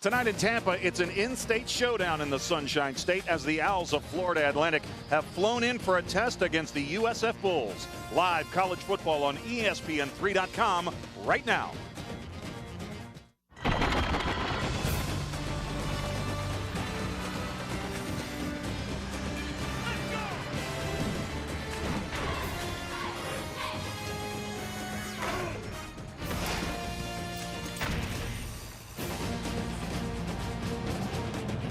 Tonight in Tampa, it's an in-state showdown in the Sunshine State as the Owls of Florida Atlantic have flown in for a test against the USF Bulls. Live college football on ESPN3.com right now.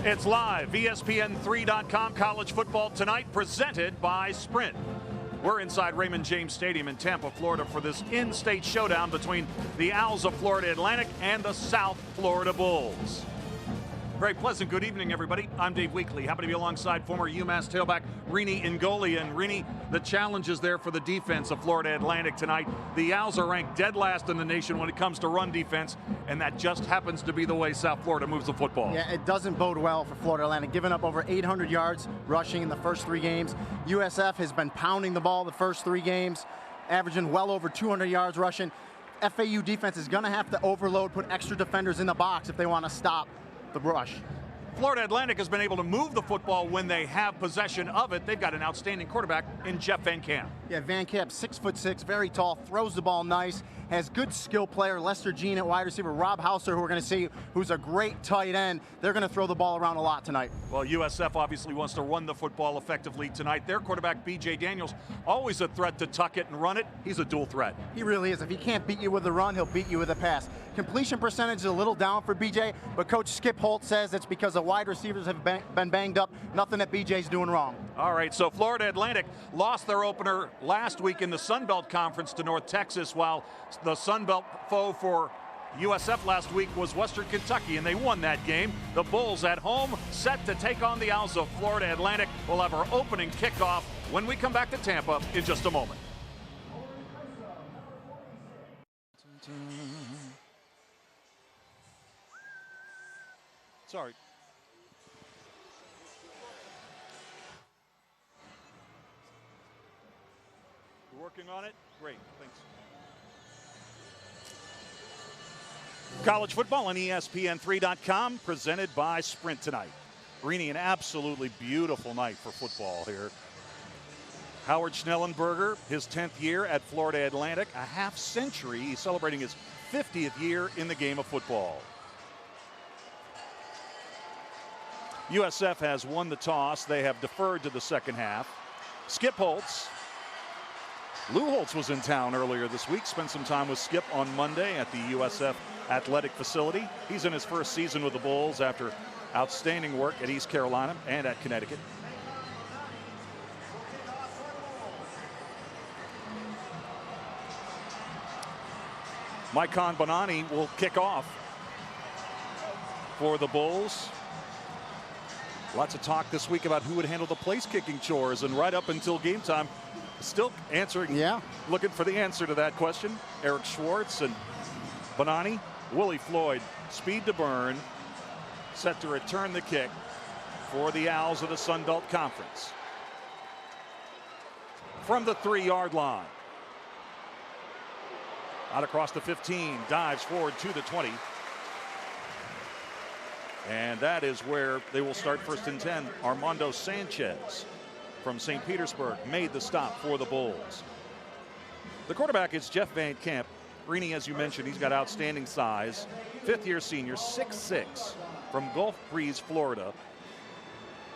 It's live, ESPN3.com college football tonight, presented by Sprint. We're inside Raymond James Stadium in Tampa, Florida for this in-state showdown between the Owls of Florida Atlantic and the South Florida Bulls. Very pleasant good evening, everybody. I'm Dave Weekley. Happy to be alongside former UMass tailback Rini Ngoli. And Rini, the challenge is there for the defense of Florida Atlantic tonight. The Owls are ranked dead last in the nation when it comes to run defense, and that just happens to be the way South Florida moves the football. Yeah, it doesn't bode well for Florida Atlantic, giving up over 800 yards rushing in the first 3 games. USF has been pounding the ball the first 3 games, averaging well over 200 yards rushing. FAU defense is going to have to overload, put extra defenders in the box if they want to stop the rush. Florida Atlantic has been able to move the football when they have possession of it. They've got an outstanding quarterback in Jeff Van Camp. Yeah, Van Camp, 6'6", very tall, throws the ball nice, has good skill player, Lester Jean at wide receiver, Rob Hauser, who we're going to see, who's a great tight end. They're going to throw the ball around a lot tonight. Well, USF obviously wants to run the football effectively tonight. Their quarterback, B.J. Daniels, always a threat to tuck it and run it. He's a dual threat. He really is. If he can't beat you with the run, he'll beat you with a pass. Completion percentage is a little down for B.J., but Coach Skip Holtz says it's because the wide receivers have been banged up. Nothing that B.J.'s doing wrong. All right, so Florida Atlantic lost their opener last week in the Sun Belt Conference to North Texas, while the Sun Belt foe for USF last week was Western Kentucky, and they won that game. The Bulls at home, set to take on the Owls of Florida Atlantic. We'll have our opening kickoff when we come back to Tampa in just a moment. Sorry. We're working on it? Great, thanks. College football on ESPN3.com, presented by Sprint tonight. Rini, an absolutely beautiful night for football here. Howard Schnellenberger, his 10th year at Florida Atlantic, a half century. He's celebrating his 50th year in the game of football. USF has won the toss. They have deferred to the second half. Skip Holtz. Lou Holtz was in town earlier this week, spent some time with Skip on Monday at the USF athletic facility. He's in his first season with the Bulls after outstanding work at East Carolina and at Connecticut. Mike Bonani will kick off for the Bulls. Lots of talk this week about who would handle the place kicking chores, and right up until game time, still answering, looking for the answer to that question. Eric Schwartz and Bonani. Willie Floyd, speed to burn, set to return the kick for the Owls of the Sun Belt Conference. From the 3-yard line. Out across the 15, dives forward to the 20. And that is where they will start 1st and 10. Armando Sanchez from St. Petersburg made the stop for the Bulls. The quarterback is Jeff Van Camp. Rini, as you mentioned, he's got outstanding size. 5th-year senior, 6'6", from Gulf Breeze, Florida.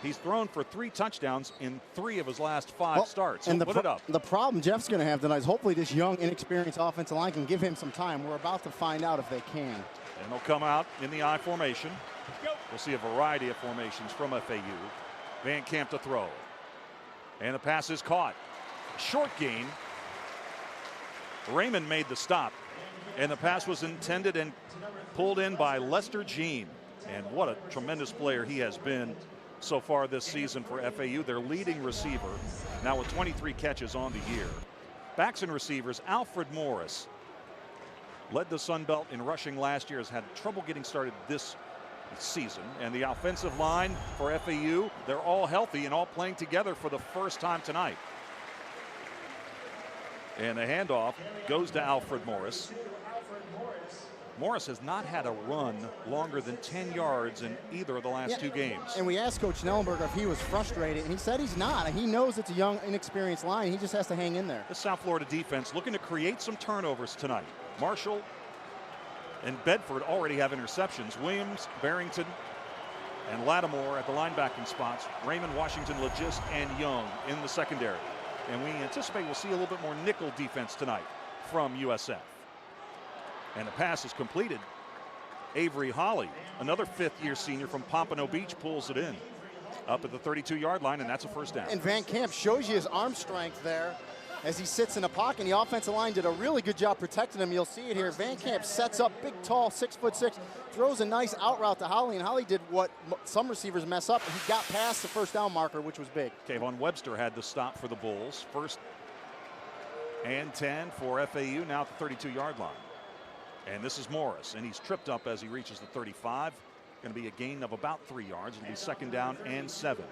He's thrown for 3 touchdowns in 3 of his last 5 starts. So put it up. The problem Jeff's going to have tonight is hopefully this young, inexperienced offensive line can give him some time. We're about to find out if they can. And they'll come out in the I formation. We'll see a variety of formations from FAU. Van Camp to throw. And the pass is caught. Short gain. Raymond made the stop. And the pass was intended and pulled in by Lester Jean. And what a tremendous player he has been so far this season for FAU. Their leading receiver, now with 23 catches on the year. Backs and receivers, Alfred Morris led the Sun Belt in rushing last year, has had trouble getting started this season. And the offensive line for FAU, they're all healthy and all playing together for the first time tonight. And the handoff goes to Alfred Morris. Morris has not had a run longer than 10 yards in either of the last two games. And we asked Coach Schnellenberger if he was frustrated, and he said he's not. He knows it's a young, inexperienced line. He just has to hang in there. The South Florida defense looking to create some turnovers tonight. Marshall and Bedford already have interceptions. Williams, Barrington, and Lattimore at the linebacking spots. Raymond, Washington, Legist, and Young in the secondary. And we anticipate we'll see a little bit more nickel defense tonight from USF. And the pass is completed. Avery Holly, another fifth-year senior from Pompano Beach, pulls it in up at the 32-yard line, and that's a first down. And Van Camp shows you his arm strength there as he sits in the pocket. And the offensive line did a really good job protecting him. You'll see it here. Van Camp sets up, big, tall, 6'6", throws a nice out route to Holly, and Holly did what some receivers mess up. He got past the first down marker, which was big. Kayvon Webster had the stop for the Bulls. First and 10 for FAU, now at the 32-yard line. And this is Morris, and he's tripped up as he reaches the 35. Going to be a gain of about 3 yards. It'll be second down and 7.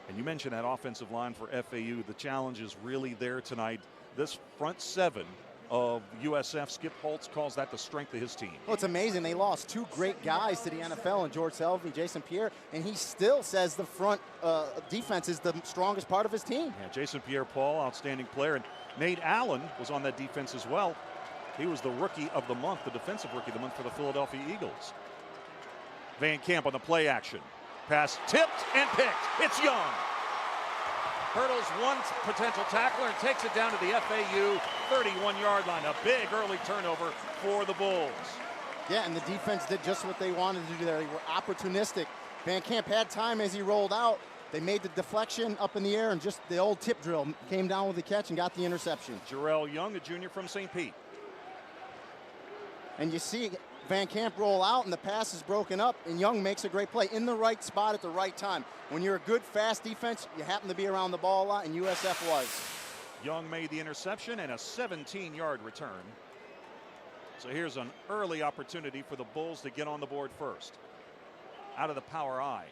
And you mentioned that offensive line for FAU. The challenge is really there tonight. This front seven of USF, Skip Holtz calls that the strength of his team. Well, it's amazing. They lost two great guys to the NFL, and George Selvey, Jason Pierre, and he still says the front defense is the strongest part of his team. Yeah, Jason Pierre-Paul, outstanding player, and Nate Allen was on that defense as well. He was the rookie of the month, the defensive rookie of the month for the Philadelphia Eagles. Van Camp on the play action. Pass tipped and picked. It's Young. Hurdles one potential tackler and takes it down to the FAU 31-yard line. A big early turnover for the Bulls. Yeah, and the defense did just what they wanted to do there. They were opportunistic. Van Camp had time as he rolled out. They made the deflection up in the air, and just the old tip drill came down with the catch and got the interception. Jarrell Young, a junior from St. Pete. And you see Van Camp roll out, and the pass is broken up, and Young makes a great play in the right spot at the right time. When you're a good, fast defense, you happen to be around the ball a lot, and USF was. Young made the interception and a 17-yard return. So here's an early opportunity for the Bulls to get on the board first. Out of the power I.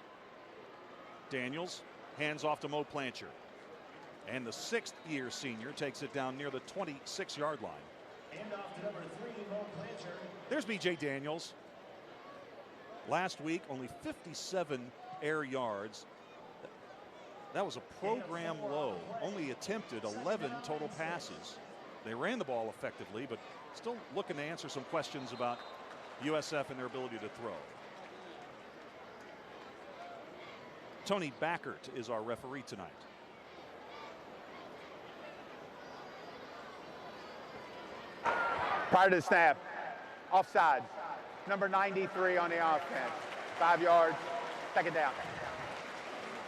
Daniels hands off to Mo Plancher. And the sixth-year senior takes it down near the 26-yard line. And off to number 3, Mo Plancher. There's B.J. Daniels. Last week, only 57 air yards. That was a program low. Only attempted 11 total passes. They ran the ball effectively, but still looking to answer some questions about USF and their ability to throw. Tony Backert is our referee tonight. Prior to the snap, offside, number 93 on the offense, 5 yards, second down.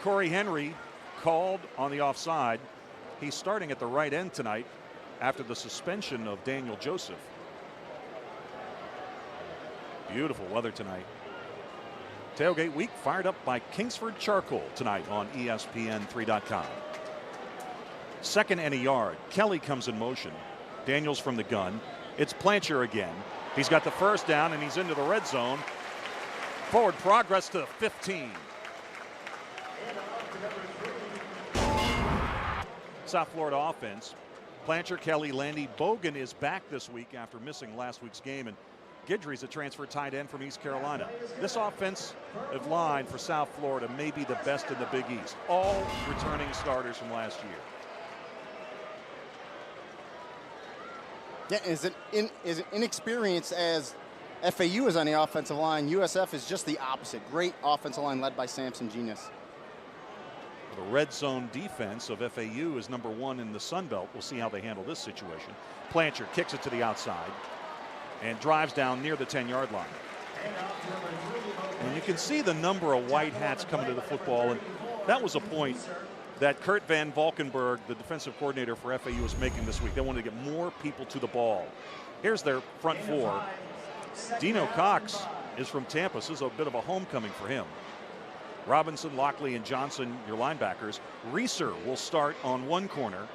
Corey Henry called on the offside. He's starting at the right end tonight after the suspension of Daniel Joseph. Beautiful weather tonight. Tailgate week fired up by Kingsford Charcoal tonight on ESPN3.com. Second and a yard. Kelly comes in motion. Daniels from the gun. It's Plancher again. He's got the first down, and he's into the red zone. Forward progress to the 15. South Florida offense. Plancher, Kelly, Landy. Bogan is back this week after missing last week's game, and Guidry's a transfer tight end from East Carolina. This offensive line for South Florida may be the best in the Big East. All returning starters from last year. Yeah, as inexperienced as FAU is on the offensive line, USF is just the opposite. Great offensive line led by Samson Genius. The red zone defense of FAU is number 1 in the Sun Belt. We'll see how they handle this situation. Plancher kicks it to the outside and drives down near the 10-yard line. And you can see the number of white hats coming to the football, and that was a point that Kurt Van Valkenburg, the defensive coordinator for FAU, was making this week. They wanted to get more people to the ball. Here's their front four. Dino Cox is from Tampa. This is a bit of a homecoming for him. Robinson, Lockley, and Johnson, your linebackers. Reeser will start on one corner.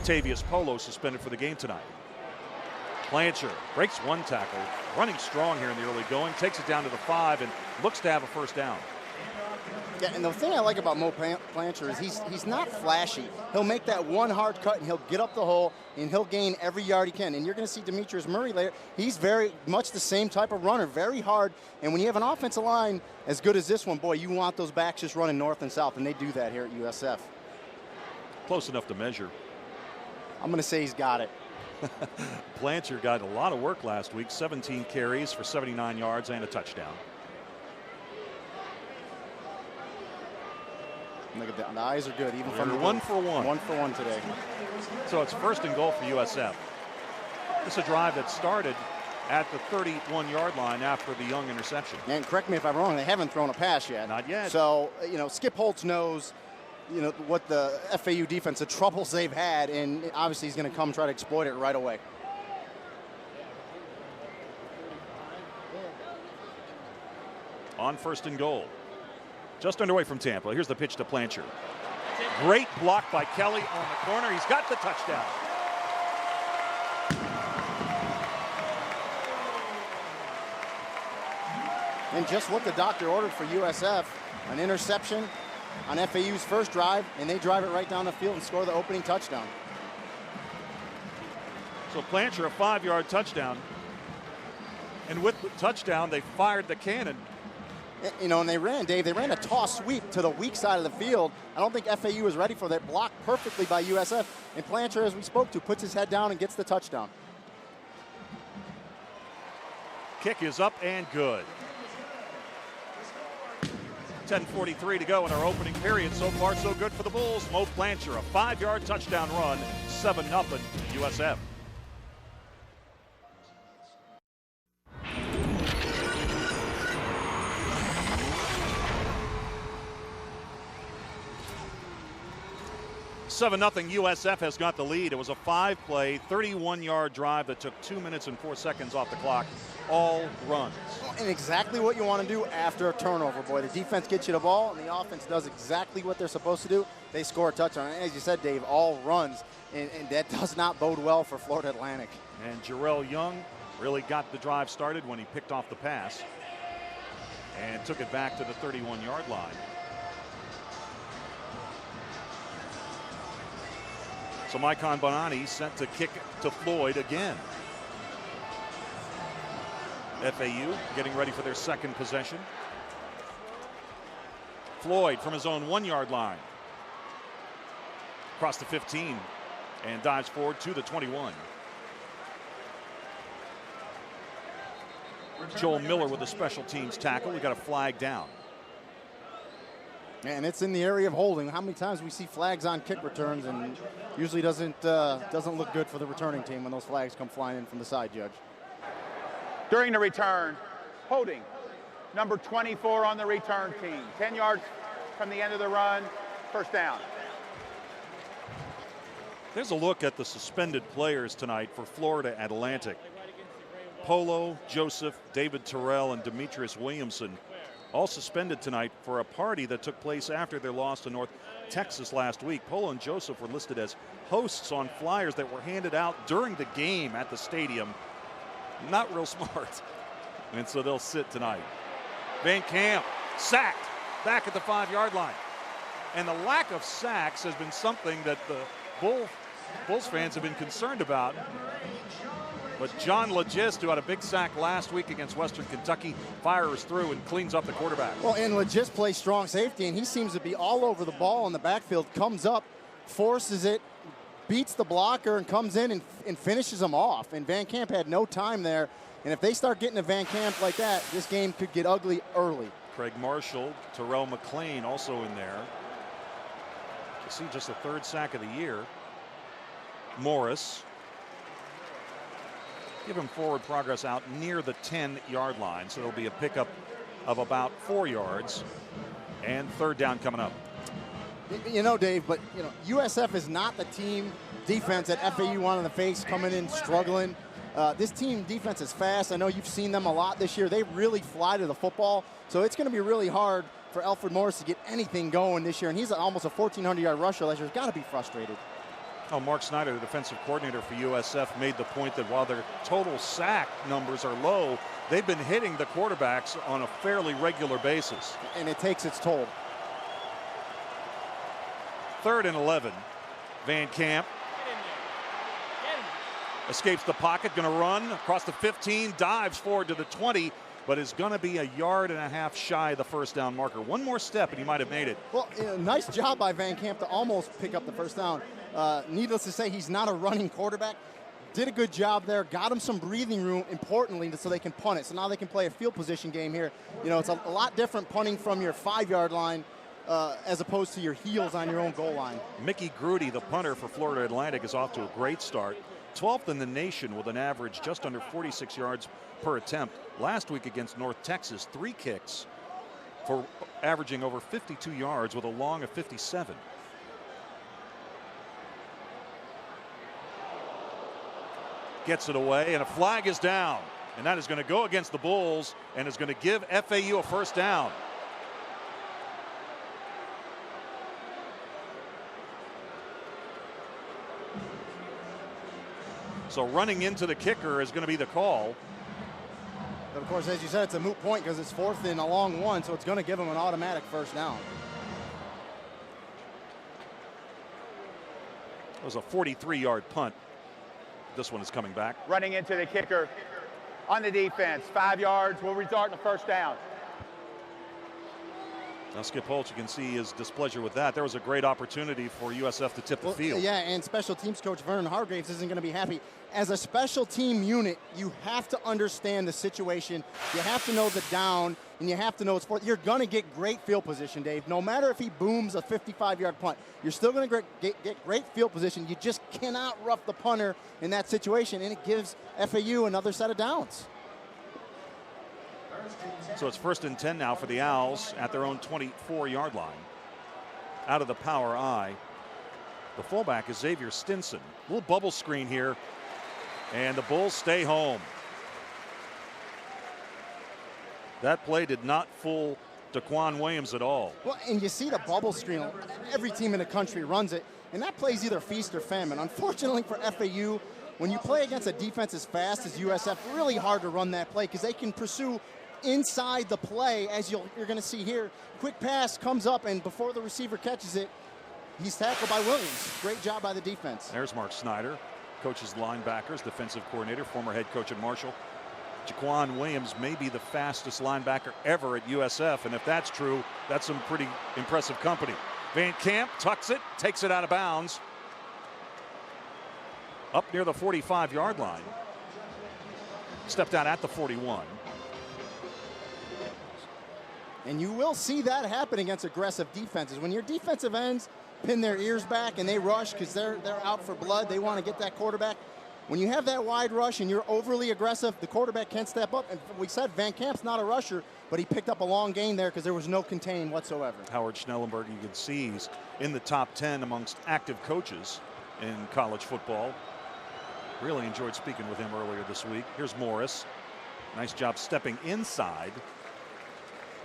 Tavius Polo suspended for the game tonight. Plancher breaks one tackle, running strong here in the early going, takes it down to the 5 and looks to have a first down. Yeah, and the thing I like about Mo Plancher is he's not flashy. He'll make that one hard cut, and he'll get up the hole, and he'll gain every yard he can. And you're going to see Demetrius Murray later. He's very much the same type of runner, very hard. And when you have an offensive line as good as this one, boy, you want those backs just running north and south, and they do that here at USF. Close enough to measure. I'm going to say he's got it. Plancher got a lot of work last week, 17 carries for 79 yards and a touchdown. Look at that. The eyes are good, even We're from the 1 for 1. 1 for 1 today. So it's 1st and goal for USF. This is a drive that started at the 31-yard line after the Young interception. And correct me if I'm wrong, they haven't thrown a pass yet. Not yet. So, Skip Holtz knows, what the FAU defense, the troubles they've had, and obviously he's going to come try to exploit it right away. On 1st and goal. Just underway from Tampa. Here's the pitch to Plancher. Great block by Kelly on the corner. He's got the touchdown. And just what the doctor ordered for USF, an interception on FAU's first drive, and they drive it right down the field and score the opening touchdown. So Plancher, a 5-yard touchdown. And with the touchdown, they fired the cannon. And they ran a toss sweep to the weak side of the field. I don't think FAU was ready for that, blocked perfectly by USF. And Plancher, as we spoke to, puts his head down and gets the touchdown. Kick is up and good. 10:43 to go in our opening period. So far, so good for the Bulls. Mo Plancher, a 5-yard touchdown run, 7-0 USF. (7-0) USF has got the lead. It was a 5-play, 31-yard drive that took 2 minutes and 4 seconds off the clock. All runs. And exactly what you want to do after a turnover, boy. The defense gets you the ball, and the offense does exactly what they're supposed to do. They score a touchdown. And as you said, Dave, all runs. And that does not bode well for Florida Atlantic. And Jarrell Young really got the drive started when he picked off the pass and took it back to the 31-yard line. So Maikon Bonani sent to kick to Floyd again. FAU getting ready for their second possession. Floyd from his own 1-yard line. Across the 15 and dives forward to the 21. Joel Miller with a special teams tackle. We got a flag down. And it's in the area of holding. How many times we see flags on kick returns, and usually doesn't look good for the returning team when those flags come flying in from the side, Judge. During the return, holding, number 24 on the return team. 10 yards from the end of the run, 1st down. There's a look at the suspended players tonight for Florida Atlantic. Polo, Joseph, David Terrell, and Demetrius Williamson all suspended tonight for a party that took place after their loss to North Texas last week. Polo and Joseph were listed as hosts on flyers that were handed out during the game at the stadium. Not real smart. And so they'll sit tonight. Van Camp sacked back at the 5-yard line. And the lack of sacks has been something that the Bulls fans have been concerned about. But John Legist, who had a big sack last week against Western Kentucky, fires through and cleans up the quarterback. Well, and Legist plays strong safety, and he seems to be all over the ball in the backfield, comes up, forces it, beats the blocker, and comes in and finishes him off. And Van Camp had no time there. And if they start getting to Van Camp like that, this game could get ugly early. Craig Marshall, Terrell McLean also in there. You see just the 3rd sack of the year. Morris. Give him forward progress out near the 10-yard line. So it'll be a pickup of about 4 yards. And 3rd down coming up. Dave, but USF is not the team defense that FAU wanted to face, coming in struggling. This team defense is fast. I know you've seen them a lot this year. They really fly to the football. So it's going to be really hard for Alfred Morris to get anything going this year. And he's almost a 1,400-yard rusher last year. He's got to be frustrated. Oh, Mark Snyder, the defensive coordinator for USF, made the point that while their total sack numbers are low, they've been hitting the quarterbacks on a fairly regular basis. And it takes its toll. 3rd and 11. Van Camp escapes the pocket, going to run across the 15, dives forward to the 20, but is going to be a yard and a half shy of the first down marker. One more step and he might have made it. Well, nice job by Van Camp to almost pick up the first down. Needless to say, he's not a running quarterback. Did a good job there, got him some breathing room, importantly, so they can punt it. So now they can play a field position game here. You know, it's a lot different punting from your 5-yard line as opposed to your heels on your own goal line. Mickey Grudy, the punter for Florida Atlantic, is off to a great start. 12th in the nation with an average just under 46 yards per attempt. Last week against North Texas, 3 kicks for averaging over 52 yards with a long of 57. Gets it away, and a flag is down. And that is going to go against the Bulls and is going to give FAU a first down. So running into the kicker is going to be the call. But of course, as you said, it's a moot point because it's 4th and a long one, so it's going to give them an automatic first down. It was a 43-yard punt. This one is coming back. Running into the kicker on the defense. 5 yards will result in a first down. Now Skip Holtz, you can see his displeasure with that. There was a great opportunity for USF to tip the field. Yeah, and special teams coach Vernon Hargraves isn't going to be happy. As a special team unit, you have to understand the situation. You have to know the down, and you have to know it's 4th. You're going to get great field position, Dave. No matter if he booms a 55-yard punt, you're still going to get great field position. You just cannot rough the punter in that situation, and it gives FAU another set of downs. So it's 1st and 10 now for the Owls at their own 24-yard line. Out of the power I. The fullback is Xavier Stinson. Little bubble screen here. And the Bulls stay home. That play did not fool Daquan Williams at all. Well, and you see the bubble screen. Every team in the country runs it. And that play's either feast or famine. Unfortunately for FAU, when you play against a defense as fast as USF, really hard to run that play because they can pursue inside the play, as you're going to see here. Quick pass comes up, and before the receiver catches it, he's tackled by Williams. Great job by the defense. There's Mark Snyder, coaches linebackers, defensive coordinator, former head coach at Marshall. Jaquan Williams may be the fastest linebacker ever at USF, and if that's true, that's some pretty impressive company. Van Camp tucks it, takes it out of bounds. Up near the 45-yard line. Stepped out at the 41. And you will see that happen against aggressive defenses. When your defensive ends pin their ears back and they rush because they're out for blood, they want to get that quarterback. When you have that wide rush and you're overly aggressive, the quarterback can step up. And we said Van Camp's not a rusher, but he picked up a long gain there because there was no containing whatsoever. Howard Schnellenberger, you can see he's in the top 10 amongst active coaches in college football. Really enjoyed speaking with him earlier this week. Here's Morris. Nice job stepping inside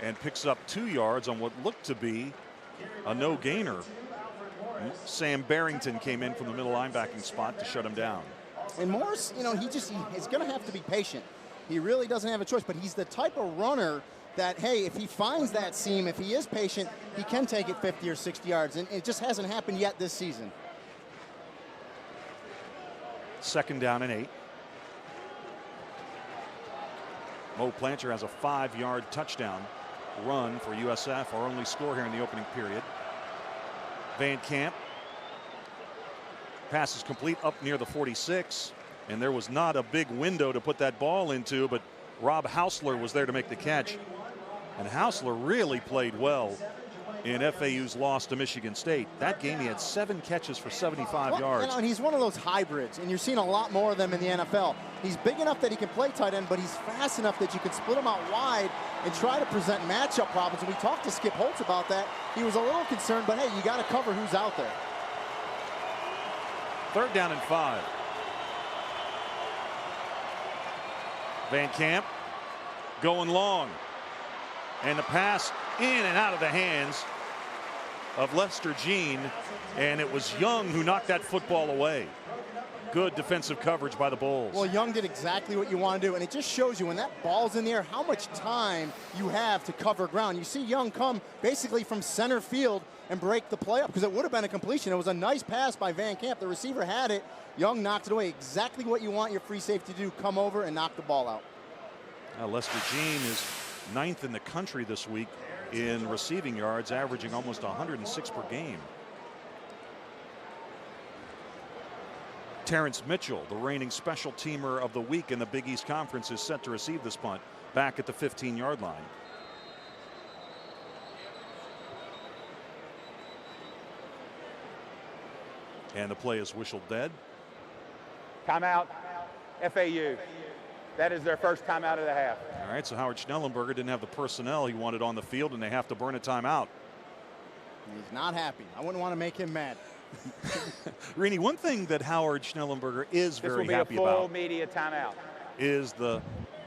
and picks up 2 yards on what looked to be a no gainer. Sam Barrington came in from the middle linebacking spot to shut him down. And Morris, you know, he's going to have to be patient. He really doesn't have a choice, but he's the type of runner that, hey, if he finds that seam, if he is patient, he can take it 50 or 60 yards, and it just hasn't happened yet this season. 2nd down and 8. Mo Plancher has a 5-yard touchdown run for USF, our only score here in the opening period. Van Camp. Pass is complete up near the 46, and there was not a big window to put that ball into, but Rob Hausler was there to make the catch. And Hausler really played well in FAU's loss to Michigan State. That game he had 7 catches for 75 yards. You know, and he's one of those hybrids, and you're seeing a lot more of them in the NFL. He's big enough that he can play tight end, but he's fast enough that you can split him out wide and try to present matchup problems. And we talked to Skip Holtz about that. He was a little concerned, but hey, you got to cover who's out there. 3rd down and 5. Van Camp going long. And the pass in and out of the hands of Lester Jean. And it was Young who knocked that football away. good defensive coverage by the Bulls. Well, Young did exactly what you want to do, and it just shows you when that ball's in the air how much time you have to cover ground. You see Young come basically from center field and break the play up because it would have been a completion. It was a nice pass by Van Camp. The receiver had it. Young knocked it away. Exactly what you want your free safety to do, come over and knock the ball out. Lester Jean is 9th in the country this week in receiving yards, averaging almost 106 per game. Terrence Mitchell, the reigning special teamer of the week in the Big East Conference, is set to receive this punt back at the 15-yard line. And the play is whistled dead. Timeout, FAU. That is their first timeout of the half. All right, so Howard Schnellenberger didn't have the personnel he wanted on the field, and they have to burn a timeout. He's not happy. I wouldn't want to make him mad. Rini, one thing that Howard Schnellenberger is very happy This will be a full about media timeout. is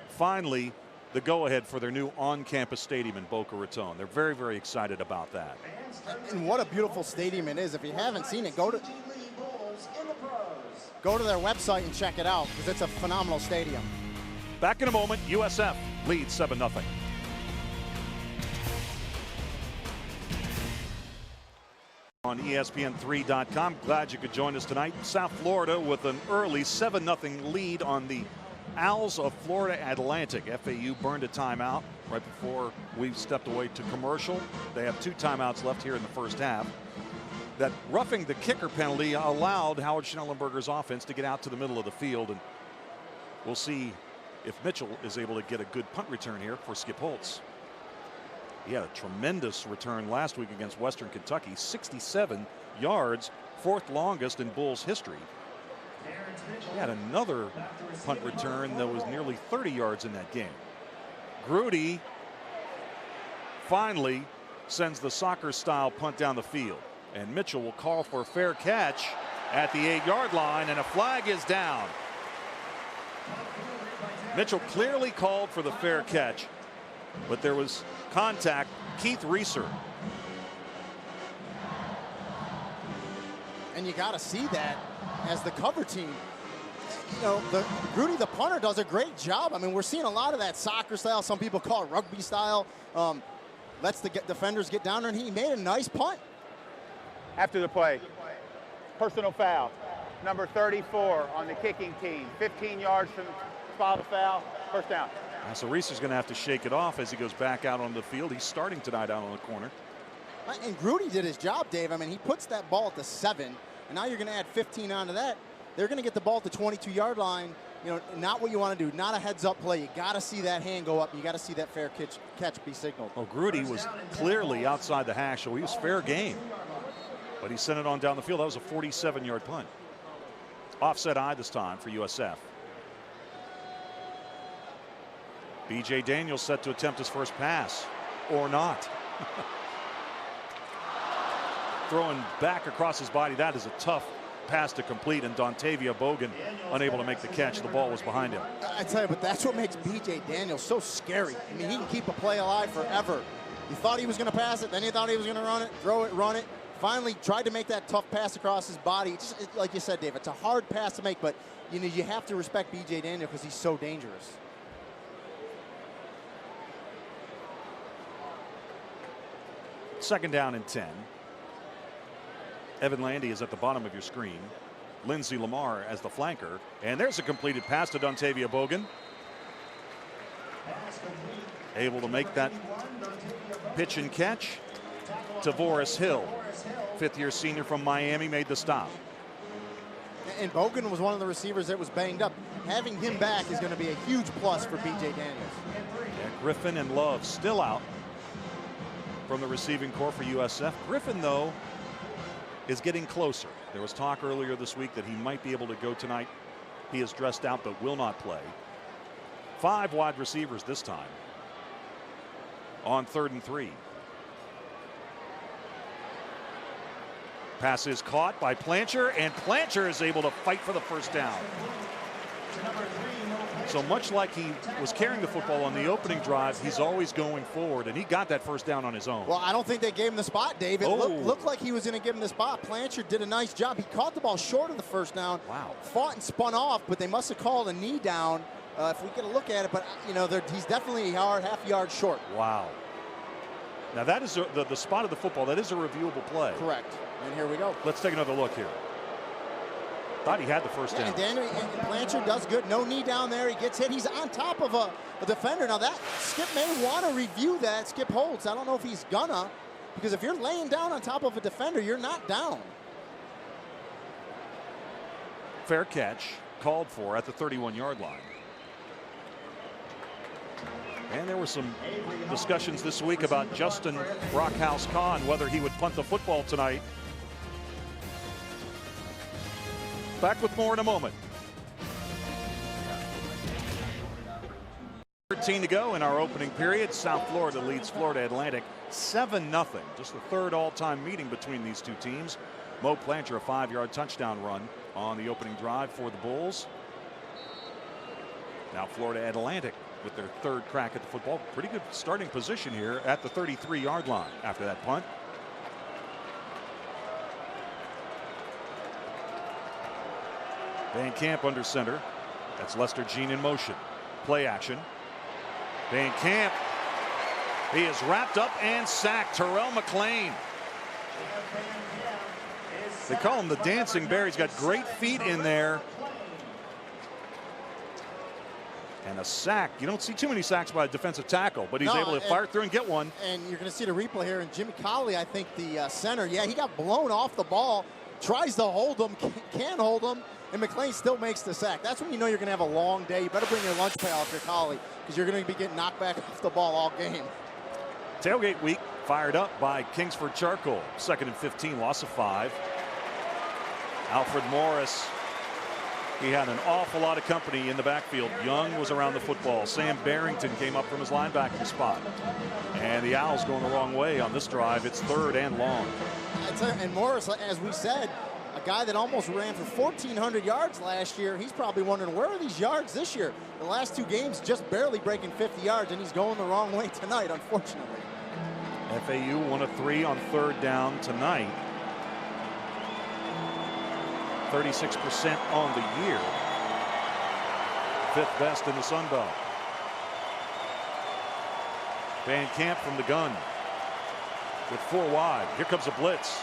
finally the go-ahead for their new on-campus stadium in Boca Raton. They're very, very excited about that. And what a beautiful stadium it is. If you haven't seen it, go to their website and check it out because it's a phenomenal stadium. Back in a moment, USF leads 7-0. On ESPN3.com. Glad you could join us tonight. South Florida with an early 7-0 lead on the Owls of Florida Atlantic. FAU burned a timeout right before we stepped away to commercial. They have 2 timeouts left here in the first half. That roughing the kicker penalty allowed Howard Schnellenberger's offense to get out to the middle of the field, and we'll see if Mitchell is able to get a good punt return here for Skip Holtz. He had a tremendous return last week against Western Kentucky, 67 yards, 4th longest in Bulls history. He had another punt return that was nearly 30 yards in that game. Grudy finally sends the soccer-style punt down the field, and Mitchell will call for a fair catch at the 8-yard line, and a flag is down. Mitchell clearly called for the fair catch, but there was contact. Keith Reeser. And you got to see that as the cover team. You know, Grudy, the punter, does a great job. I mean, we're seeing a lot of that soccer style. Some people call it rugby style. Lets the defenders get down there, and he made a nice punt. After the play, personal foul, number 34 on the kicking team. 15 yards from the spot of the foul, first down. So Reeser's going to have to shake it off as he goes back out on the field. He's starting tonight out on the corner. And Grudy did his job, Dave. I mean, he puts that ball at the 7, and now you're going to add 15 onto that. They're going to get the ball at the 22-yard line. You know, not what you want to do. Not a heads-up play. You got to see that hand go up. You got to see that fair catch be signaled. Well, Grudy was clearly outside the hash, so he was fair game. But he sent it on down the field. That was a 47-yard punt. Offset eye this time for USF. B.J. Daniels set to attempt his first pass, or not. Throwing back across his body. That is a tough pass to complete, and Dontavia Bogan unable to make the catch. The ball was behind him. I tell you, but that's what makes B.J. Daniels so scary. I mean, he can keep a play alive forever. You thought he was going to pass it, then you thought he was going to run it, throw it, run it. Finally tried to make that tough pass across his body. Like you said, Dave, it's a hard pass to make, but you know, you have to respect B.J. Daniels because he's so dangerous. Second down and 10. Evan Landy is at the bottom of your screen. Lindsey Lamar as the flanker. And there's a completed pass to Dontavia Bogan. Able to make that pitch and catch. Tavoris Hill, 5th-year senior from Miami, made the stop. And Bogan was one of the receivers that was banged up. Having him back is going to be a huge plus for B.J. Daniels. Yeah, Griffin and Love still out from the receiving corps for USF. Griffin, though, is getting closer. There was talk earlier this week that he might be able to go tonight. He is dressed out but will not play. 5 wide receivers this time on 3rd and 3. Pass is caught by Plancher, and Plancher is able to fight for the first down. So much like he was carrying the football on the opening drive, he's always going forward, and he got that first down on his own. Well, I don't think they gave him the spot, Dave. It looked like he was going to give him the spot. Blanchard did a nice job. He caught the ball short of the first down. Wow. Fought and spun off, but they must have called a knee down if we get a look at it. But, you know, he's definitely half yard short. Wow. Now, that is the spot of the football. That is a reviewable play. Correct. And here we go. Let's take another look here. Thought he had the first down. And Blanchard does good. No knee down there. He gets hit. He's on top of a defender. Now, that Skip may want to review that. Skip Holtz. I don't know if he's gonna, because if you're laying down on top of a defender, you're not down. Fair catch called for at the 31-yard line. And there were some discussions this week about Justin Brockhouse-Kahn, whether he would punt the football tonight. Back with more in a moment. 13 to go in our opening period. South Florida leads Florida Atlantic 7-0. Just the third all-time meeting between these two teams. Mo Blanchard, a 5-yard touchdown run on the opening drive for the Bulls. Now Florida Atlantic with their third crack at the football. Pretty good starting position here at the 33-yard line after that punt. Van Camp under center. That's Lester Jean in motion. Play action. Van Camp. He is wrapped up and sacked. Terrell McLean. They call him the dancing bear. He's got great feet in there. And a sack. You don't see too many sacks by a defensive tackle, but he's able to fire through and get one. And you're going to see the replay here. And Jimmy Colley, I think the center, yeah, he got blown off the ball. Tries to hold him, can't hold him. And McLean still makes the sack. That's when you know you're going to have a long day. You better bring your lunch pail if you're Colley, because you're going to be getting knocked back off the ball all game. Tailgate week fired up by Kingsford Charcoal. 2nd and 15, loss of 5. Alfred Morris. He had an awful lot of company in the backfield. Young was around the football. Sam Barrington came up from his linebacking spot. And the Owls going the wrong way on this drive. It's 3rd and long. And Morris, as we said, a guy that almost ran for 1,400 yards last year. He's probably wondering, where are these yards this year? The last 2 games just barely breaking 50 yards, and he's going the wrong way tonight, unfortunately. FAU 1 of 3 on 3rd down tonight. 36% on the year. 5th best in the Sun Belt. Van Camp from the gun with 4 wide. Here comes a blitz.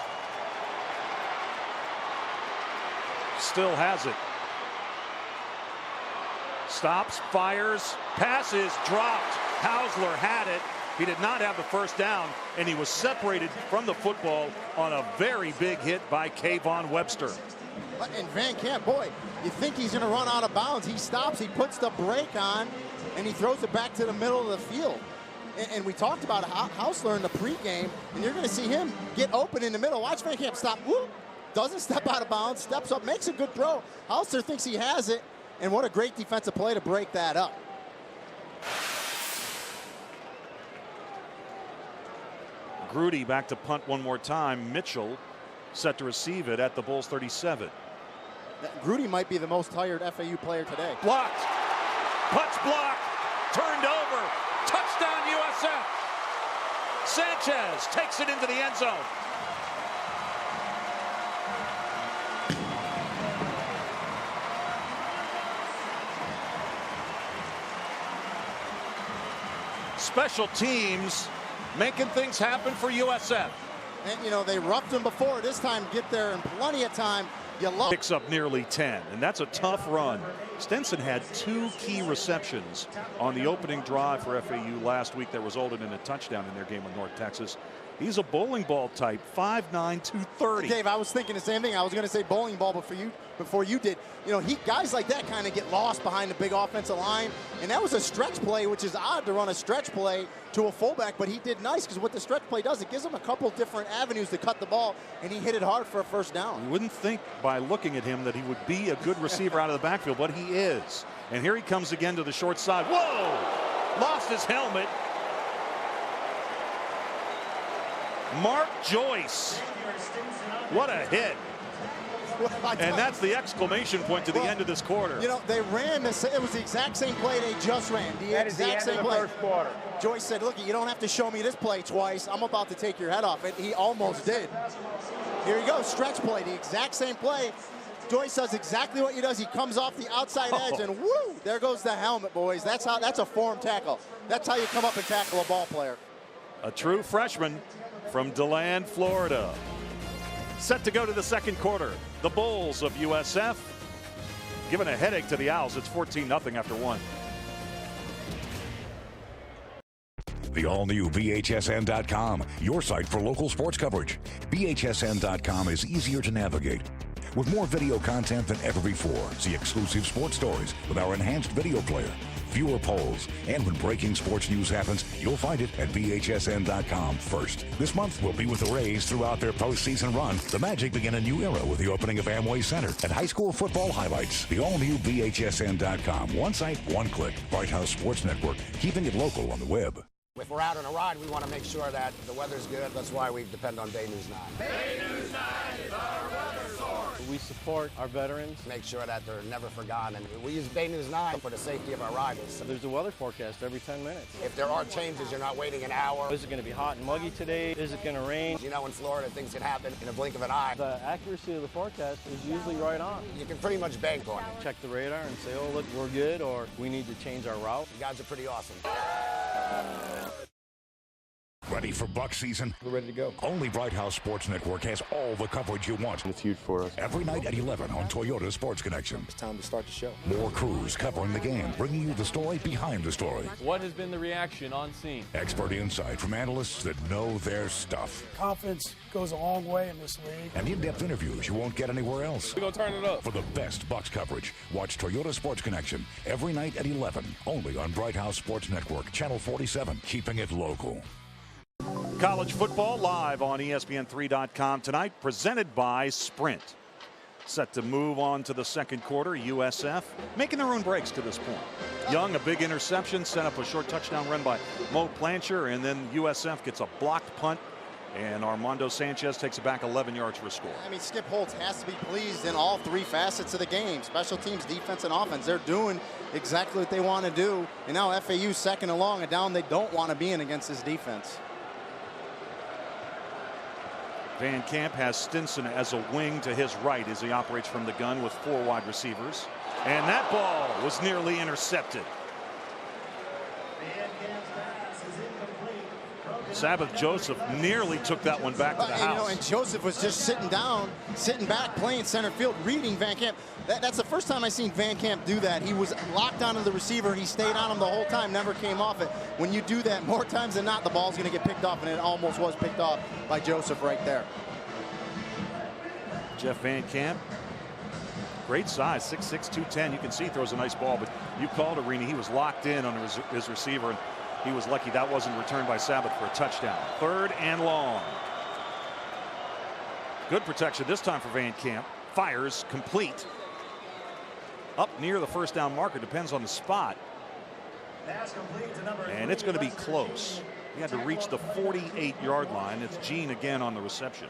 Still has it. Stops, fires, passes, dropped. Hausler had it. He did not have the first down, and he was separated from the football on a very big hit by Kayvon Webster. And Van Camp, boy, you think he's going to run out of bounds. He stops, he puts the brake on, and he throws it back to the middle of the field. And we talked about Hausler in the pregame, and you're going to see him get open in the middle. Watch Van Camp stop. Whoop. Doesn't step out of bounds, steps up, makes a good throw. Hausler thinks he has it, and what a great defensive play to break that up. Grudy back to punt one more time. Mitchell set to receive it at the Bulls 37. Grudy might be the most tired FAU player today. Blocked. Punch block. Turned over. Touchdown USF. Sanchez takes it into the end zone. Special teams making things happen for USF. And, you know, they roughed him before. This time, get there in plenty of time. Picks up nearly 10, and that's a tough run. Stenson had 2 key receptions on the opening drive for FAU last week that resulted in a touchdown in their game with North Texas. He's a bowling ball type, 5'9", 230. Dave, I was thinking the same thing. I was going to say bowling ball before you did. You know, guys like that kind of get lost behind the big offensive line. And that was a stretch play, which is odd to run a stretch play to a fullback, but he did nice, because what the stretch play does, it gives him a couple different avenues to cut the ball, and he hit it hard for a first down. You wouldn't think by looking at him that he would be a good receiver out of the backfield, but he is. And here he comes again to the short side. Whoa! Lost his helmet. Mark Joyce. What a hit. And that's the exclamation point to the end of this quarter. You know, they ran this. It was the exact same play they just ran. That is the end of the first quarter. Joyce said, look, you don't have to show me this play twice. I'm about to take your head off. And he almost did. Here he goes, stretch play, the exact same play. Joyce does exactly what he does. He comes off the outside edge, and woo, there goes the helmet, boys. That's a form tackle. That's how you come up and tackle a ball player. A true freshman from DeLand, Florida. Set to go to the second quarter. The Bulls of USF giving a headache to the Owls. It's 14-0 after one. The all-new BHSN.com, your site for local sports coverage. BHSN.com is easier to navigate. With more video content than ever before, see exclusive sports stories with our enhanced video player, fewer polls, and when breaking sports news happens, you'll find it at BHSN.com first. This month, we'll be with the Rays throughout their postseason run. The Magic begin a new era with the opening of Amway Center and high school football highlights. The all-new BHSN.com, one site, one click. Bright House Sports Network, keeping it local on the web. If we're out on a ride, we want to make sure that the weather's good. That's why we depend on Bay News 9. Bay News 9 is our weather source. We support our veterans. Make sure that they're never forgotten. And we use Bay News 9 for the safety of our riders. There's a weather forecast every 10 minutes. If there are changes, you're not waiting an hour. Is it going to be hot and muggy today? Is it going to rain? You know, in Florida, things can happen in a blink of an eye. The accuracy of the forecast is usually right on. You can pretty much bank on it. Check the radar and say, oh, look, we're good, or we need to change our route. You guys are pretty awesome. Ready for Buck season? We're ready to go. Only Bright House Sports Network has all the coverage you want. It's huge for us. Every night at 11 on Toyota Sports Connection. It's time to start the show. More crews covering the game, bringing you the story behind the story. What has been the reaction on scene? Expert insight from analysts that know their stuff. Confidence goes a long way in this league. And in-depth interviews you won't get anywhere else. We're going to turn it up. For the best Bucks coverage, watch Toyota Sports Connection every night at 11, only on Bright House Sports Network, Channel 47, keeping it local. College football live on ESPN3.com tonight, presented by Sprint. Set to move on to the second quarter. USF making their own breaks to this point. Young, a big interception, set up a short touchdown run by Mo Plancher, and then USF gets a blocked punt, and Armando Sanchez takes it back 11 yards for a score. I mean, Skip Holtz has to be pleased in all three facets of the game. Special teams, defense, and offense. They're doing exactly what they want to do. And now FAU second and long, a down they don't want to be in against this defense. Van Camp has Stinson as a wing to his right as he operates from the gun with 4 wide receivers. And that ball was nearly intercepted. Sabbath Joseph nearly took that one back to the house. And Joseph was just sitting back, playing center field, reading Van Camp. That's the first time I've seen Van Camp do that. He was locked onto the receiver. He stayed on him the whole time, never came off it. When you do that more times than not, the ball's going to get picked off, and it almost was picked off by Joseph right there. Jeff Van Camp, great size, 6'6", 210. You can see he throws a nice ball, but you called it, Rini. He was locked in on his receiver, and he was lucky that wasn't returned by Sabbath for a touchdown. 3rd and long. Good protection this time for Van Camp. Fires complete. Up near the first down marker, depends on the spot. And it's going to be close. He had to reach the 48-yard line. It's Gene again on the reception.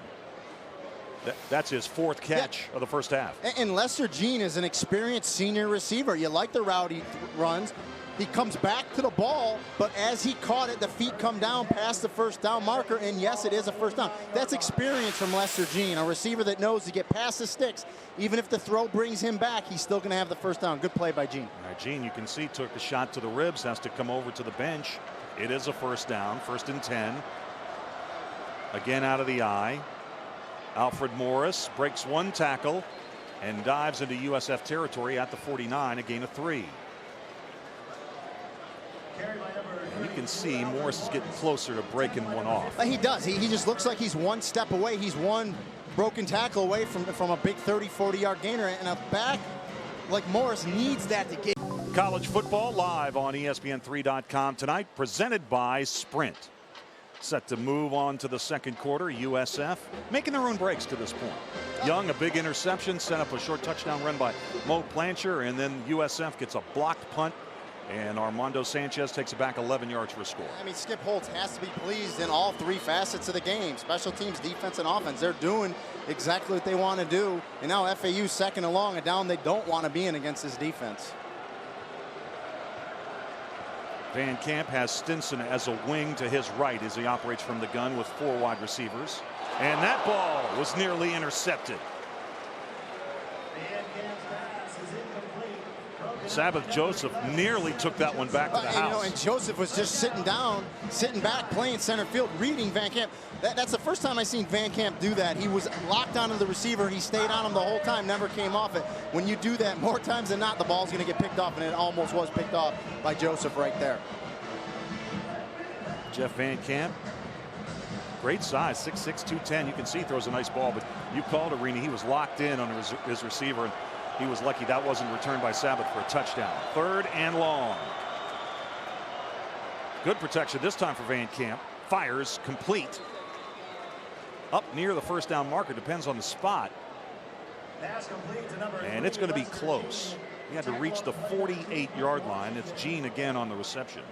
That's his 4th catch of the first half. And Lester Gene is an experienced senior receiver. You like the route he runs. He comes back to the ball, but as he caught it, the feet come down past the first down marker, and yes, it is a first down. That's experience from Lester Gene, a receiver that knows to get past the sticks. Even if the throw brings him back, he's still going to have the first down. Good play by Gene. All right, Gene, you can see, took a shot to the ribs, has to come over to the bench. It is a first down, 1st and 10. Again out of the eye. Alfred Morris breaks 1 tackle and dives into USF territory at the 49, a gain of 3. And you can see Morris is getting closer to breaking one off. He does. He just looks like he's 1 step away. He's 1 broken tackle away from a big 30, 40-yard gainer. And a back like Morris needs that to get. College football live on ESPN3.com tonight, presented by Sprint. Set to move on to the second quarter. USF making their own breaks to this point. Young, a big interception, set up a short touchdown run by Mo Plancher, and then USF gets a blocked punt, And Armando Sanchez takes it back 11 yards for a score. I mean, Skip Holtz has to be pleased in all three facets of the game: special teams, defense, and offense. They're doing exactly what they want to do. And now FAU second and long, a down they don't want to be in against this defense. Van Camp has Stinson as a wing to his right as he operates from the gun with 4 wide receivers. And that ball was nearly intercepted. Sabbath Joseph nearly took that one back to the house. And Joseph was just sitting down, sitting back, playing center field, reading Van Camp. That's the first time I've seen Van Camp do that. He was locked onto the receiver. He stayed on him the whole time, never came off it. When you do that more times than not, the ball's going to get picked off, and it almost was picked off by Joseph right there. Jeff Van Camp, great size, 6'6", 210. You can see he throws a nice ball, but you called Arena. He was locked in on his receiver, and he was lucky that wasn't returned by Sabbath for a touchdown. 3rd and long. Good protection this time for Van Camp. Fires complete. Up near the first down marker, depends on the spot. And it's going to be close. He had to reach the 48-yard line. It's Gene again on the reception.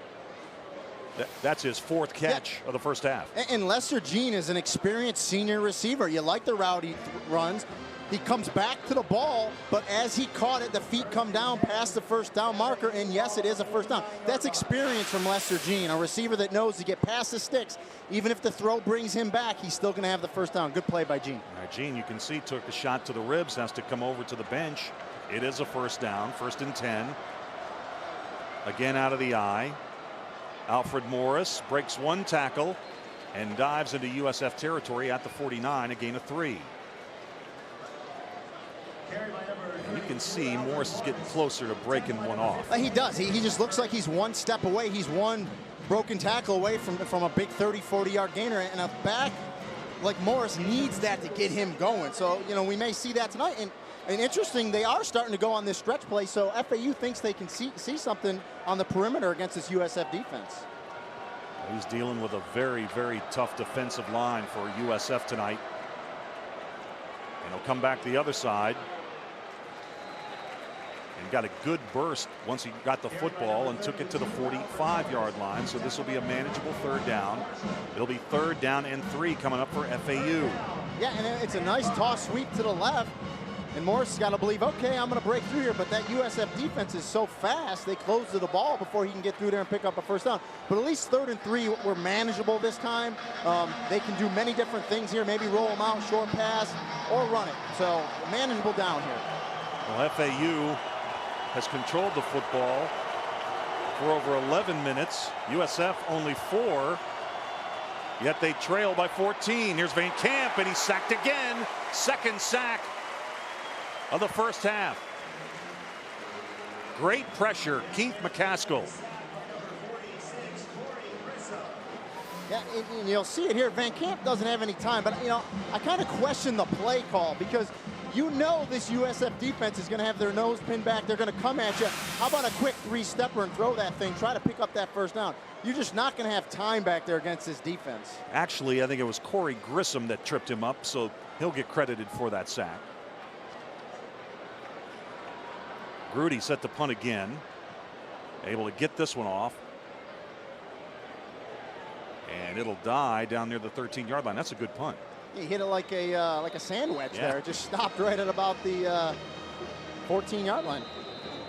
That's his 4th catch of the first half. And Lester Gene is an experienced senior receiver. You like the route he runs. He comes back to the ball, but as he caught it, the feet come down past the first down marker, and yes, it is a first down. That's experience from Lester Gene, a receiver that knows to get past the sticks. Even if the throw brings him back, he's still going to have the first down. Good play by Gene. All right, Gene, you can see, took a shot to the ribs, has to come over to the bench. It is a first down, 1st and 10. Again out of the eye. Alfred Morris breaks 1 tackle and dives into USF territory at the 49, a gain of 3. And you can see Morris is getting closer to breaking one off. He does. He just looks like he's 1 step away. He's 1 broken tackle away from a big 30, 40-yard gainer. And a back like Morris needs that to get him going. So, you know, we may see that tonight. And interesting, they are starting to go on this stretch play. So FAU thinks they can see something on the perimeter against this USF defense. He's dealing with a very, very tough defensive line for USF tonight. And he'll come back the other side. And got a good burst once he got the football and took it to the 45-yard line. So this will be a manageable 3rd down. It'll be 3rd down and 3 coming up for FAU. Yeah, and it's a nice toss sweep to the left. And Morris has got to believe, okay, I'm going to break through here. But that USF defense is so fast, they close to the ball before he can get through there and pick up a first down. But at least 3rd and 3 were manageable this time. They can do many different things here. Maybe roll them out, short pass, or run it. So manageable down here. Well, FAU has controlled the football for over 11 minutes. USF only 4. Yet they trail by 14. Here's Van Camp, and he's sacked again. 2nd sack of the first half. Great pressure, Keith McCaskill. Yeah, and you'll see it here. Van Camp doesn't have any time, but, you know, I kind of question the play call because you know this USF defense is going to have their nose pinned back. They're going to come at you. How about a quick 3-stepper and throw that thing, try to pick up that first down? You're just not going to have time back there against this defense. Actually, I think it was Corey Grissom that tripped him up, so he'll get credited for that sack. Grudy set the punt again. Able to get this one off. And it'll die down near the 13-yard line. That's a good punt. He hit it like a sand wedge there. It just stopped right at about the 14-yard line.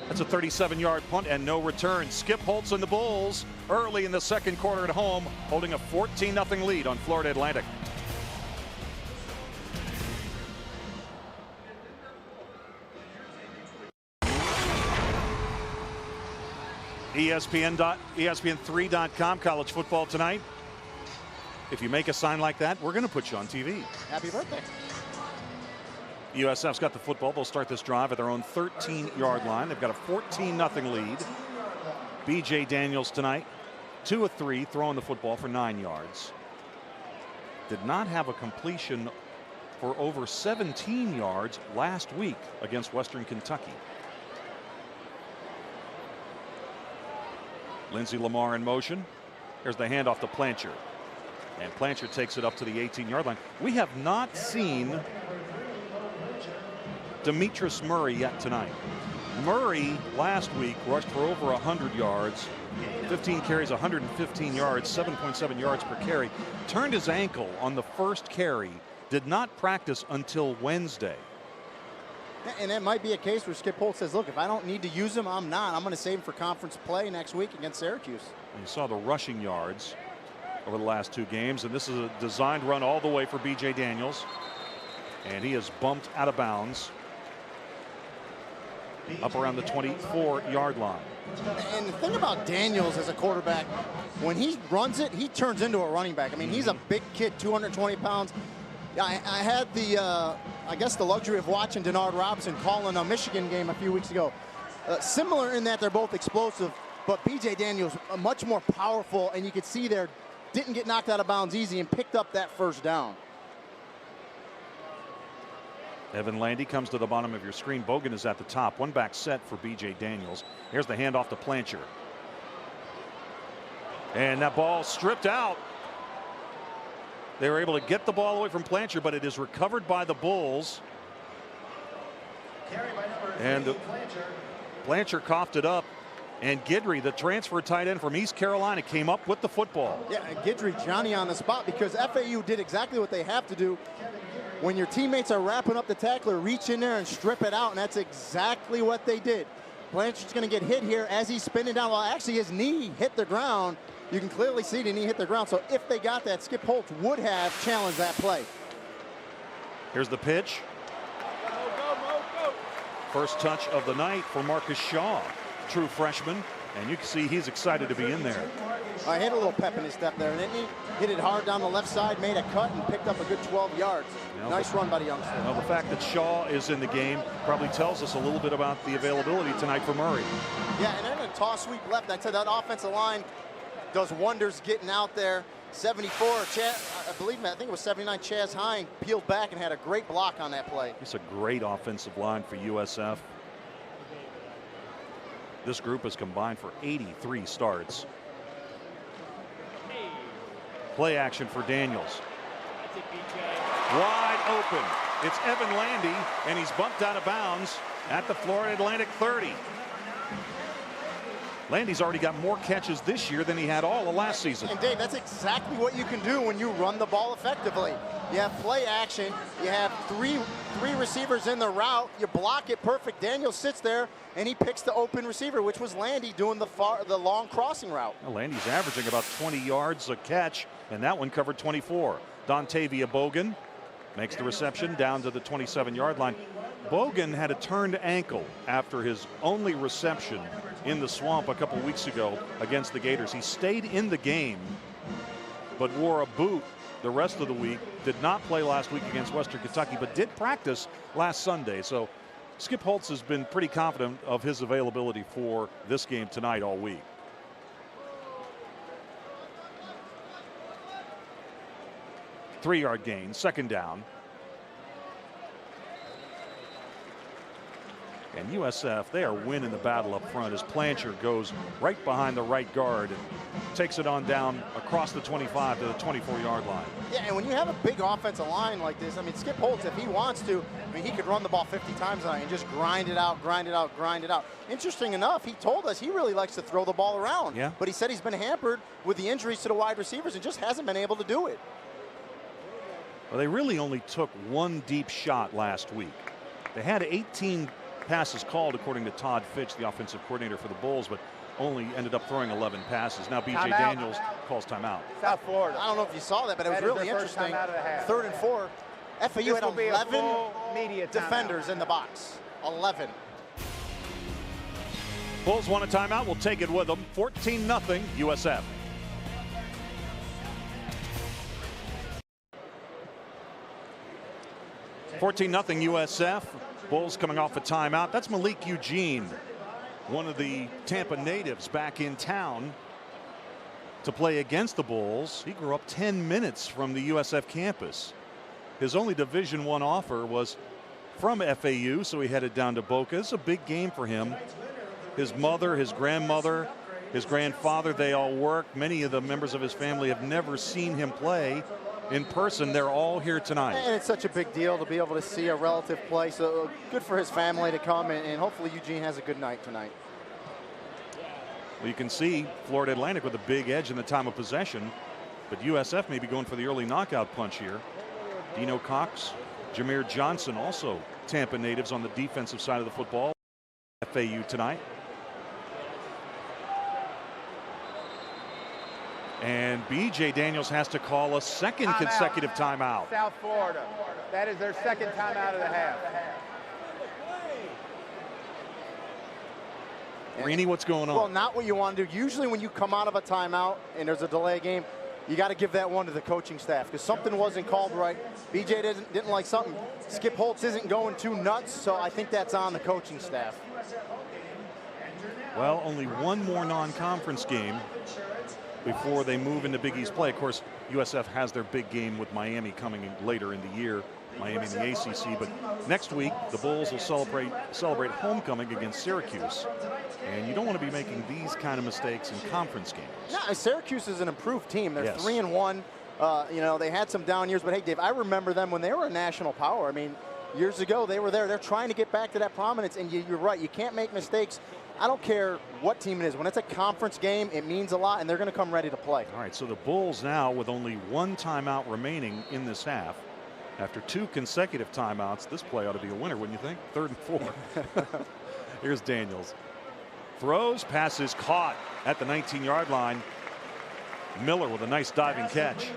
That's a 37-yard punt and no return. Skip Holtz and the Bulls early in the 2nd quarter at home, holding a 14-0 lead on Florida Atlantic. ESPN3.com, college football tonight. If you make a sign like that, we're going to put you on TV. Happy birthday. USF's got the football. They'll start this drive at their own 13-yard line. They've got a 14-0 lead. B.J. Daniels tonight, 2 of 3, throwing the football for 9 yards. Did not have a completion for over 17 yards last week against Western Kentucky. Lindsey Lamar in motion. Here's the handoff to Blanchard. And Blanchard takes it up to the 18-yard line. We have not seen Demetrius Murray yet tonight. Murray last week rushed for over 100 yards, 15 carries, 115 yards, 7.7 yards per carry. Turned his ankle on the first carry, did not practice until Wednesday. And it might be a case where Skip Holtz says, look, if I don't need to use him, I'm not. I'm going to save him for conference play next week against Syracuse. You saw the rushing yards over the last 2 games, and this is a designed run all the way for B.J. Daniels. And he is bumped out of bounds up around the 24-yard line. And the thing about Daniels as a quarterback, when he runs it, he turns into a running back. I mean, he's a big kid, 220 pounds. I had the, I guess, the luxury of watching Denard Robinson calling a Michigan game a few weeks ago. Similar in that they're both explosive, but B.J. Daniels much more powerful, and you could see there didn't get knocked out of bounds easy and picked up that first down. Evan Landy comes to the bottom of your screen. Bogan is at the top. One back set for B.J. Daniels. Here's the handoff to Plancher. And that ball stripped out. They were able to get the ball away from Plancher, but it is recovered by the Bulls. And Plancher coughed it up. And Guidry, the transfer tight end from East Carolina, came up with the football. Yeah, and Guidry, Johnny on the spot, because FAU did exactly what they have to do. When your teammates are wrapping up the tackler, reach in there and strip it out, and that's exactly what they did. Blanchard's going to get hit here as he's spinning down. Well, actually, his knee hit the ground. You can clearly see the knee hit the ground. So if they got that, Skip Holtz would have challenged that play. Here's the pitch. First touch of the night for Marcus Shaw, true freshman. And you can see he's excited to be in there. I hit a little pep in his step there, didn't he? Hit it hard down the left side, made a cut, and picked up a good 12 yards. Nice run by the youngster. Well, the fact that Shaw is in the game probably tells us a little bit about the availability tonight for Murray. Yeah, and then a toss sweep left. I said that offensive line does wonders getting out there. 74, I think it was 79, Chaz Hine peeled back and had a great block on that play. It's a great offensive line for USF. This group has combined for 83 starts. Play action for Daniels. Wide open. It's Evan Landy, and he's bumped out of bounds at the Florida Atlantic 30. Landy's already got more catches this year than he had all of last season. And Dave, that's exactly what you can do when you run the ball effectively. You have play action. You have three receivers in the route. You block it perfect. Daniel sits there, and he picks the open receiver, which was Landy doing the long crossing route. Well, Landy's averaging about 20 yards a catch, and that one covered 24. Dontavia Bogan makes the reception down to the 27-yard line. Bogan had a turned ankle after his only reception in the swamp a couple weeks ago against the Gators. He stayed in the game, but wore a boot the rest of the week. Did not play last week against Western Kentucky, but did practice last Sunday. So Skip Holtz has been pretty confident of his availability for this game tonight all week. Three-yard gain, second down. And USF, they are winning the battle up front as Plancher goes right behind the right guard and takes it on down across the 25 to the 24-yard line. Yeah, and when you have a big offensive line like this, I mean, Skip Holtz, if he wants to, I mean, he could run the ball 50 times a night and just grind it out, grind it out, grind it out. Interesting enough, he told us he really likes to throw the ball around. Yeah. But he said he's been hampered with the injuries to the wide receivers and just hasn't been able to do it. Well, they really only took one deep shot last week. They had 18 passes called, according to Todd Fitch, the offensive coordinator for the Bulls, but only ended up throwing 11 passes. Now B.J. Daniels calls timeout. South Florida. I don't know if you saw that, but it was really interesting. 3rd and 4. FAU had 11 defenders in the box. 11. Bulls want a timeout. We'll take it with them. 14-0 USF. (14-0) USF. Bulls coming off a timeout. That's Malik Eugene, one of the Tampa natives back in town to play against the Bulls. He grew up 10 minutes from the USF campus. His only Division I offer was from FAU, so he headed down to Boca. It's a big game for him. His mother, his grandmother, his grandfather, they all work. Many of the members of his family have never seen him play. in person. They're all here tonight. And it's such a big deal to be able to see a relative play. So good for his family to come, and hopefully Eugene has a good night tonight. Well, you can see Florida Atlantic with a big edge in the time of possession, but USF may be going for the early knockout punch here. Dino Cox, Jameer Johnson, also Tampa natives on the defensive side of the football. FAU tonight. And B.J. Daniels has to call a second consecutive timeout. South Florida. That is their second timeout of the half. Greeny, what's going on? Well, not what you want to do. Usually when you come out of a timeout and there's a delay game, you got to give that one to the coaching staff because something wasn't called right. BJ didn't like something. Skip Holtz isn't going too nuts, so I think that's on the coaching staff. Well, only one more non-conference game before they move into Big East play. Of course, USF has their big game with Miami coming in later in the year, Miami in the ACC. But next week, the Bulls will celebrate homecoming against Syracuse. And you don't want to be making these kind of mistakes in conference games. No, Syracuse is an improved team. They're Yes. 3-1. You know, they had some down years, but hey, Dave, I remember them when they were a national power. I mean, years ago, they were there. They're trying to get back to that prominence, and you're right. You can't make mistakes. I don't care what team it is. When it's a conference game, it means a lot, and they're going to come ready to play. All right, so the Bulls now with only one timeout remaining in this half. After 2 consecutive timeouts, this play ought to be a winner, wouldn't you think? 3rd and 4. Here's Daniels. Throws, passes caught at the 19-yard line. Miller with a nice diving catch.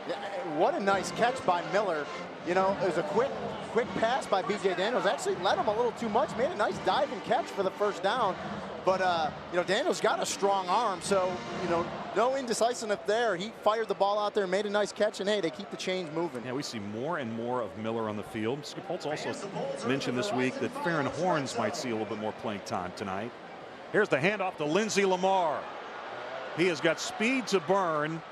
Yeah, what a nice catch by Miller. You know, it was a quick pass by B.J. Daniels. Actually led him a little too much. Made a nice diving catch for the first down. But, you know, Daniels got a strong arm. So, you know, no indecisiveness there. He fired the ball out there, made a nice catch, and, hey, they keep the chains moving. Yeah, we see more and more of Miller on the field. Skip Holtz also mentioned this week that Farron Horns might see a little bit more playing time tonight. Here's the handoff to Lindsey Lamar. He has got speed to burn,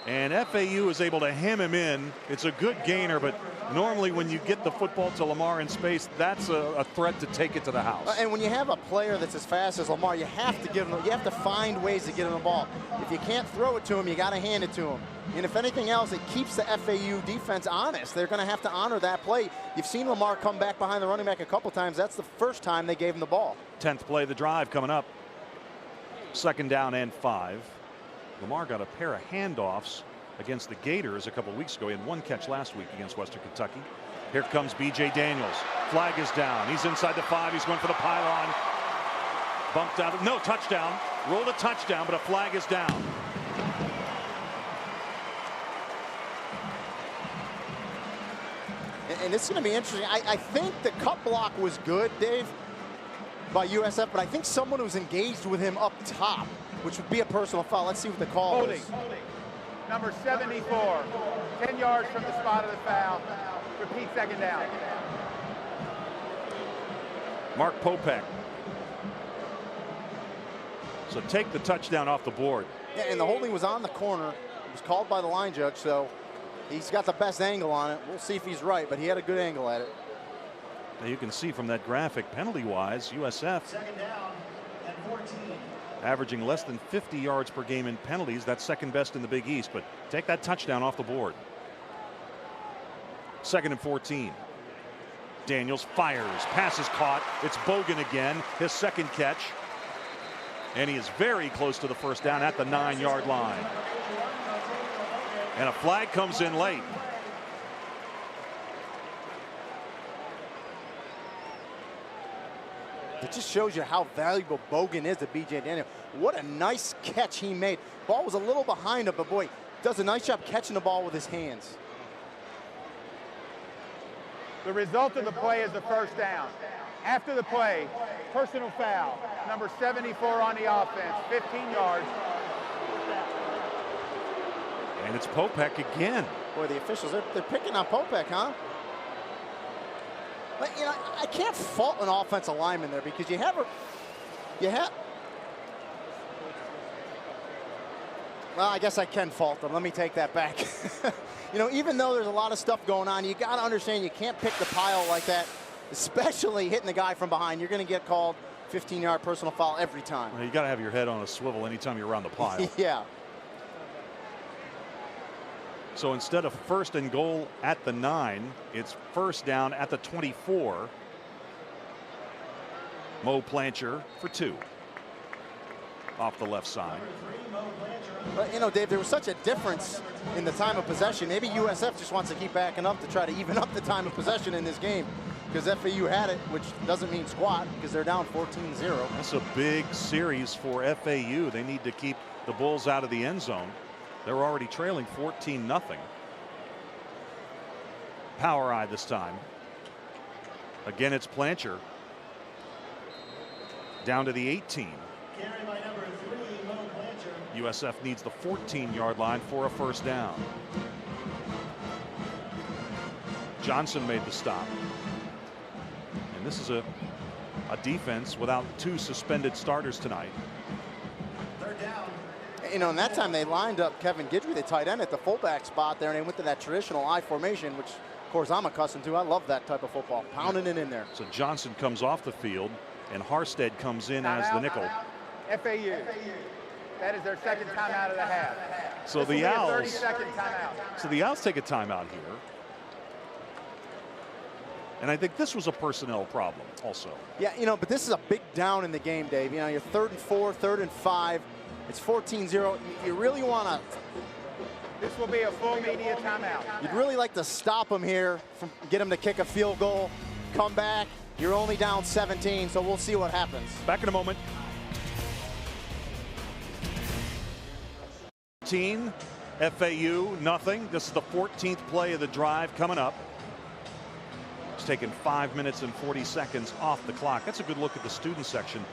and FAU is able to hem him in. It's a good gainer, but normally when you get the football to Lamar in space, that's a threat to take it to the house. And when you have a player that's as fast as Lamar, you have to give him, you have to find ways to get him the ball. If you can't throw it to him, you got to hand it to him. And if anything else, it keeps the FAU defense honest. They're going to have to honor that play. You've seen Lamar come back behind the running back a couple times. That's the first time they gave him the ball. 10th play of the drive coming up. 2nd down and 5. Lamar got a pair of handoffs against the Gators a couple weeks ago. He had 1 catch last week against Western Kentucky. Here comes B.J. Daniels. Flag is down. He's inside the 5. He's going for the pylon. Bumped out. No, touchdown. Rolled a touchdown, but a flag is down. And this is going to be interesting. I think the cut block was good, Dave, by USF, but I think someone was engaged with him up top, which would be a personal foul. Let's see what the call is. Holding. Number 74, 10 yards from the spot of the foul. Repeat 2nd down. Mark Popek. So take the touchdown off the board. Yeah, and the holding was on the corner. It was called by the line judge, so he's got the best angle on it. We'll see if he's right, but he had a good angle at it. Now you can see from that graphic, penalty-wise, USF 2nd down and 14. averaging less than 50 yards per game in penalties. That's 2nd best in the Big East, but take that touchdown off the board. 2nd and 14. Daniels fires, pass is caught. It's Bogan again, his 2nd catch. And he is very close to the 1st down at the 9-yard line. And a flag comes in late. It just shows you how valuable Bogan is to B.J. Daniels. What a nice catch he made. Ball was a little behind him, but boy, does a nice job catching the ball with his hands. The result of the play is the 1st down. After the play, personal foul. Number 74 on the offense, 15 yards. And it's Popek again. Boy, the officials, they're picking on Popek, huh? But, you know, I can't fault an offensive lineman there because you have well, I guess I can fault them. Let me take that back. You know, even though there's a lot of stuff going on, you got to understand you can't pick the pile like that, especially hitting the guy from behind. You're going to get called 15-yard personal foul every time. Well, you got to have your head on a swivel anytime you're around the pile. Yeah. So instead of first and goal at the 9, it's first down at the 24. Mo Plancher for 2 off the left side. But, you know, Dave, there was such a difference in the time of possession. Maybe USF just wants to keep backing up to try to even up the time of possession in this game, because FAU had it, which doesn't mean squat because they're down 14-0. That's a big series for FAU. They need to keep the Bulls out of the end zone. They're already trailing 14-0. Power eye this time. Again, it's Plancher. Down to the 18. Carry by number 3, Mo Plancher. USF needs the 14-yard line for a first down. Johnson made the stop. And this is a defense without 2 suspended starters tonight. Third down. You know, and that time they lined up Kevin Guidry, the tight end, at the fullback spot there, and they went to that traditional I formation, which, of course, I'm accustomed to. I love that type of football, pounding it in there. So Johnson comes off the field, and Harstead comes in as the nickel. FAU. That is their second timeout of the half. So This will the be a Owls. 30-second timeout. So the Owls take a timeout here. And I think this was a personnel problem also. Yeah, you know, but this is a big down in the game, Dave. You know, you're 3rd and 4, 3rd and 5. It's 14-0. You really want to. This will be a full media timeout. You'd really like to stop them here, get them to kick a field goal, come back. You're only down 17, so we'll see what happens. Back in a moment. 14, FAU, nothing. This is the 14th play of the drive coming up. It's taken 5 minutes and 40 seconds off the clock. That's a good look at the student section.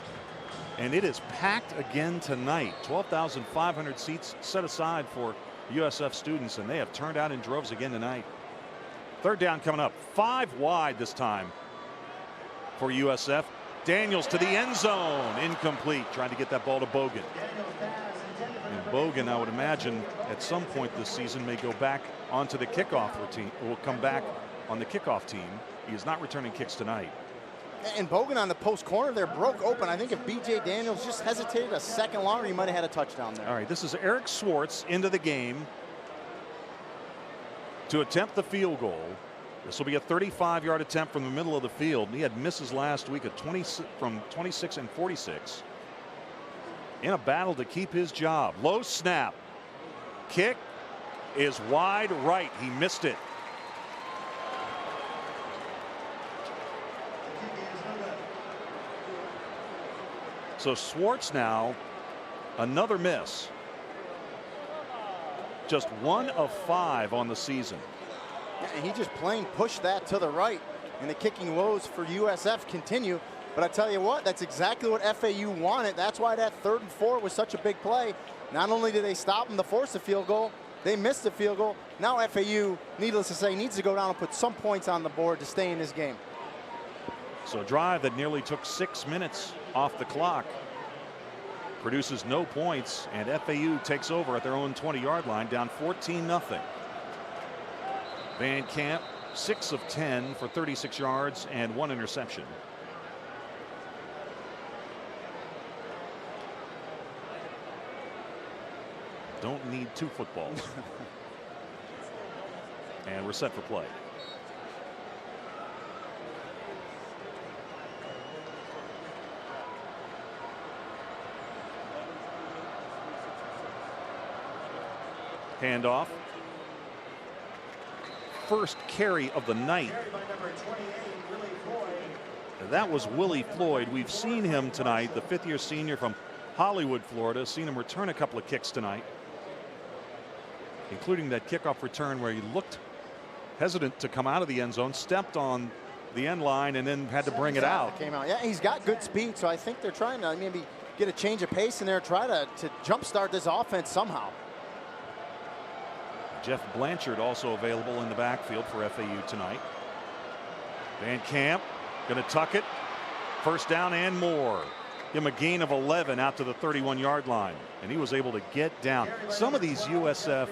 And it is packed again tonight. 12,500 seats set aside for USF students, and they have turned out in droves again tonight. Third down coming up. 5 wide this time for USF. Daniels to the end zone. Incomplete. Trying to get that ball to Bogan. And Bogan, I would imagine, at some point this season may go back onto the kickoff routine, or will come back on the kickoff team. He is not returning kicks tonight. And Bogan on the post corner there broke open. I think if B.J. Daniels just hesitated a second longer, he might have had a touchdown there. All right, this is Eric Swartz into the game to attempt the field goal. This will be a 35-yard attempt from the middle of the field. He had misses last week at from 26 and 46. In a battle to keep his job. Low snap. Kick is wide right. He missed it. So Swartz now, another miss. Just 1 of 5 on the season. And he just plain pushed that to the right. And the kicking woes for USF continue. But I tell you what, that's exactly what FAU wanted. That's why that 3rd and 4 was such a big play. Not only did they stop him to force a field goal, they missed the field goal. Now FAU, needless to say, needs to go down and put some points on the board to stay in this game. So a drive that nearly took 6 minutes off the clock produces no points, and FAU takes over at their own 20-yard line, down 14-0. Van Camp 6 of 10 for 36 yards and 1 interception. Don't need 2 footballs. And we're set for play. Handoff. First carry of the night. That was Willie Floyd. We've seen him tonight, the 5th-year senior from Hollywood, Florida. Seen him return a couple of kicks tonight, including that kickoff return where he looked hesitant to come out of the end zone, stepped on the end line, and then had to bring it out. Came out. Yeah, he's got good speed, so I think they're trying to maybe get a change of pace in there, try to jumpstart this offense somehow. Jeff Blanchard also available in the backfield for FAU tonight. Van Camp going to tuck it. First down and more. Give him a gain of 11 out to the 31-yard line. And he was able to get down. Some of these USF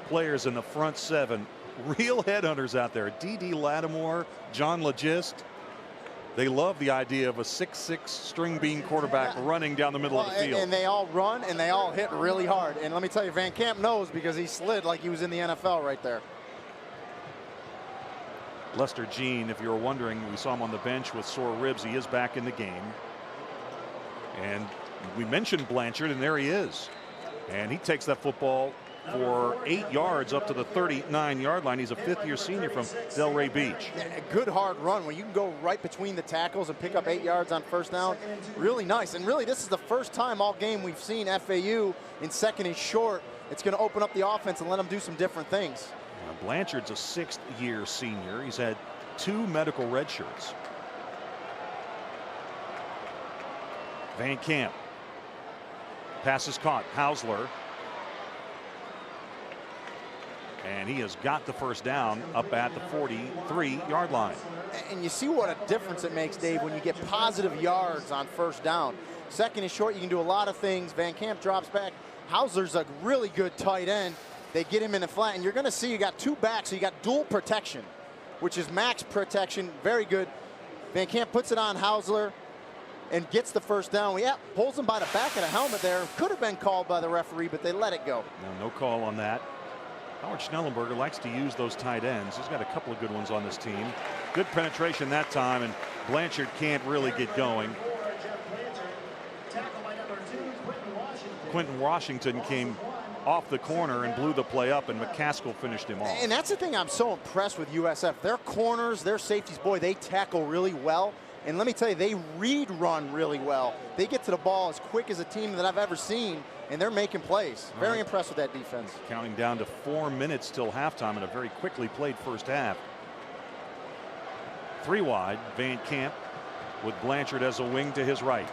players in the front 7, real headhunters out there. D.D. Lattimore, John Legist. They love the idea of a 6'6" string bean quarterback running down the middle of the field. And they all run and they all hit really hard. And let me tell you, Van Camp knows because he slid like he was in the NFL right there. Lester Jean, if you were wondering, we saw him on the bench with sore ribs. He is back in the game. And we mentioned Blanchard, and there he is. And he takes that football for 8 yards up to the 39-yard line. He's a fifth-year senior from Delray Beach. A good hard run when you can go right between the tackles and pick up 8 yards on first down. Really nice. And really, this is the first time all game we've seen FAU in second and short. It's going to open up the offense and let them do some different things. Blanchard's a sixth-year senior. He's had 2 medical red shirts. Van Camp. Pass is caught. Hausler. And he has got the first down up at the 43-yard line. And you see what a difference it makes, Dave, when you get positive yards on first down. Second and short, you can do a lot of things. Van Camp drops back. Hausler's a really good tight end. They get him in the flat, and you're going to see you got 2 backs, so you got dual protection, which is max protection. Very good. Van Camp puts it on Hausler and gets the first down. Yeah, pulls him by the back of the helmet there. Could have been called by the referee, but they let it go. No call on that. Howard Schnellenberger likes to use those tight ends. He's got a couple of good ones on this team. Good penetration that time, and Blanchard can't really get going. Quentin Washington came off the corner and blew the play up, and McCaskill finished him off. And that's the thing I'm so impressed with USF. Their corners, their safeties, boy, they tackle really well. And let me tell you, they read run really well. They get to the ball as quick as a team that I've ever seen, and they're making plays. Very impressed with that defense. Counting down to 4 minutes till halftime in a very quickly played first half. 3 wide, Van Camp with Blanchard as a wing to his right.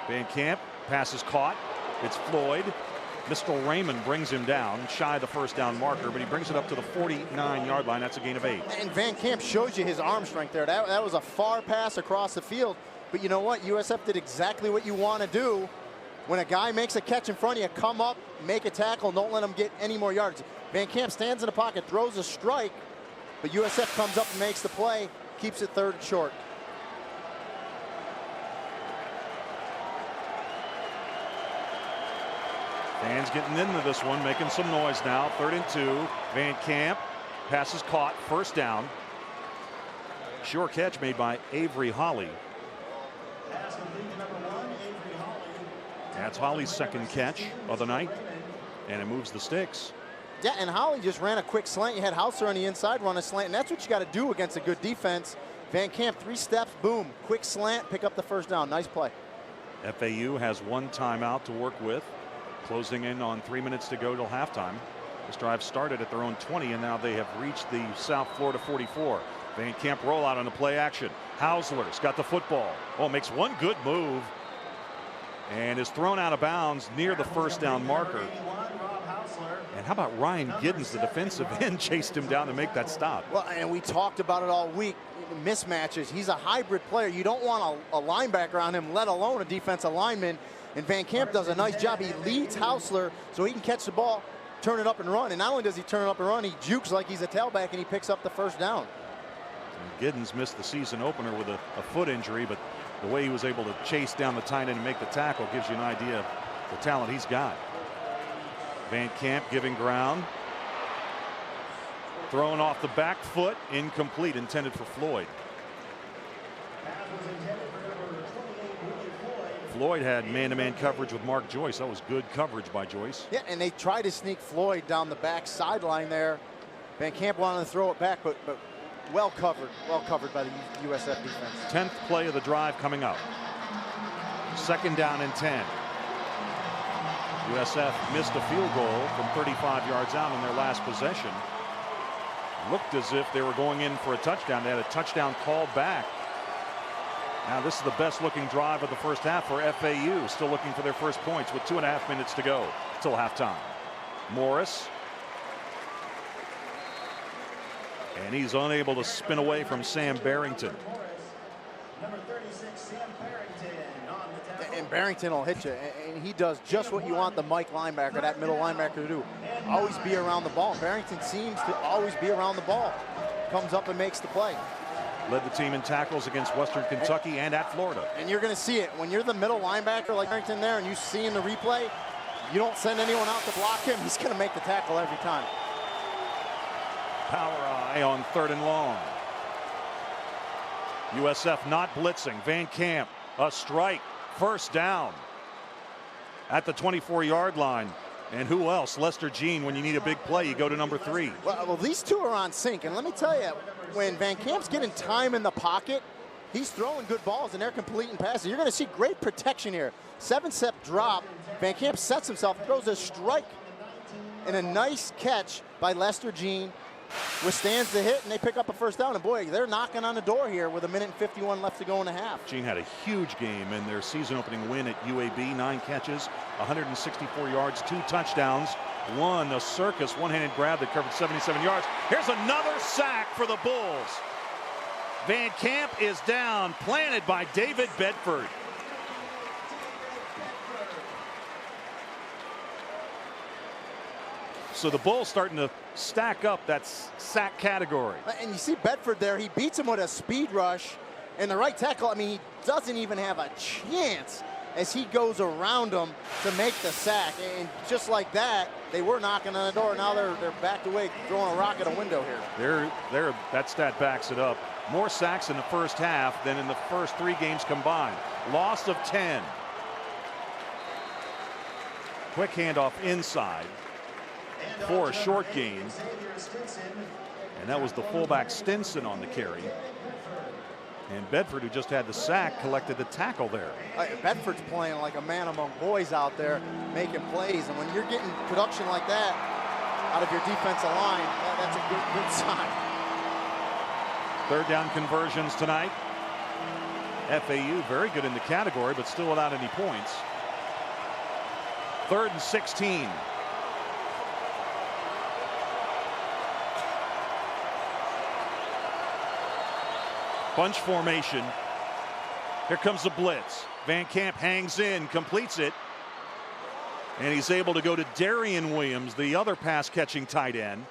Van Camp, pass is caught. It's Floyd. Mr. Raymond brings him down, shy of the first down marker, but he brings it up to the 49-yard line. That's a gain of 8. And Van Camp shows you his arm strength there. That was a far pass across the field. But you know what? USF did exactly what you want to do. When a guy makes a catch in front of you, come up, make a tackle, don't let him get any more yards. Van Camp stands in the pocket, throws a strike, but USF comes up and makes the play, keeps it 3rd and short. Fans getting into this one, making some noise now. 3rd and 2. Van Camp. Pass is caught. First down. Sure catch made by Avery Holly. That's Holly's 2nd catch of the night, and it moves the sticks. Yeah, and Holly just ran a quick slant. You had Hausler on the inside run a slant, and that's what you got to do against a good defense. Van Camp, 3 steps, boom, quick slant, pick up the first down. Nice play. FAU has 1 timeout to work with, closing in on 3 minutes to go till halftime. This drive started at their own 20, and now they have reached the South Florida 44. Van Camp rollout on the play action. Hausler's got the football. Oh, makes one good move and is thrown out of bounds near the first down marker. And how about Ryan Giddens, the defensive end, chased him down to make that stop. Well, and we talked about it all week. Mismatches. He's a hybrid player. You don't want a linebacker on him, let alone a defensive lineman. And Van Camp does a nice job. He leads Hausler so he can catch the ball, turn it up and run. And not only does he turn it up and run, he jukes like he's a tailback and he picks up the first down. And Giddens missed the season opener with a foot injury, but the way he was able to chase down the tight end and make the tackle gives you an idea of the talent he's got. Van Camp giving ground. Thrown off the back foot, incomplete, intended for Floyd. Floyd had man-to-man coverage with Mark Joyce. That was good coverage by Joyce. Yeah, and they tried to sneak Floyd down the back sideline there. Van Camp wanted to throw it back, but well covered by the USF defense. 10th play of the drive coming up. 2nd down and 10. USF missed a field goal from 35 yards out in their last possession. Looked as if they were going in for a touchdown. They had a touchdown called back. Now this is the best looking drive of the first half for FAU. Still looking for their first points with 2.5 minutes to go till halftime. Morris. And he's unable to spin away from Sam Barrington. Number 36, Sam Barrington. And Barrington will hit you. And he does just what you want the Mike linebacker, that middle linebacker, to do. Always be around the ball. Barrington seems to always be around the ball. Comes up and makes the play. Led the team in tackles against Western Kentucky and at Florida. And you're going to see it. When you're the middle linebacker like Harrington there and you see in the replay, you don't send anyone out to block him, he's going to make the tackle every time. Power eye on 3rd and long. USF not blitzing. Van Camp, a strike, 1st down at the 24-yard line. And who else? Lester Jean, when you need a big play, you go to number 3. Well, these two are on sync. And let me tell you, when Van Camp's getting time in the pocket, he's throwing good balls and they're completing passes. You're going to see great protection here. 7-step drop. Van Camp sets himself, throws a strike, and a nice catch by Lester Jean. Withstands the hit, and they pick up a 1st down. And boy, they're knocking on the door here with 1:51 left to go in the half. Jean had a huge game in their season-opening win at UAB. 9 catches, 164 yards, 2 touchdowns. One, a circus one-handed grab that covered 77 yards. Here's another sack for the Bulls. Van Camp is down, planted by David Bedford. So the Bulls starting to stack up that sack category. And you see Bedford there, he beats him with a speed rush. And the right tackle, I mean, he doesn't even have a chance as he goes around him to make the sack. And just like that, they were knocking on the door. Now they're backed away, throwing a rock at a window here. That stat backs it up. More sacks in the first half than in the first 3 games combined. Loss of 10. Quick handoff inside for a short gain. And that was the fullback Stinson on the carry. And Bedford, who just had the sack, collected the tackle there. Bedford's playing like a man among boys out there, making plays. And when you're getting production like that out of your defensive line, that's a good sign. 3rd down conversions tonight. FAU very good in the category, but still without any points. 3rd and 16. Bunch formation. Here comes the blitz. Van Camp hangs in, completes it. And he's able to go to Darian Williams, the other pass-catching tight end.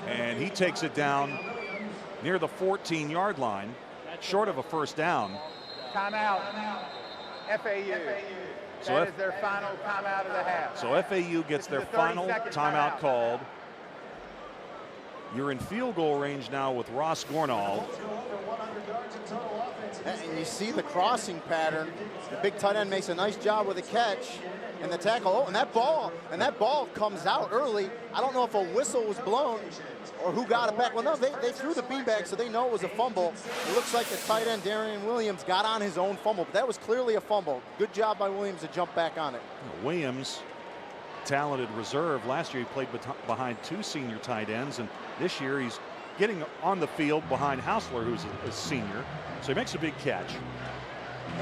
And he takes it down near the 14-yard line, short of a 1st down. Timeout. FAU. So that is their final timeout of the half. So FAU gets their final timeout called. You're in field goal range now with Ross Gornall. And you see the crossing pattern. The big tight end makes a nice job with the catch and the tackle. Oh, and that ball comes out early. I don't know if a whistle was blown or who got it back. Well, no, they threw the beanbag, so they know it was a fumble. It looks like the tight end, Darian Williams, got on his own fumble, but that was clearly a fumble. Good job by Williams to jump back on it. Williams, talented reserve. Last year he played behind 2 senior tight ends, and this year he's getting on the field behind Hausler, who's a senior. So he makes a big catch.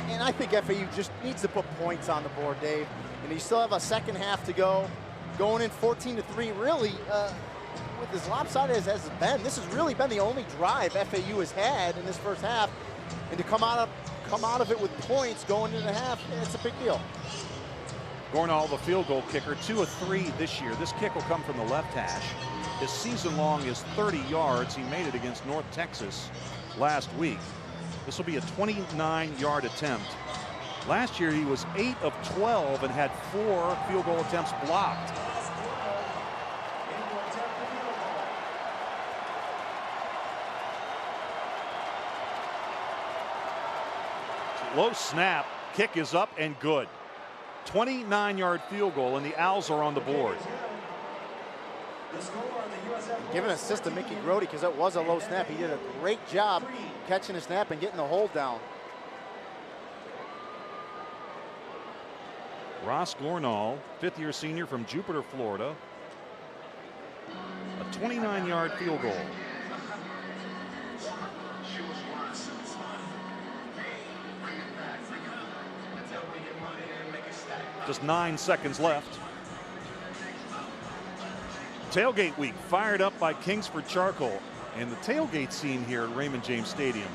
And I think FAU just needs to put points on the board, Dave. And you still have a 2nd half to go. Going in 14-3, really, with as lopsided as it's been, this has really been the only drive FAU has had in this 1st half. And to come out of it with points going into the half, it's a big deal. Gornall, the field goal kicker, 2 of 3 this year. This kick will come from the left hash. His season long is 30 yards. He made it against North Texas last week. This will be a 29-yard attempt. Last year he was 8 of 12 and had 4 field goal attempts blocked. Low snap, kick is up and good. 29-yard field goal, and the Owls are on the board. Give an assist to Mickey Grody because it was a low snap. He did a great job catching the snap and getting the hold down. Ross Gornall, 5th-year senior from Jupiter, Florida. A 29-yard field goal. Just 9 seconds left. Tailgate week fired up by Kingsford Charcoal. And the tailgate scene here at Raymond James Stadium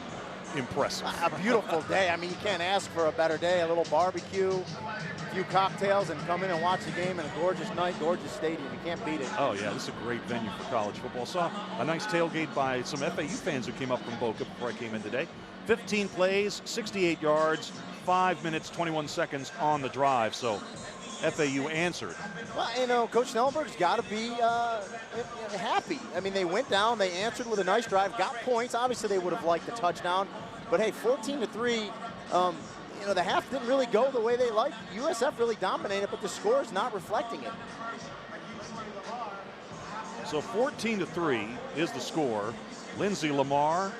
impressive. A beautiful day. I mean, you can't ask for a better day. A little barbecue, a few cocktails, and come in and watch the game in a gorgeous night, gorgeous stadium. You can't beat it. Oh, yeah, this is a great venue for college football. Saw a nice tailgate by some FAU fans who came up from Boca before I came in today. 15 plays, 68 yards, 5 minutes, 21 seconds on the drive. So FAU answered. Well, you know, Coach Schnellenberger's got to be happy. I mean, they went down, they answered with a nice drive, got points. Obviously, they would have liked the touchdown. But, hey, 14-3, you know, the half didn't really go the way they liked. USF really dominated, but the score is not reflecting it. So 14-3 is the score. Lindsey Lamar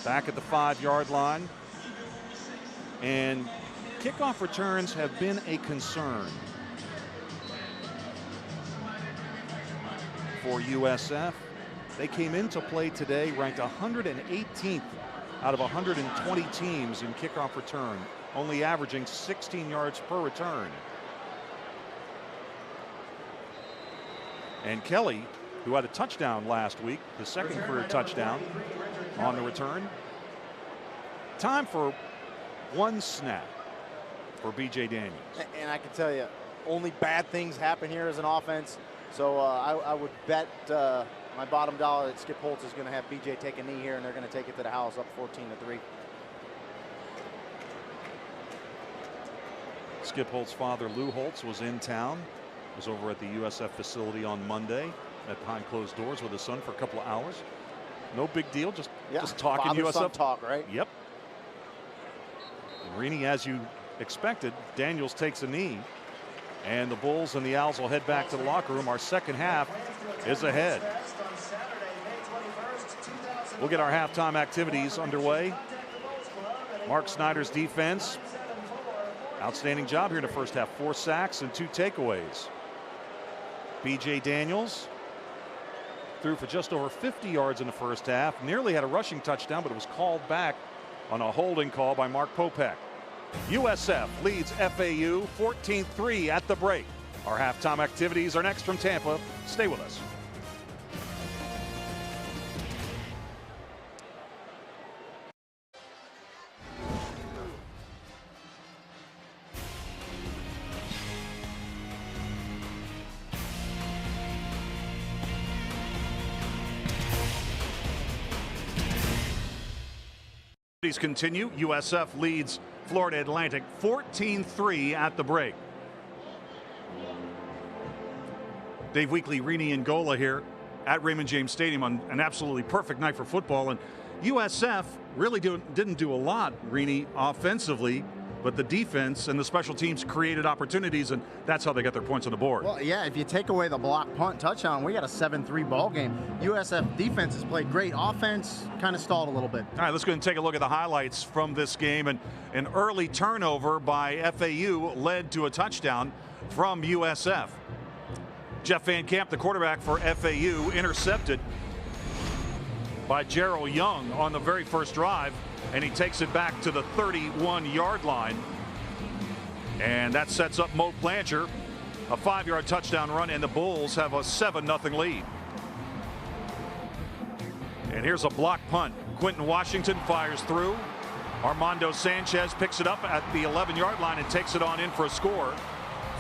back at the 5-yard line. And kickoff returns have been a concern for USF. They came into play today ranked 118th out of 120 teams in kickoff return, only averaging 16 yards per return. And Kelly, who had a touchdown last week, his second career touchdown on the return. Time for one snap for B.J. Daniels. And I can tell you, only bad things happen here as an offense. So I would bet my bottom dollar that Skip Holtz is going to have B.J. take a knee here, and they're going to take it to the house up 14-3. Skip Holtz's father, Lou Holtz, was in town. Was over at the USF facility on Monday at behind closed doors with his son for a couple of hours. No big deal, just talking USF talk, right? Yep. And Rini, as you expected, Daniels takes a knee, and the Bulls and the Owls will head back to the locker room. Our second half is ahead. We'll get our halftime activities underway. Mark Snyder's defense, outstanding job here in the first half. 4 sacks and 2 takeaways. B.J. Daniels threw for just over 50 yards in the first half. Nearly had a rushing touchdown, but it was called back on a holding call by Mark Popek. USF leads FAU 14-3 at the break. Our halftime activities are next from Tampa. Stay with us. Continue. USF leads Florida Atlantic 14-3 at the break. Dave Weekley, Rini, and Gola here at Raymond James Stadium on an absolutely perfect night for football. And USF really didn't do a lot, Rini, offensively, but the defense and the special teams created opportunities, and that's how they got their points on the board. Well, yeah, if you take away the block, punt, touchdown, we got a 7-3 ball game. USF defense has played great. Offense kind of stalled a little bit. All right, let's go and take a look at the highlights from this game. And an early turnover by FAU led to a touchdown from USF. Jeff Van Camp, the quarterback for FAU, intercepted by Gerald Young on the very first drive, and he takes it back to the 31-yard line. And that sets up Mo Plancher, a 5-yard touchdown run, and the Bulls have a 7-0 lead. And here's a block punt. Quentin Washington fires through. Armando Sanchez picks it up at the 11-yard line and takes it on in for a score.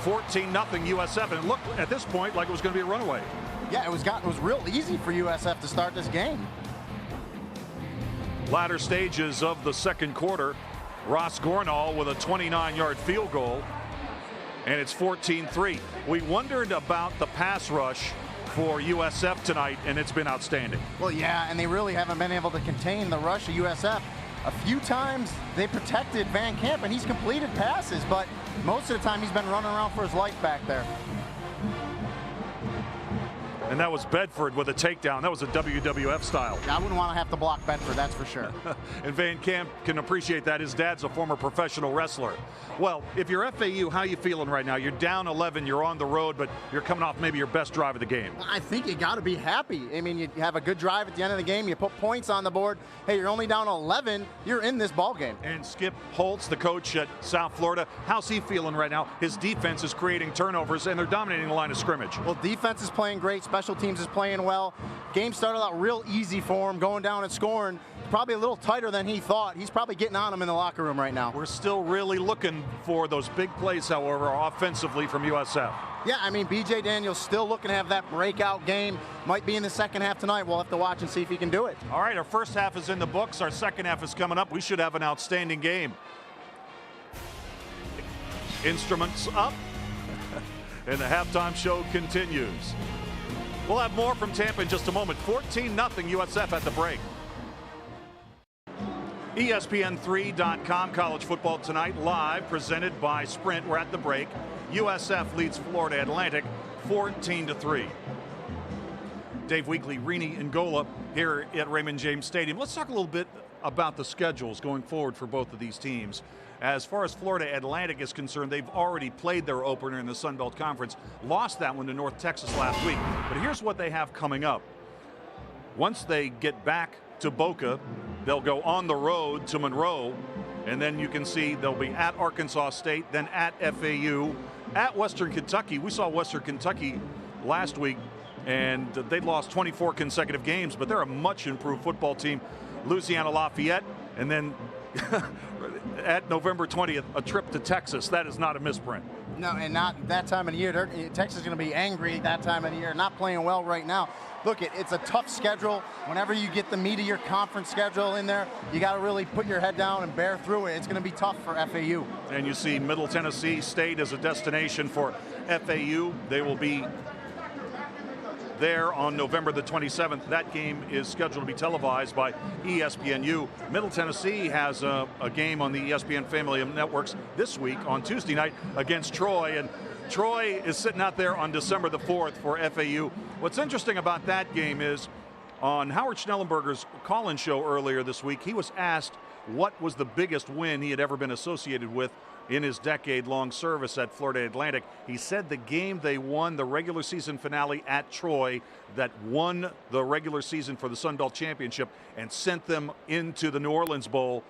14-0 USF, and it looked at this point like it was going to be a runaway. Yeah, it was real easy for USF to start this game. Latter stages of the second quarter, Ross Gornall with a 29-yard field goal, and it's 14-3. We wondered about the pass rush for USF tonight, and it's been outstanding. Well, yeah, and they really haven't been able to contain the rush of USF. A few times they protected Van Camp, and he's completed passes, but most of the time he's been running around for his life back there. And that was Bedford with a takedown. That was a WWF style. Yeah, I wouldn't want to have to block Bedford, that's for sure. And Van Camp can appreciate that. His dad's a former professional wrestler. Well, if you're FAU, how are you feeling right now? You're down 11, you're on the road, but you're coming off maybe your best drive of the game. I think you got to be happy. I mean, you have a good drive at the end of the game, you put points on the board. Hey, you're only down 11, you're in this ball game. And Skip Holtz, the coach at South Florida, how's he feeling right now? His defense is creating turnovers, and they're dominating the line of scrimmage. Well, defense is playing great, special teams is playing well. Game started out real easy for him, going down and scoring. probably a little tighter than he thought. He's probably getting on him in the locker room right now. We're still really looking for those big plays, however, offensively from USF. Yeah, I mean, B.J. Daniels still looking to have that breakout game. Might be in the second half tonight. We'll have to watch and see if he can do it. All right, our first half is in the books. Our second half is coming up. We should have an outstanding game. Instruments up, and the halftime show continues. We'll have more from Tampa in just a moment. 14-0 USF at the break. ESPN3.com, college football tonight, live, presented by Sprint. We're at the break. USF leads Florida Atlantic 14-3. Dave Weekley, Rini Ngola here at Raymond James Stadium. Let's talk a little bit about the schedules going forward for both of these teams. As far as Florida Atlantic is concerned, they've already played their opener in the Sun Belt Conference, lost that one to North Texas last week. But here's what they have coming up. Once they get back to Boca, they'll go on the road to Monroe, and then you can see they'll be at Arkansas State, then at FAU, at Western Kentucky. We saw Western Kentucky last week, and they lost 24 consecutive games, but they're a much improved football team. Louisiana Lafayette, and then at November 20th, a trip to Texas. That is not a misprint. No, and not that time of the year. Texas is going to be angry that time of the year, not playing well right now. Look, it's a tough schedule. Whenever you get the meat of your conference schedule in there, you got to really put your head down and bear through it. It's going to be tough for FAU. And you see Middle Tennessee State as a destination for FAU. They will be there on November the 27th. That game is scheduled to be televised by ESPNU. Middle Tennessee has a game on the ESPN family of networks this week on Tuesday night against Troy, and Troy is sitting out there on December the 4th for FAU. What's interesting about that game is on Howard Schnellenberger's call-in show earlier this week, he was asked what was the biggest win he had ever been associated with in his decade-long service at Florida Atlantic. He said the game they won, the regular season finale at Troy, that won the regular season for the Sun Belt Championship and sent them into the New Orleans Bowl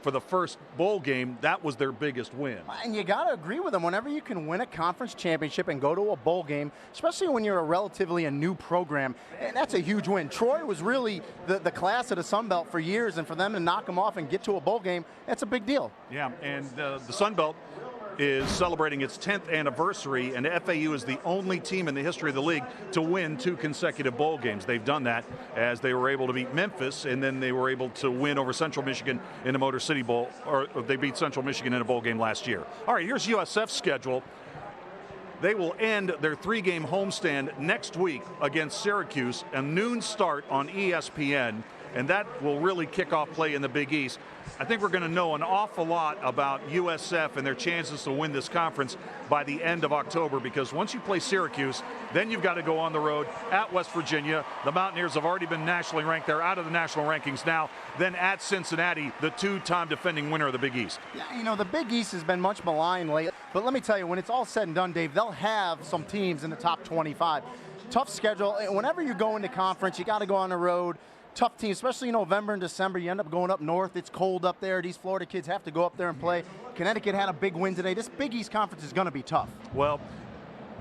for the first bowl game. That was their biggest win. And you got to agree with them. Whenever you can win a conference championship and go to a bowl game, especially when you're a relatively new program, and that's a huge win. Troy was really the class of the Sun Belt for years, and for them to knock them off and get to a bowl game, that's a big deal. Yeah, and the Sun Belt is celebrating its 10th anniversary, and FAU is the only team in the history of the league to win 2 consecutive bowl games. They've done that as they were able to beat Memphis, and then they were able to win over Central Michigan in the Motor City Bowl, or they beat Central Michigan in a bowl game last year. All right, here's USF's schedule. They will end their 3-game homestand next week against Syracuse, a noon start on ESPN, and that will really kick off play in the Big East. I think we're going to know an awful lot about USF and their chances to win this conference by the end of October, because once you play Syracuse, then you've got to go on the road at West Virginia. The Mountaineers have already been nationally ranked. They're out of the national rankings now. Then at Cincinnati, the 2-time defending winner of the Big East. Yeah, you know, the Big East has been much maligned lately, but let me tell you, when it's all said and done, Dave, they'll have some teams in the top 25. Tough schedule. Whenever you go into conference, you got to go on the road. Tough team, especially in November and December. You end up going up north. It's cold up there. These Florida kids have to go up there and play. Connecticut had a big win today. This Big East Conference is going to be tough. Well,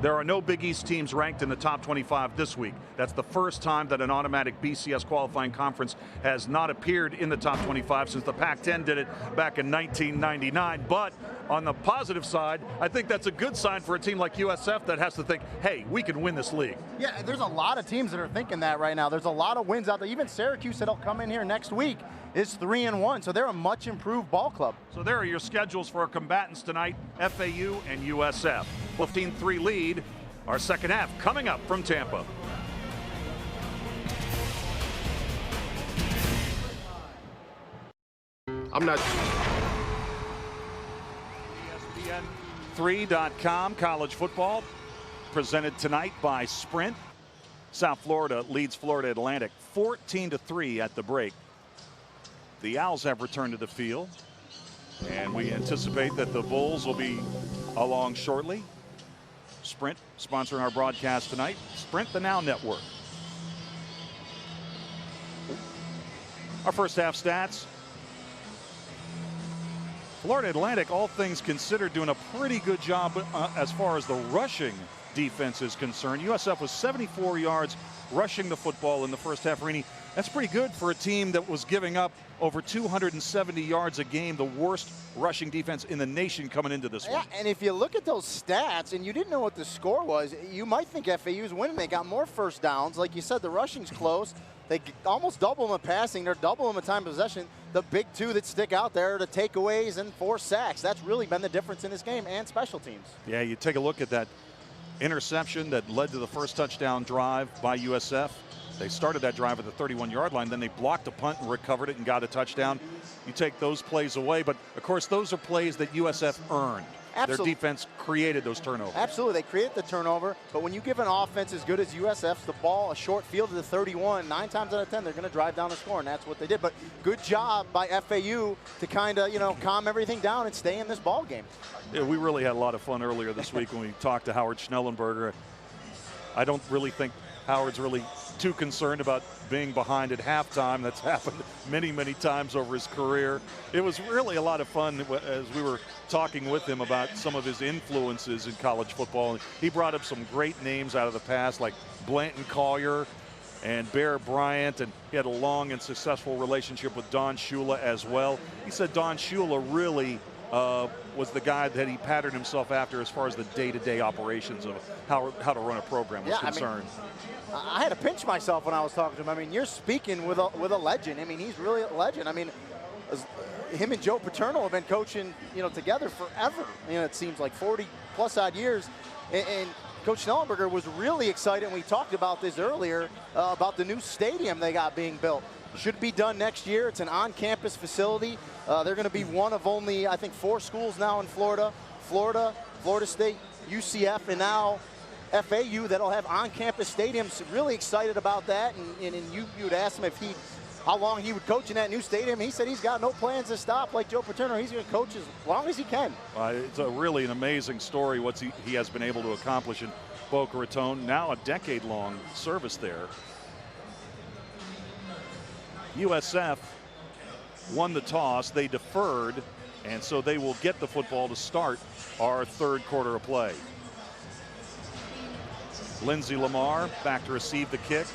there are no Big East teams ranked in the top 25 this week. That's the first time that an automatic BCS qualifying conference has not appeared in the top 25 since the Pac-10 did it back in 1999. But on the positive side, I think that's a good sign for a team like USF that has to think, hey, we can win this league. Yeah, there's a lot of teams that are thinking that right now. There's a lot of wins out there. Even Syracuse, that'll come in here next week, is 3-1, so they're a much improved ball club. So there are your schedules for our combatants tonight, FAU and USF. 15-3 lead. Our second half coming up from Tampa. I'm not. ESPN3.com, college football, presented tonight by Sprint. South Florida leads Florida Atlantic 14-3 at the break. The Owls have returned to the field, and we anticipate that the Bulls will be along shortly. Sprint sponsoring our broadcast tonight. Sprint, the Now Network. Our first half stats. Florida Atlantic, all things considered, doing a pretty good job as far as the rushing defense is concerned. USF was 74 yards rushing the football in the first half. Rini, that's pretty good for a team that was giving up over 270 yards a game, the worst rushing defense in the nation coming into this one. Yeah, and if you look at those stats and you didn't know what the score was, you might think FAU's winning. They got more first downs. Like you said, the rushing's close. They almost double them in passing. They're double them in time of possession. The big two that stick out there are the takeaways and 4 sacks. That's really been the difference in this game, and special teams. Yeah, you take a look at that interception that led to the first touchdown drive by USF. They started that drive at the 31-yard line, then they blocked a punt and recovered it and got a touchdown. You take those plays away, but of course those are plays that USF earned. Absolutely. Their defense created those turnovers. Absolutely, they created the turnover, but when you give an offense as good as USF's the ball, a short field to the 31, 9 times out of 10 they're going to drive down the score, and that's what they did. But good job by FAU to kind of, calm everything down and stay in this ball game. Yeah, we really had a lot of fun earlier this week when we talked to Howard Schnellenberger. I don't really think Howard's really too concerned about being behind at halftime. That's happened many, many times over his career. It was really a lot of fun as we were talking with him about some of his influences in college football. He brought up some great names out of the past like Blanton Collier and Bear Bryant, and he had a long and successful relationship with Don Shula as well. He said Don Shula really was the guy that he patterned himself after as far as the day-to-day operations of how to run a program was concerned. I had to pinch myself when I was talking to him. I mean, you're speaking with a legend. I mean, he's really a legend. I mean, him and Joe Paterno have been coaching, together forever. It seems like 40-plus odd years. And Coach Schnellenberger was really excited, and we talked about this earlier, about the new stadium they got being built. Should be done next year. It's an on-campus facility. They're going to be one of only, I think, 4 schools now in Florida. Florida State, UCF, and now FAU that'll have on-campus stadiums. Really excited about that. And you would ask him how long he would coach in that new stadium. He said he's got no plans to stop like Joe Paterno. He's going to coach as long as he can. It's really an amazing story what he has been able to accomplish in Boca Raton. Now a decade-long service there. USF won the toss. They deferred, and so they will get the football to start our third quarter of play. Lindsey Lamar back to receive the kick.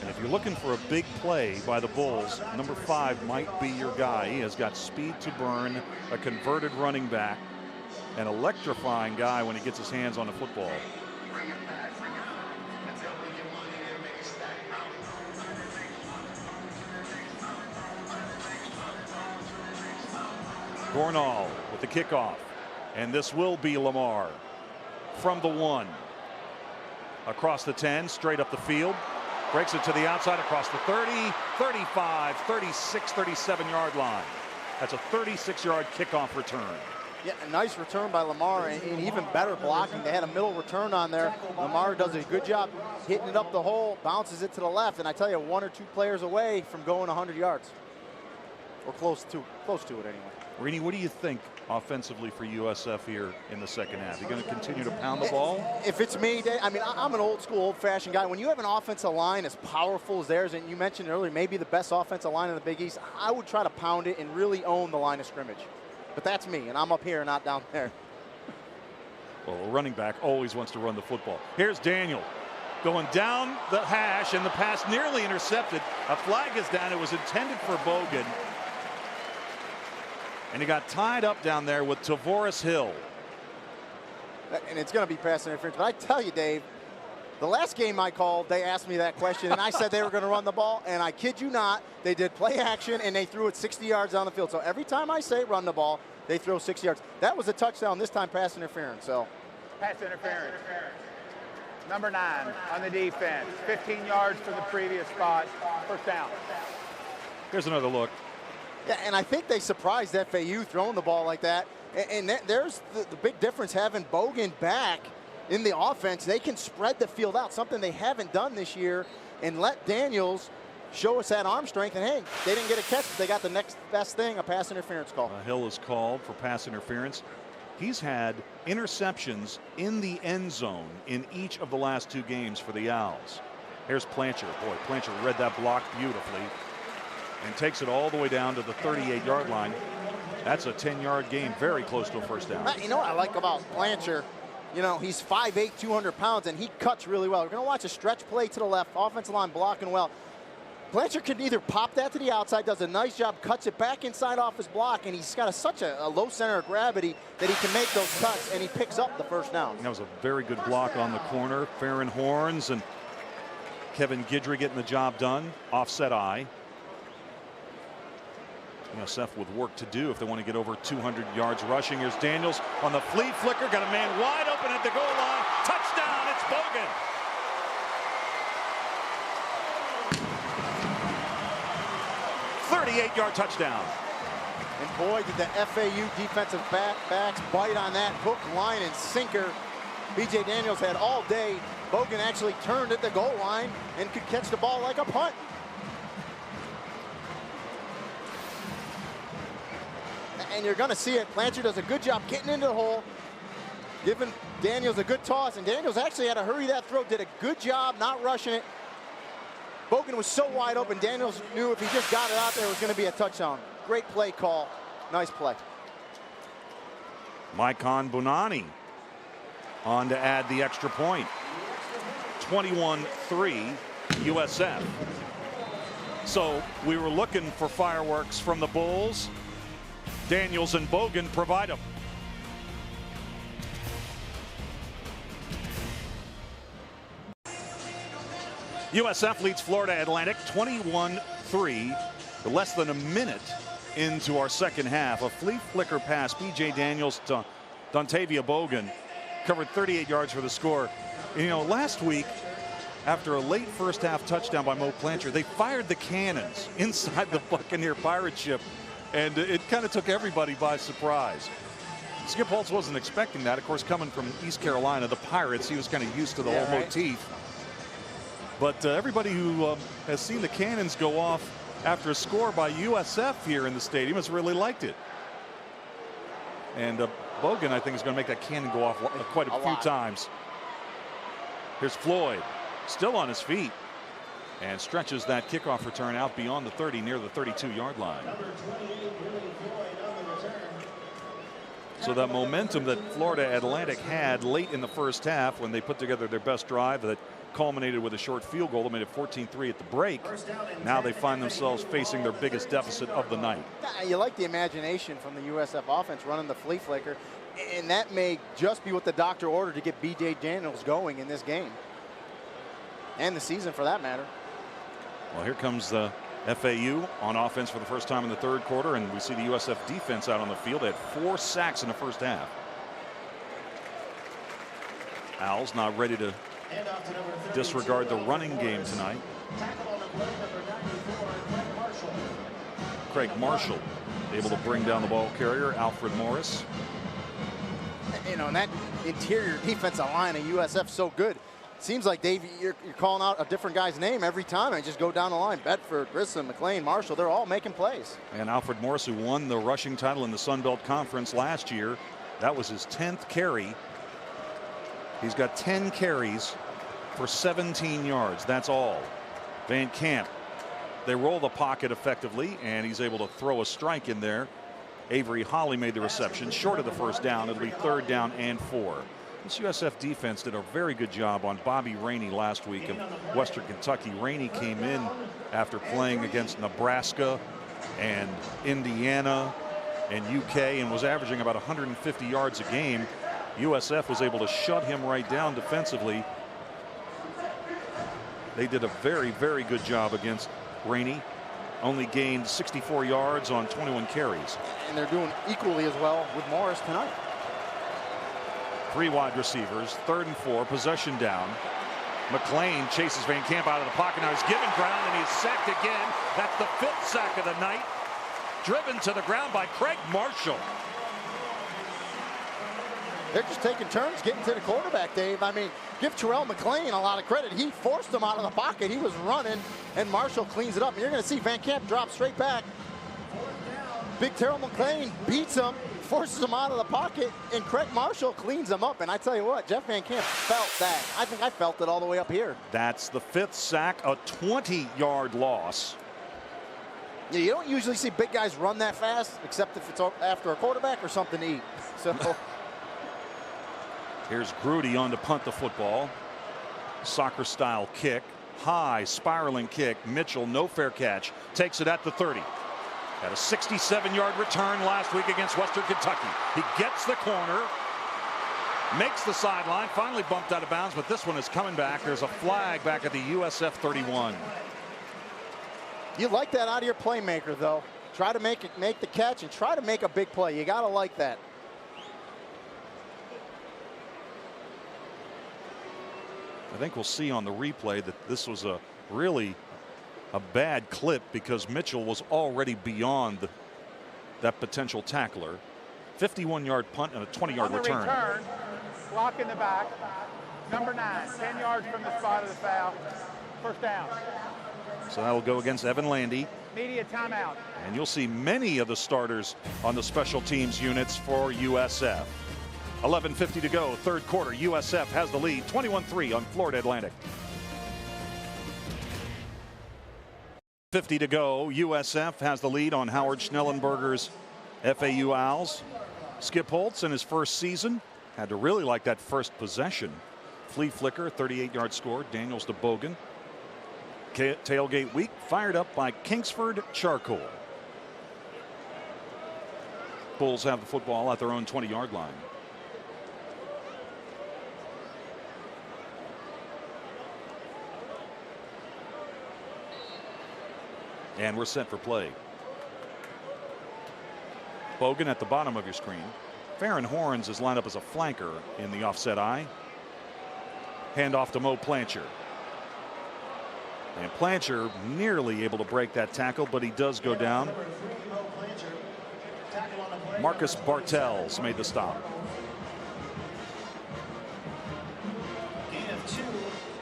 And if you're looking for a big play by the Bulls, number 5 might be your guy. He has got speed to burn, a converted running back, an electrifying guy when he gets his hands on the football. Gornall with the kickoff, and this will be Lamar from the 1. Across the 10, straight up the field, breaks it to the outside across the 30, 35, 36, 37-yard line. That's a 36-yard kickoff return. Yeah, a nice return by Lamar, and even better blocking. They had a middle return on there. Lamar does a good job hitting it up the hole, bounces it to the left, and I tell you, 1 or 2 players away from going 100 yards. Or close to it anyway. Rini, what do you think offensively for USF here in the second half? You going to continue to pound the ball? If it's me, I mean, I'm an old school, old-fashioned guy. When you have an offensive line as powerful as theirs, and you mentioned earlier, maybe the best offensive line in the Big East, I would try to pound it and really own the line of scrimmage. But that's me, and I'm up here, not down there. Well, a running back always wants to run the football. Here's Daniel going down the hash, and the pass nearly intercepted. A flag is down. It was intended for Bogan. And he got tied up down there with Tavoris Hill. And it's going to be pass interference. But I tell you, Dave, the last game I called, they asked me that question, and I said they were going to run the ball. And I kid you not, they did play action, and they threw it 60 yards down the field. So every time I say run the ball, they throw 60 yards. That was a touchdown, this time pass interference. So pass interference. Number 9 on the defense. 15 yards from the previous spot. First down. Here's another look. Yeah, and I think they surprised FAU throwing the ball like that. And there's the big difference having Bogan back in the offense. They can spread the field out, something they haven't done this year, and let Daniels show us that arm strength. And, hey, they didn't get a catch, but they got the next best thing, a pass interference call. Hill is called for pass interference. He's had interceptions in the end zone in each of the last 2 games for the Owls. Here's Plancher. Boy, Plancher read that block beautifully. and takes it all the way down to the 38-yard line. That's a 10-yard gain, very close to a first down. You know what I like about Blanchard? You know, he's 5'8", 200 pounds, and he cuts really well. We're going to watch a stretch play to the left, offensive line blocking well. Blanchard can either pop that to the outside, does a nice job, cuts it back inside off his block, and he's got such a low center of gravity that he can make those cuts, and he picks up the first down. That was a very good block on the corner. Farron Horns and Kevin Guidry getting the job done. Offset eye. USF with work to do if they want to get over 200 yards rushing. Here's Daniels on the flea flicker. Got a man wide open at the goal line. Touchdown, it's Bogan. '38-yard touchdown. And boy, did the FAU defensive backs bite on that hook, line, and sinker. B.J. Daniels had all day. Bogan actually turned at the goal line and could catch the ball like a punt. And you're going to see it. Blanchard does a good job getting into the hole, giving Daniels a good toss. And Daniels actually had to hurry that throw, did a good job not rushing it. Bogan was so wide open, Daniels knew if he just got it out there, it was going to be a touchdown. Great play call. Nice play. Maikon Bunani on to add the extra point. 21-3 USF. So we were looking for fireworks from the Bulls. Daniels and Bogan provide them. USF leads Florida Atlantic 21-3. Less than a minute into our second half. A flea flicker pass. B.J. Daniels to Dontavia Bogan covered 38 yards for the score. You know, last week, after a late first half touchdown by Mo Blanchard, they fired the cannons inside the Buccaneer pirate ship. And it kind of took everybody by surprise. Skip Holtz wasn't expecting that. Of course, coming from East Carolina, the Pirates, he was kind of used to the whole motif. But everybody who has seen the cannons go off after a score by USF here in the stadium has really liked it. And Bogan, I think, is going to make that cannon go off quite a few times. Here's Floyd, still on his feet, and stretches that kickoff return out beyond the 30, near the 32-yard line. So that momentum that Florida Atlantic had late in the first half when they put together their best drive that culminated with a short field goal that made it 14-3 at the break. Now they find themselves facing their biggest deficit of the night. You like the imagination from the USF offense running the flea flicker, and that may just be what the doctor ordered to get B.J. Daniels going in this game. And the season, for that matter. Well, here comes the FAU on offense for the first time in the third quarter, and we see the USF defense out on the field. They had 4 sacks in the first half. Owls not ready to disregard the running game tonight. Craig Marshall able to bring down the ball carrier, Alfred Morris. You know, and that interior defensive line of USF so good. Seems like, Dave, you're calling out a different guy's name every time. I just go down the line. Bedford, Grissom, McLean, Marshall, they're all making plays. And Alfred Morris, who won the rushing title in the Sun Belt Conference last year, that was his 10th carry. He's got 10 carries for 17 yards. That's all. Van Camp, they roll the pocket effectively, and he's able to throw a strike in there. Avery Holly made the reception short of the first down. It'll be 3rd down and 4. This USF defense did a very good job on Bobby Rainey last week of Western Kentucky. Rainey came in after playing against Nebraska and Indiana and UK and was averaging about 150 yards a game. USF was able to shut him right down defensively. They did a very, very good job against Rainey. Only gained 64 yards on 21 carries. And they're doing equally as well with Morris tonight. 3 wide receivers, 3rd and 4, possession down. McLean chases Van Camp out of the pocket. Now he's given ground and he's sacked again. That's the 5th sack of the night. Driven to the ground by Craig Marshall. They're just taking turns getting to the quarterback, Dave. I mean, give Terrell McLean a lot of credit. He forced him out of the pocket. He was running, and Marshall cleans it up. And you're going to see Van Camp drop straight back. Big Terrell McLean beats him, forces him out of the pocket, and Craig Marshall cleans him up. And I tell you what, Jeff Van Camp felt that. I think I felt it all the way up here. That's the 5th sack, a 20-yard loss. Yeah, you don't usually see big guys run that fast, except if it's after a quarterback or something to eat. So here's Grudy on to punt the football. Soccer-style kick. High spiraling kick. Mitchell, no fair catch. Takes it at the 30. Had a 67-yard return last week against Western Kentucky. He gets the corner. Makes the sideline. Finally bumped out of bounds, but this one is coming back. There's a flag back at the USF 31. You like that out of your playmaker, though. Try to make the catch and try to make a big play. You got to like that. I think we'll see on the replay that this was really a bad clip because Mitchell was already beyond that potential tackler. 51-yard punt and a 20-yard return. Block in the back. Number 9, 10 yards from the spot of the foul. First down. So that'll go against Evan Landy. Media timeout. And you'll see many of the starters on the special teams units for USF. 11:50 to go, third quarter. USF has the lead, 21-3 on Florida Atlantic. 50 to go. USF has the lead on Howard Schnellenberger's FAU Owls. Skip Holtz in his first season had to really like that first possession. Flea flicker, 38-yard score. Daniels to Bogan. Tailgate week fired up by Kingsford Charcoal. Bulls have the football at their own 20-yard line. And we're set for play. Bogan at the bottom of your screen. Farron Horns is lined up as a flanker in the offset eye. Handoff to Mo Plancher. And Plancher nearly able to break that tackle, but he does go down. Marcus Bartels made the stop.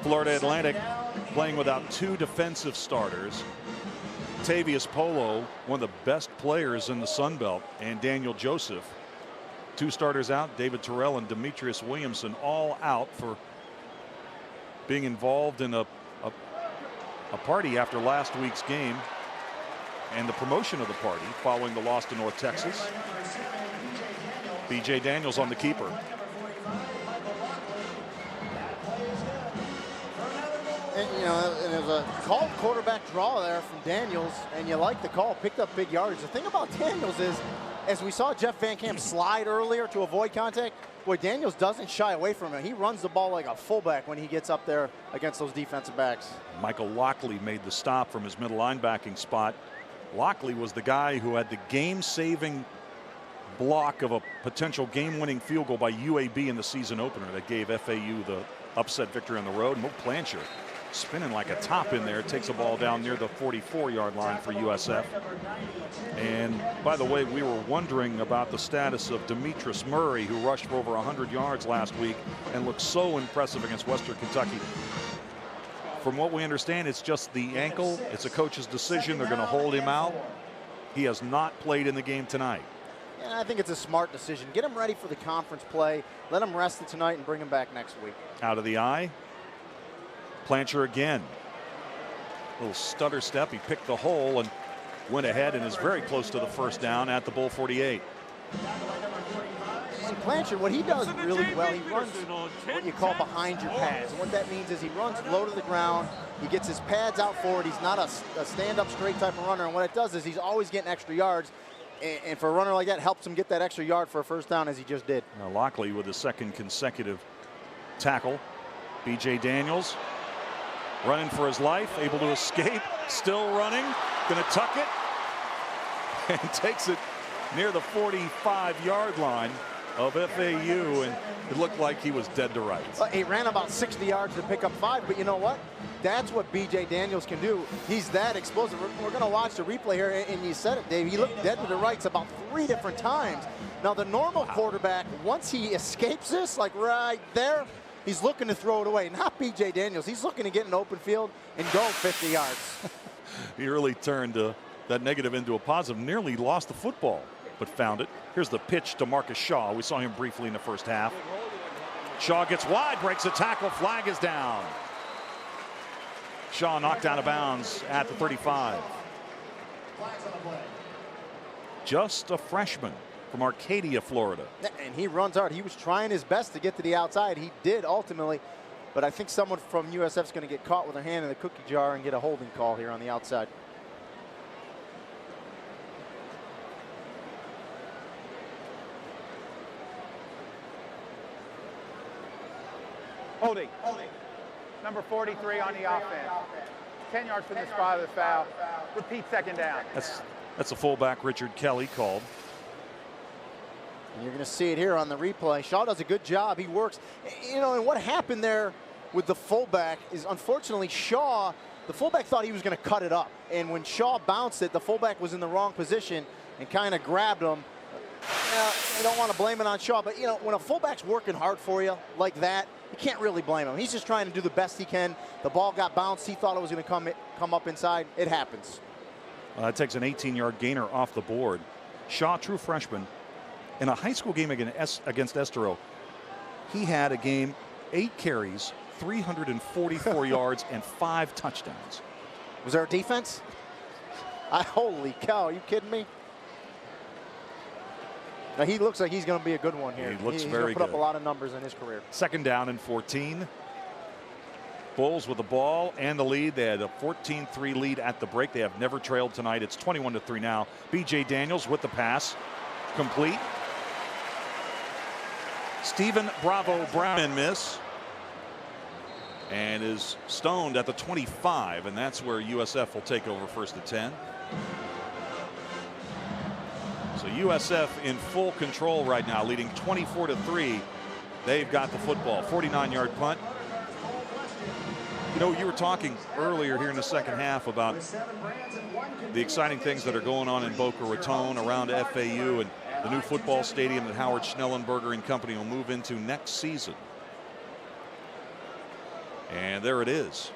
Florida Atlantic playing without 2 defensive starters. Tavius Polo, one of the best players in the Sun Belt, and Daniel Joseph. 2 starters out. David Terrell and Demetrius Williamson all out for being involved in a party after last week's game and the promotion of the party following the loss to North Texas. B.J. Daniels on the keeper. And, you know, and there's a called quarterback draw there from Daniels, and you like the call. Picked up big yards. The thing about Daniels is, as we saw Jeff Van Camp slide earlier to avoid contact, boy, Daniels doesn't shy away from it. He runs the ball like a fullback when he gets up there against those defensive backs. Michael Lockley made the stop from his middle linebacking spot. Lockley was the guy who had the game-saving block of a potential game-winning field goal by UAB in the season opener that gave FAU the upset victory on the road. Mo Plancher spinning like a top in there, takes the ball down near the 44-yard line for USF. And by the way, we were wondering about the status of Demetrius Murray, who rushed for over 100 yards last week and looked so impressive against Western Kentucky. From what we understand, it's just the ankle. It's a coach's decision. They're going to hold him out. He has not played in the game tonight. And I think it's a smart decision. Get him ready for the conference play. Let him rest it tonight and bring him back next week. Out of the eye. Plancher again. Little stutter step. He picked the hole and went ahead and is very close to the first down at the Bull 48. See, Plancher, what he does really well, he runs what you call behind your pads. And what that means is he runs low to the ground. He gets his pads out forward. He's not a stand-up straight type of runner. And what it does is he's always getting extra yards. And for a runner like that, helps him get that extra yard for a first down, as he just did. Now Lockley with his second consecutive tackle. B.J. Daniels running for his life, able to escape, still running, going to tuck it, and takes it near the 45-yard line of FAU, and it looked like he was dead to rights. He ran about 60 yards to pick up 5, but you know what? That's what B.J. Daniels can do. He's that explosive. We're going to watch the replay here, and you said it, Dave. He looked dead to the rights about 3 different times. Now, the normal quarterback, once he escapes this, like right there, he's looking to throw it away. Not B.J. Daniels. He's looking to get in open field and go 50 yards. He really turned that negative into a positive. Nearly lost the football, but found it. Here's the pitch to Marcus Shaw. We saw him briefly in the first half. Shaw gets wide, breaks a tackle. Flag is down. Shaw knocked out of bounds at the 35. Just a freshman from Arcadia, Florida. And he runs hard. He was trying his best to get to the outside. He did ultimately, but I think someone from USF is going to get caught with their hand in the cookie jar and get a holding call here on the outside. Holding. Number 43 on the offense. 10 yards from the spot of the foul. Repeat second down. That's a fullback Richard Kelly called. And you're going to see it here on the replay. Shaw does a good job. He works. You know, and what happened there with the fullback is, unfortunately, Shaw, the fullback thought he was going to cut it up. And when Shaw bounced it, the fullback was in the wrong position and kind of grabbed him. You don't want to blame it on Shaw, but, you know, when a fullback's working hard for you like that, you can't really blame him. He's just trying to do the best he can. The ball got bounced. He thought it was going to come up inside. It happens. It takes an 18-yard gainer off the board. Shaw, true freshman. In a high school game against Estero, he had a game, 8 carries, 344 yards, and 5 touchdowns. Was there a defense? Holy cow, are you kidding me? Now, he looks like he's going to be a good one here. He looks he's very going to put good. up a lot of numbers in his career. Second down and 14. Bulls with the ball and the lead. They had a 14-3 lead at the break. They have never trailed tonight. It's 21-3 now. B.J. Daniels with the pass. Complete. Stephen Bravo Brown and miss. And is stoned at the 25. And that's where USF will take over first and 10. So USF in full control right now, leading 24-3. They've got the football. 49-yard punt. You know, you were talking earlier here in the second half about the exciting things that are going on in Boca Raton around FAU and the new football stadium that Howard Schnellenberger and company will move into next season. And there it is.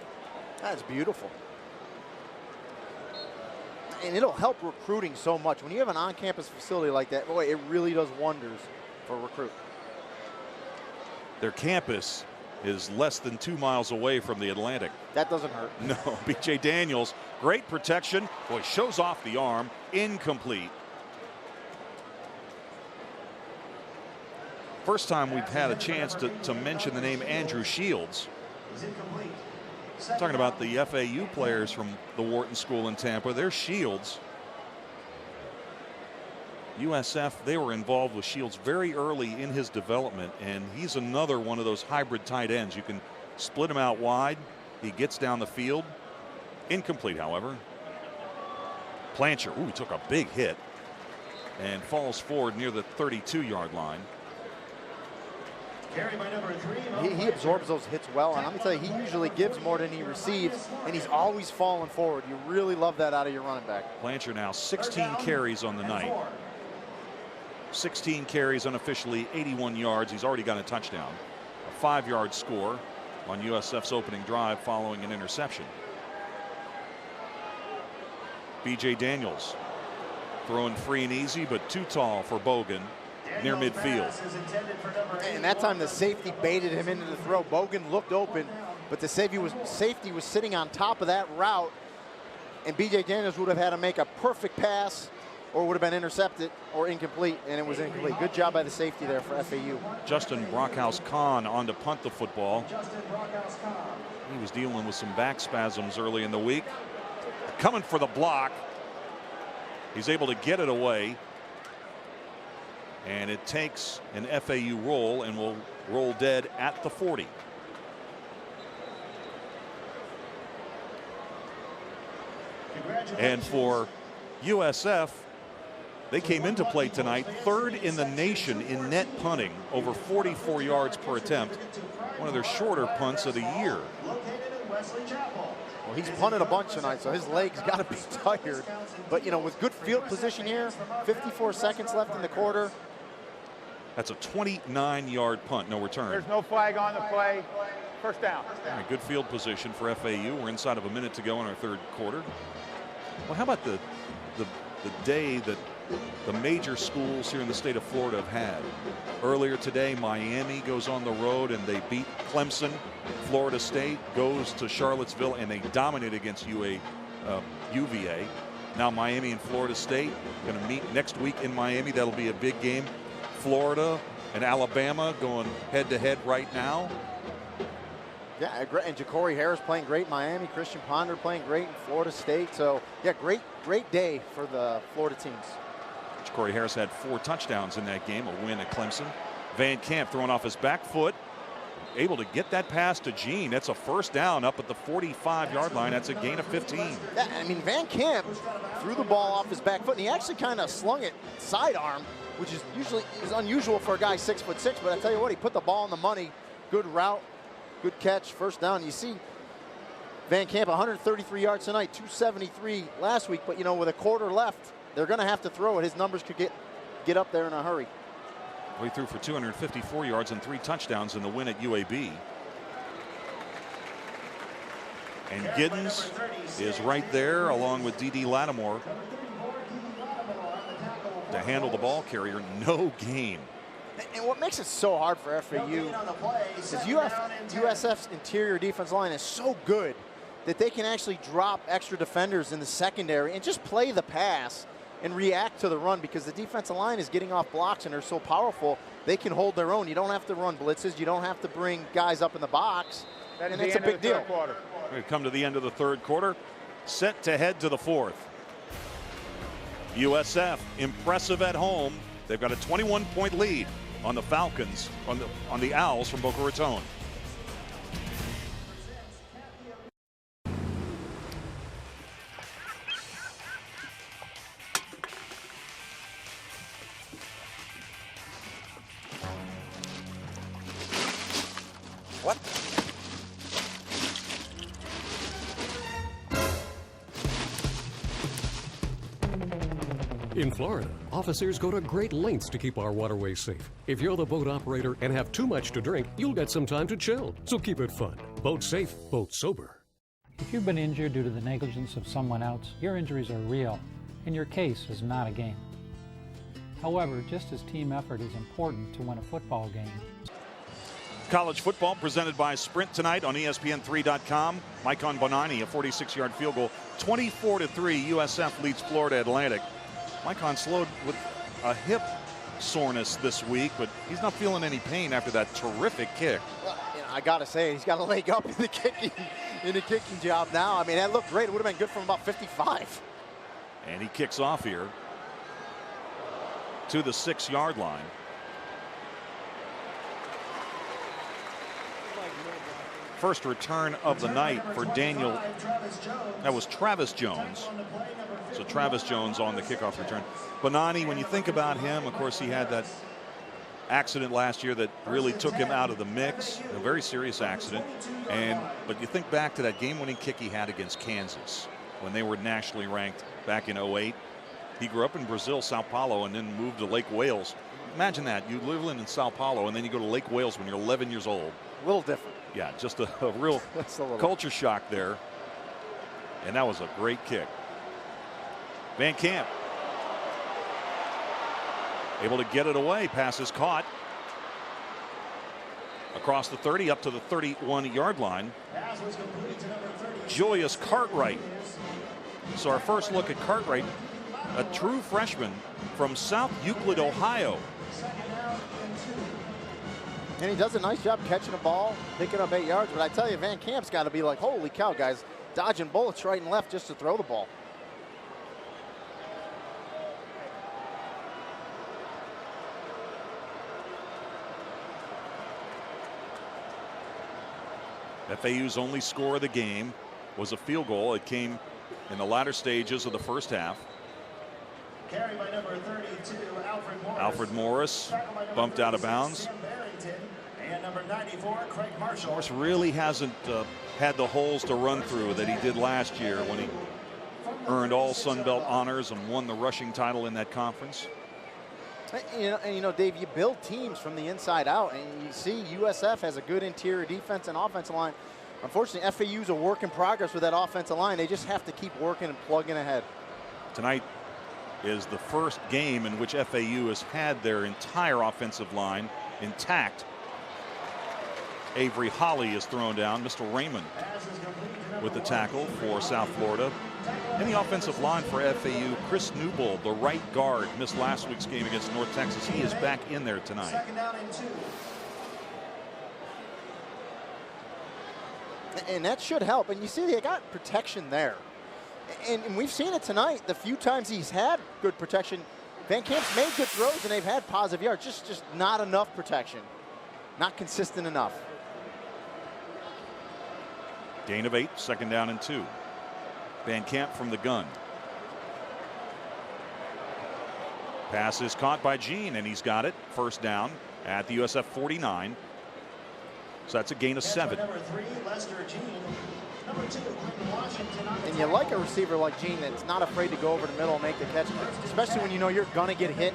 That's beautiful. And it'll help recruiting so much. When you have an on-campus facility like that, boy, it really does wonders for a recruit. Their campus is less than 2 miles away from the Atlantic. That doesn't hurt. No, B.J. Daniels, great protection. Boy, shows off the arm. Incomplete. First time we've had a chance to mention the name Andrew Shields. Talking about the FAU players from the Wharton School in Tampa. They're Shields. USF, they were involved with Shields very early in his development, and he's another one of those hybrid tight ends. You can split him out wide. He gets down the field. Incomplete, however. Plancher, ooh, he took a big hit and falls forward near the 32-yard line. He absorbs those hits well, and let me tell you, he usually gives more than he receives, and he's always falling forward. You really love that out of your running back. Plancher now 16 carries on the night. 16 carries unofficially, 81 yards. He's already got a touchdown. A 5-yard score on USF's opening drive following an interception. B.J. Daniels throwing free and easy, but too tall for Bogan near midfield. And that time the safety baited him into the throw. Bogan looked open, but the safety was sitting on top of that route, and B.J. Daniels would have had to make a perfect pass or would have been intercepted or incomplete, and it was incomplete. Good job by the safety there for FAU. Justin Brockhouse-Kahn on to punt the football. He was dealing with some back spasms early in the week. Coming for the block. He's able to get it away. And it takes an FAU roll and will roll dead at the 40. And for USF, they came into play tonight 3rd in the nation in net punting, over 44 yards per attempt. One of their shorter punts of the year. Well, he's punted a bunch tonight, so his legs got to be tired. But, you know, with good field position here, 54 seconds left in the quarter. That's a 29-yard punt, no return. There's no flag on the play. First down. All right, good field position for FAU. We're inside of a minute to go in our 3rd quarter. Well, how about the day that the major schools here in the state of Florida have had? Earlier today, Miami goes on the road and they beat Clemson. Florida State goes to Charlottesville and they dominate against UVA. Now Miami and Florida State going to meet next week in Miami. That'll be a big game. Florida and Alabama going head-to-head right now. Yeah, and Ja'Cory Harris playing great in Miami. Christian Ponder playing great in Florida State. So, yeah, great day for the Florida teams. Ja'Cory Harris had 4 touchdowns in that game, a win at Clemson. Van Camp throwing off his back foot, able to get that pass to Gene. That's a first down up at the 45-yard line. That's a gain of 15. Yeah, I mean, Van Camp threw the ball off his back foot, and he actually kind of slung it sidearm, which is unusual for a guy 6'6". But I tell you what, he put the ball on the money. Good route, good catch, first down. You see Van Camp 133 yards tonight, 273 last week. But, you know, with a quarter left, they're going to have to throw it. His numbers could get up there in a hurry. He threw for 254 yards and 3 touchdowns in the win at UAB. And Giddens is right there along with D.D. Lattimore to handle the ball carrier. No gain. And what makes it so hard for FAU is USF's interior defense line is so good that they can actually drop extra defenders in the secondary and just play the pass and react to the run, because the defensive line is getting off blocks and they're so powerful they can hold their own. You don't have to run blitzes. You don't have to bring guys up in the box. And that's a big deal. We come to the end of the third quarter, set to head to the fourth. USF impressive at home. They've got a 21-point lead on the Falcons, on the Owls from Boca Raton. What? In Florida, officers go to great lengths to keep our waterways safe. If you're the boat operator and have too much to drink, you'll get some time to chill. So keep it fun. Boat safe, boat sober. If you've been injured due to the negligence of someone else, your injuries are real, and your case is not a game. However, just as team effort is important to win a football game, College football presented by Sprint tonight on ESPN3.com. Maikon Bonani, a 46-yard field goal. 24-3, USF leads Florida Atlantic. Maikon slowed with a hip soreness this week, but he's not feeling any pain after that terrific kick. Well, you know, I got to say, he's got a leg up in the kicking job now. I mean, that looked great. It would have been good from about 55. And he kicks off here to the 6-yard line. First return of the night for Daniel. That was Travis Jones. So Travis Jones on the kickoff return. Bonani, when you think about him, of course, he had that accident last year that really took him out of the mix, a very serious accident. But you think back to that game-winning kick he had against Kansas when they were nationally ranked back in '08. He grew up in Brazil, Sao Paulo, and then moved to Lake Wales. Imagine that. You live in Sao Paulo, and then you go to Lake Wales when you're 11 years old. A little different. Yeah, just a real culture shock there. And that was a great kick. Van Camp able to get it away. Pass is caught across the 30 up to the 31-yard line. Julius Cartwright. So our first look at Cartwright, a true freshman from South Euclid, Ohio. And he does a nice job catching the ball, picking up 8 yards. But I tell you, Van Camp's got to be like, holy cow, guys, dodging bullets right and left just to throw the ball. FAU's only score of the game was a field goal. It came in the latter stages of the first half. Carried by number 32, Alfred Morris bumped out of bounds. And number 94, Craig Marshall. Morris really hasn't had the holes to run through that he did last year when he earned all Sun Belt honors and won the rushing title in that conference. And you know, Dave, you build teams from the inside out, and you see USF has a good interior defense and offensive line. Unfortunately, FAU's a work in progress with that offensive line. They just have to keep working and plugging ahead. Tonight is the first game in which FAU has had their entire offensive line intact. Avery Holly is thrown down. Mr. Raymond with the tackle for South Florida. In the offensive line for FAU, Chris Newbold, the right guard, missed last week's game against North Texas. He is back in there tonight. 2nd down and 2. And that should help. And you see they got protection there. And we've seen it tonight. The few times he's had good protection, Van Camp's made good throws and they've had positive yards. Just not enough protection. Not consistent enough. Gain of 8, 2nd down and 2. Van Camp from the gun. Pass is caught by Gene, and he's got it. 1st down at the USF 49. So that's a gain of 7. Number 3, Lester Gene. Number 2, Quentin Washington. And you like a receiver like Gene that's not afraid to go over the middle and make the catch, especially when you know you're going to get hit.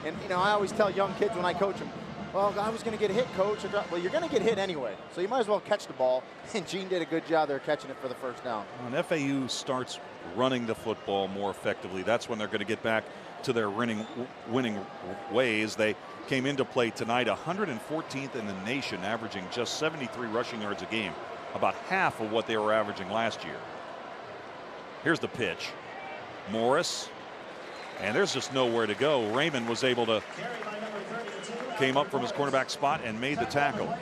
And, you know, I always tell young kids when I coach them, well, I was going to get hit, coach. Well, you're going to get hit anyway, so you might as well catch the ball. And Gene did a good job there catching it for the 1st down. When FAU starts running the football more effectively, that's when they're going to get back to their winning ways. They came into play tonight 114th in the nation, averaging just 73 rushing yards a game, about half of what they were averaging last year. Here's the pitch. Morris, and there's just nowhere to go. Raymond was able to came up from his cornerback spot and made the tackle.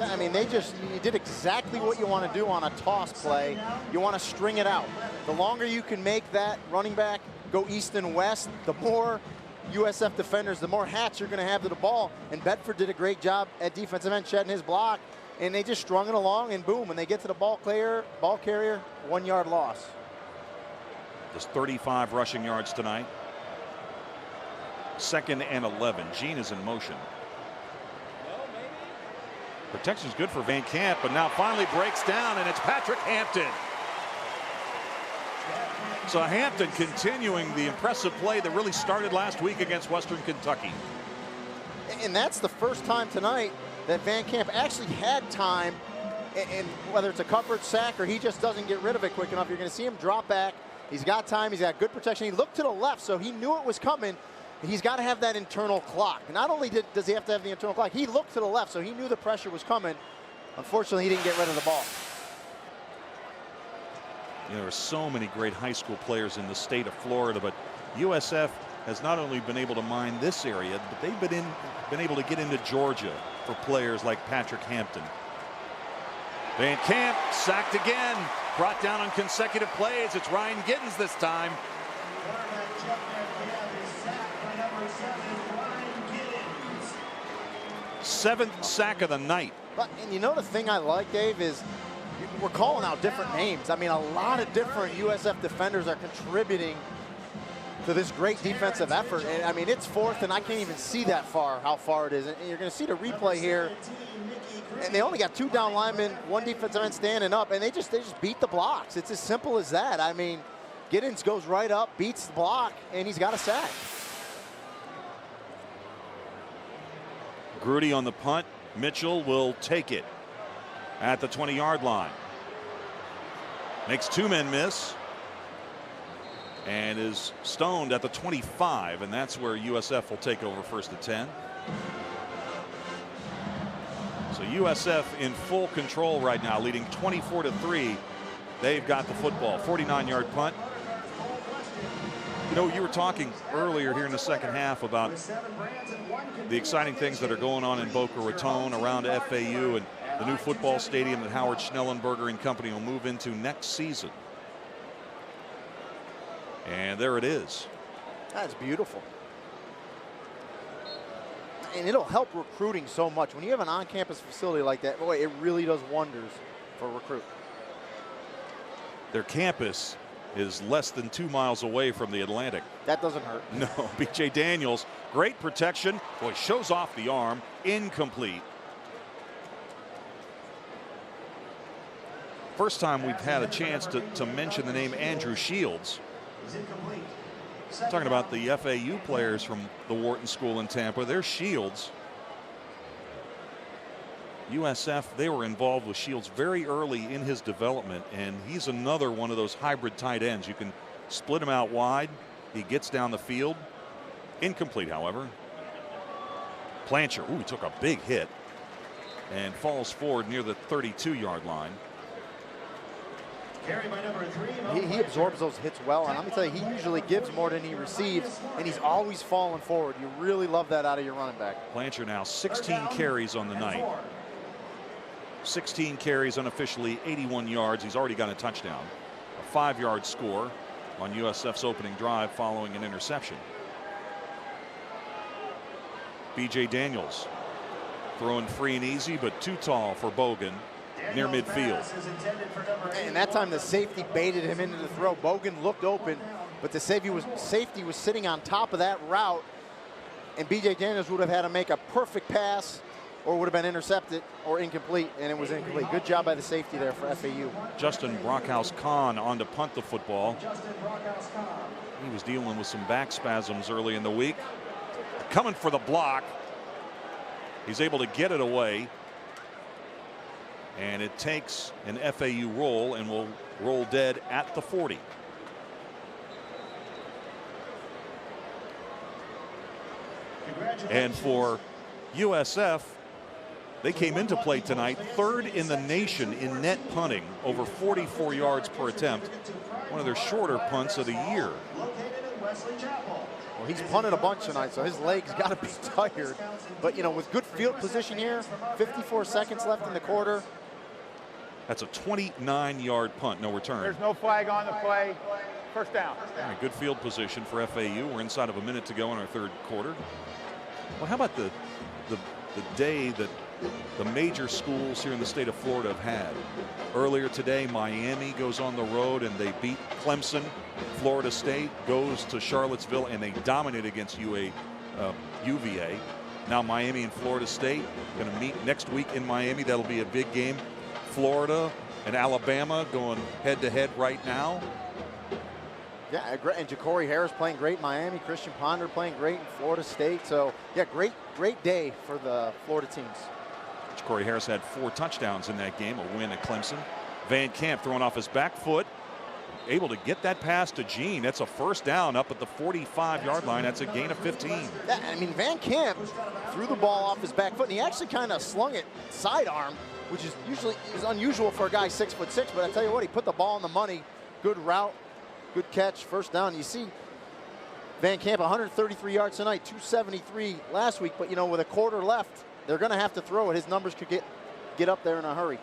I mean, you did exactly what you want to do on a toss play. You want to string it out. The longer you can make that running back go east and west, the more USF defenders, the more hats you're going to have to the ball. And Bedford did a great job at defensive end shedding his block, and they just strung it along, and boom, when they get to the ball carrier, 1 yard loss. Just 35 rushing yards tonight. 2nd and 11. Gene is in motion. Protection's good for Van Camp, but now finally breaks down, and it's Patrick Hampton. So Hampton continuing the impressive play that really started last week against Western Kentucky. And that's the first time tonight that Van Camp actually had time, and whether it's a coverage sack or he just doesn't get rid of it quick enough, you're going to see him drop back. He's got time. He's got good protection. He looked to the left, so he knew it was coming. He's got to have that internal clock. Not only does he have to have the internal clock, he looked to the left, so he knew the pressure was coming. Unfortunately, he didn't get rid of the ball. You know, there are so many great high school players in the state of Florida, but USF has not only been able to mine this area, but they've been able to get into Georgia for players like Patrick Hampton. Van Camp sacked again, brought down on consecutive plays. It's Ryan Giddens this time. 7th sack of the night. And you know the thing I like, Dave, is we're calling out different names. I mean, a lot of different USF defenders are contributing to this great defensive effort. And I mean, it's 4th, and I can't even see that far, how far it is. And you're going to see the replay here. And they only got 2 down linemen, 1 defensive end standing up, and they just beat the blocks. It's as simple as that. I mean, Giddens goes right up, beats the block, and he's got a sack. Grudy on the punt. Mitchell will take it at the 20-yard line. Makes 2 men miss and is stoned at the 25, and that's where USF will take over 1st and 10. So USF in full control right now, leading 24-3. They've got the football. 49-yard punt. You know, you were talking earlier here in the 2nd half about the exciting things that are going on in Boca Raton around FAU and the new football stadium that Howard Schnellenberger and company will move into next season. And there it is. That's beautiful. And it'll help recruiting so much. When you have an on-campus facility like that, boy, it really does wonders for a recruit. Their campus is less than 2 miles away from the Atlantic. That doesn't hurt. No, B.J. Daniels, great protection. Boy, shows off the arm. Incomplete. First time we've had a chance to mention the name Andrew Shields. Talking about the FAU players from the Wharton School in Tampa. They're Shields. USF, they were involved with Shields very early in his development, and he's another one of those hybrid tight ends. You can split him out wide. He gets down the field. Incomplete, however. Plancher, ooh, he took a big hit and falls forward near the 32-yard line. Carry by number 3. He absorbs those hits well, and let me tell you, he usually gives more than he receives, and he's always falling forward. You really love that out of your running back. Blanchard now 16 carries on the night. 16 carries unofficially, 81 yards. He's already got a touchdown. A 5-yard score on USF's opening drive following an interception. B.J. Daniels throwing free and easy, but too tall for Bogan near midfield. And that time the safety baited him into the throw. Bogan looked open, but the safety was sitting on top of that route, and B.J. Daniels would have had to make a perfect pass or would have been intercepted or incomplete, and it was incomplete. Good job by the safety there for FAU. Justin Brockhouse-Kahn on to punt the football. He was dealing with some back spasms early in the week. Coming for the block. He's able to get it away. And it takes an FAU roll and will roll dead at the 40. And for USF, they came into play tonight 3rd in the nation in net punting, over 44 yards per attempt. One of their shorter punts of the year. Well, he's punted a bunch tonight, so his legs got to be tired. But, you know, with good field position here, 54 seconds left in the quarter. That's a 29-yard punt, no return. There's no flag on the play. First down. Right, good field position for FAU. We're inside of a minute to go in our 3rd quarter. Well, how about the day that the major schools here in the state of Florida have had? Earlier today, Miami goes on the road and they beat Clemson. Florida State goes to Charlottesville and they dominate against UVA. Now Miami and Florida State going to meet next week in Miami. That'll be a big game. Florida and Alabama going head-to-head right now. Yeah, and Ja'Cory Harris playing great in Miami. Christian Ponder playing great in Florida State. So, yeah, great day for the Florida teams. Ja'Cory Harris had 4 touchdowns in that game, a win at Clemson. Van Camp throwing off his back foot, able to get that pass to Gene. That's a first down up at the 45-yard line. That's a gain of 15. Yeah, I mean, Van Camp threw the ball off his back foot, and he actually kind of slung it sidearm, which is unusual for a guy 6'6", but I tell you what, he put the ball in the money. Good route, good catch, first down. You see Van Camp 133 yards tonight, 273 last week, but you know, with a quarter left, they're going to have to throw it. His numbers could get up there in a hurry.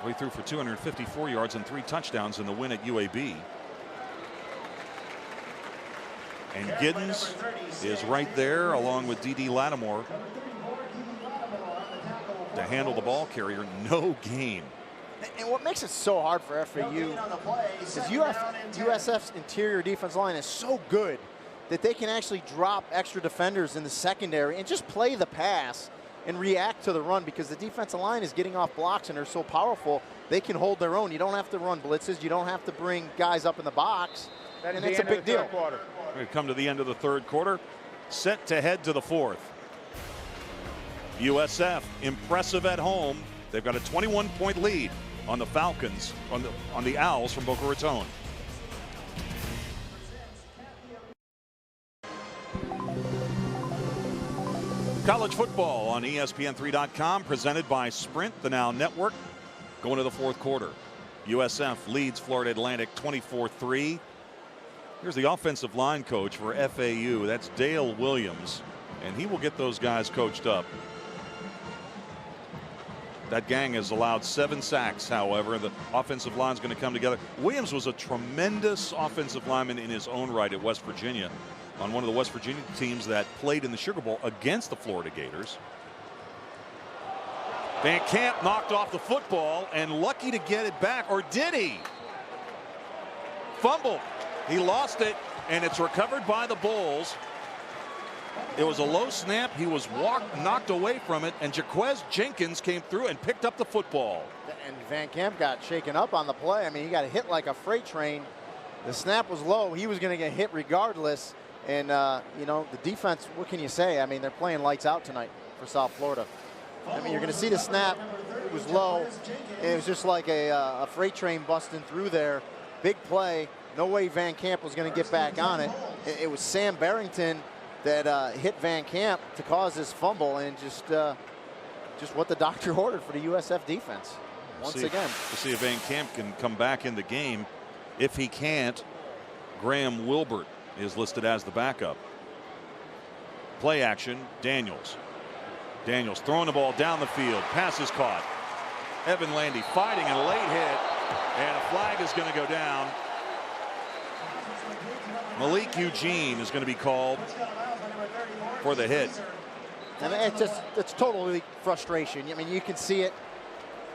He threw for 254 yards and 3 touchdowns in the win at UAB. And Giddens is right there along with D.D. Lattimore to handle the ball carrier. No gain. And what makes it so hard for FAU is USF's interior defense line is so good that they can actually drop extra defenders in the secondary and just play the pass and react to the run, because the defensive line is getting off blocks and they're so powerful they can hold their own. You don't have to run blitzes. You don't have to bring guys up in the box. And it's a big deal. We come to the end of the 3rd quarter, set to head to the 4th. USF impressive at home. They've got a 21-point lead on the Falcons, on the Owls from Boca Raton. College football on ESPN3.com, presented by Sprint, the Now Network. Going to the 4th quarter. USF leads Florida Atlantic 24-3. Here's the offensive line coach for FAU. That's Dale Williams, and he will get those guys coached up. That gang has allowed 7 sacks, however. The offensive line is going to come together. Williams was a tremendous offensive lineman in his own right at West Virginia, on one of the West Virginia teams that played in the Sugar Bowl against the Florida Gators. Van Camp knocked off the football and lucky to get it back, or did he? Fumbled. He lost it, and it's recovered by the Bulls. It was a low snap. He was knocked away from it, and Jaquez Jenkins came through and picked up the football. And Van Camp got shaken up on the play. I mean, he got hit like a freight train. The snap was low. He was going to get hit regardless. And, you know, the defense, what can you say? I mean, they're playing lights out tonight for South Florida. I mean, you're going to see the snap. It was low. It was just like a freight train busting through there. Big play. No way Van Camp was going to get back on it. It was Sam Barrington that hit Van Camp to cause this fumble, and just what the doctor ordered for the USF defense. Once again. We'll see if Van Camp can come back in the game. If he can't, Graham Wilbert is listed as the backup. Play action, Daniels. Daniels throwing the ball down the field. Pass is caught. Evan Landy fighting a late hit. And a flag is going to go down. Malik Eugene is going to be called for the hit. And it's totally frustration. I mean, you can see it.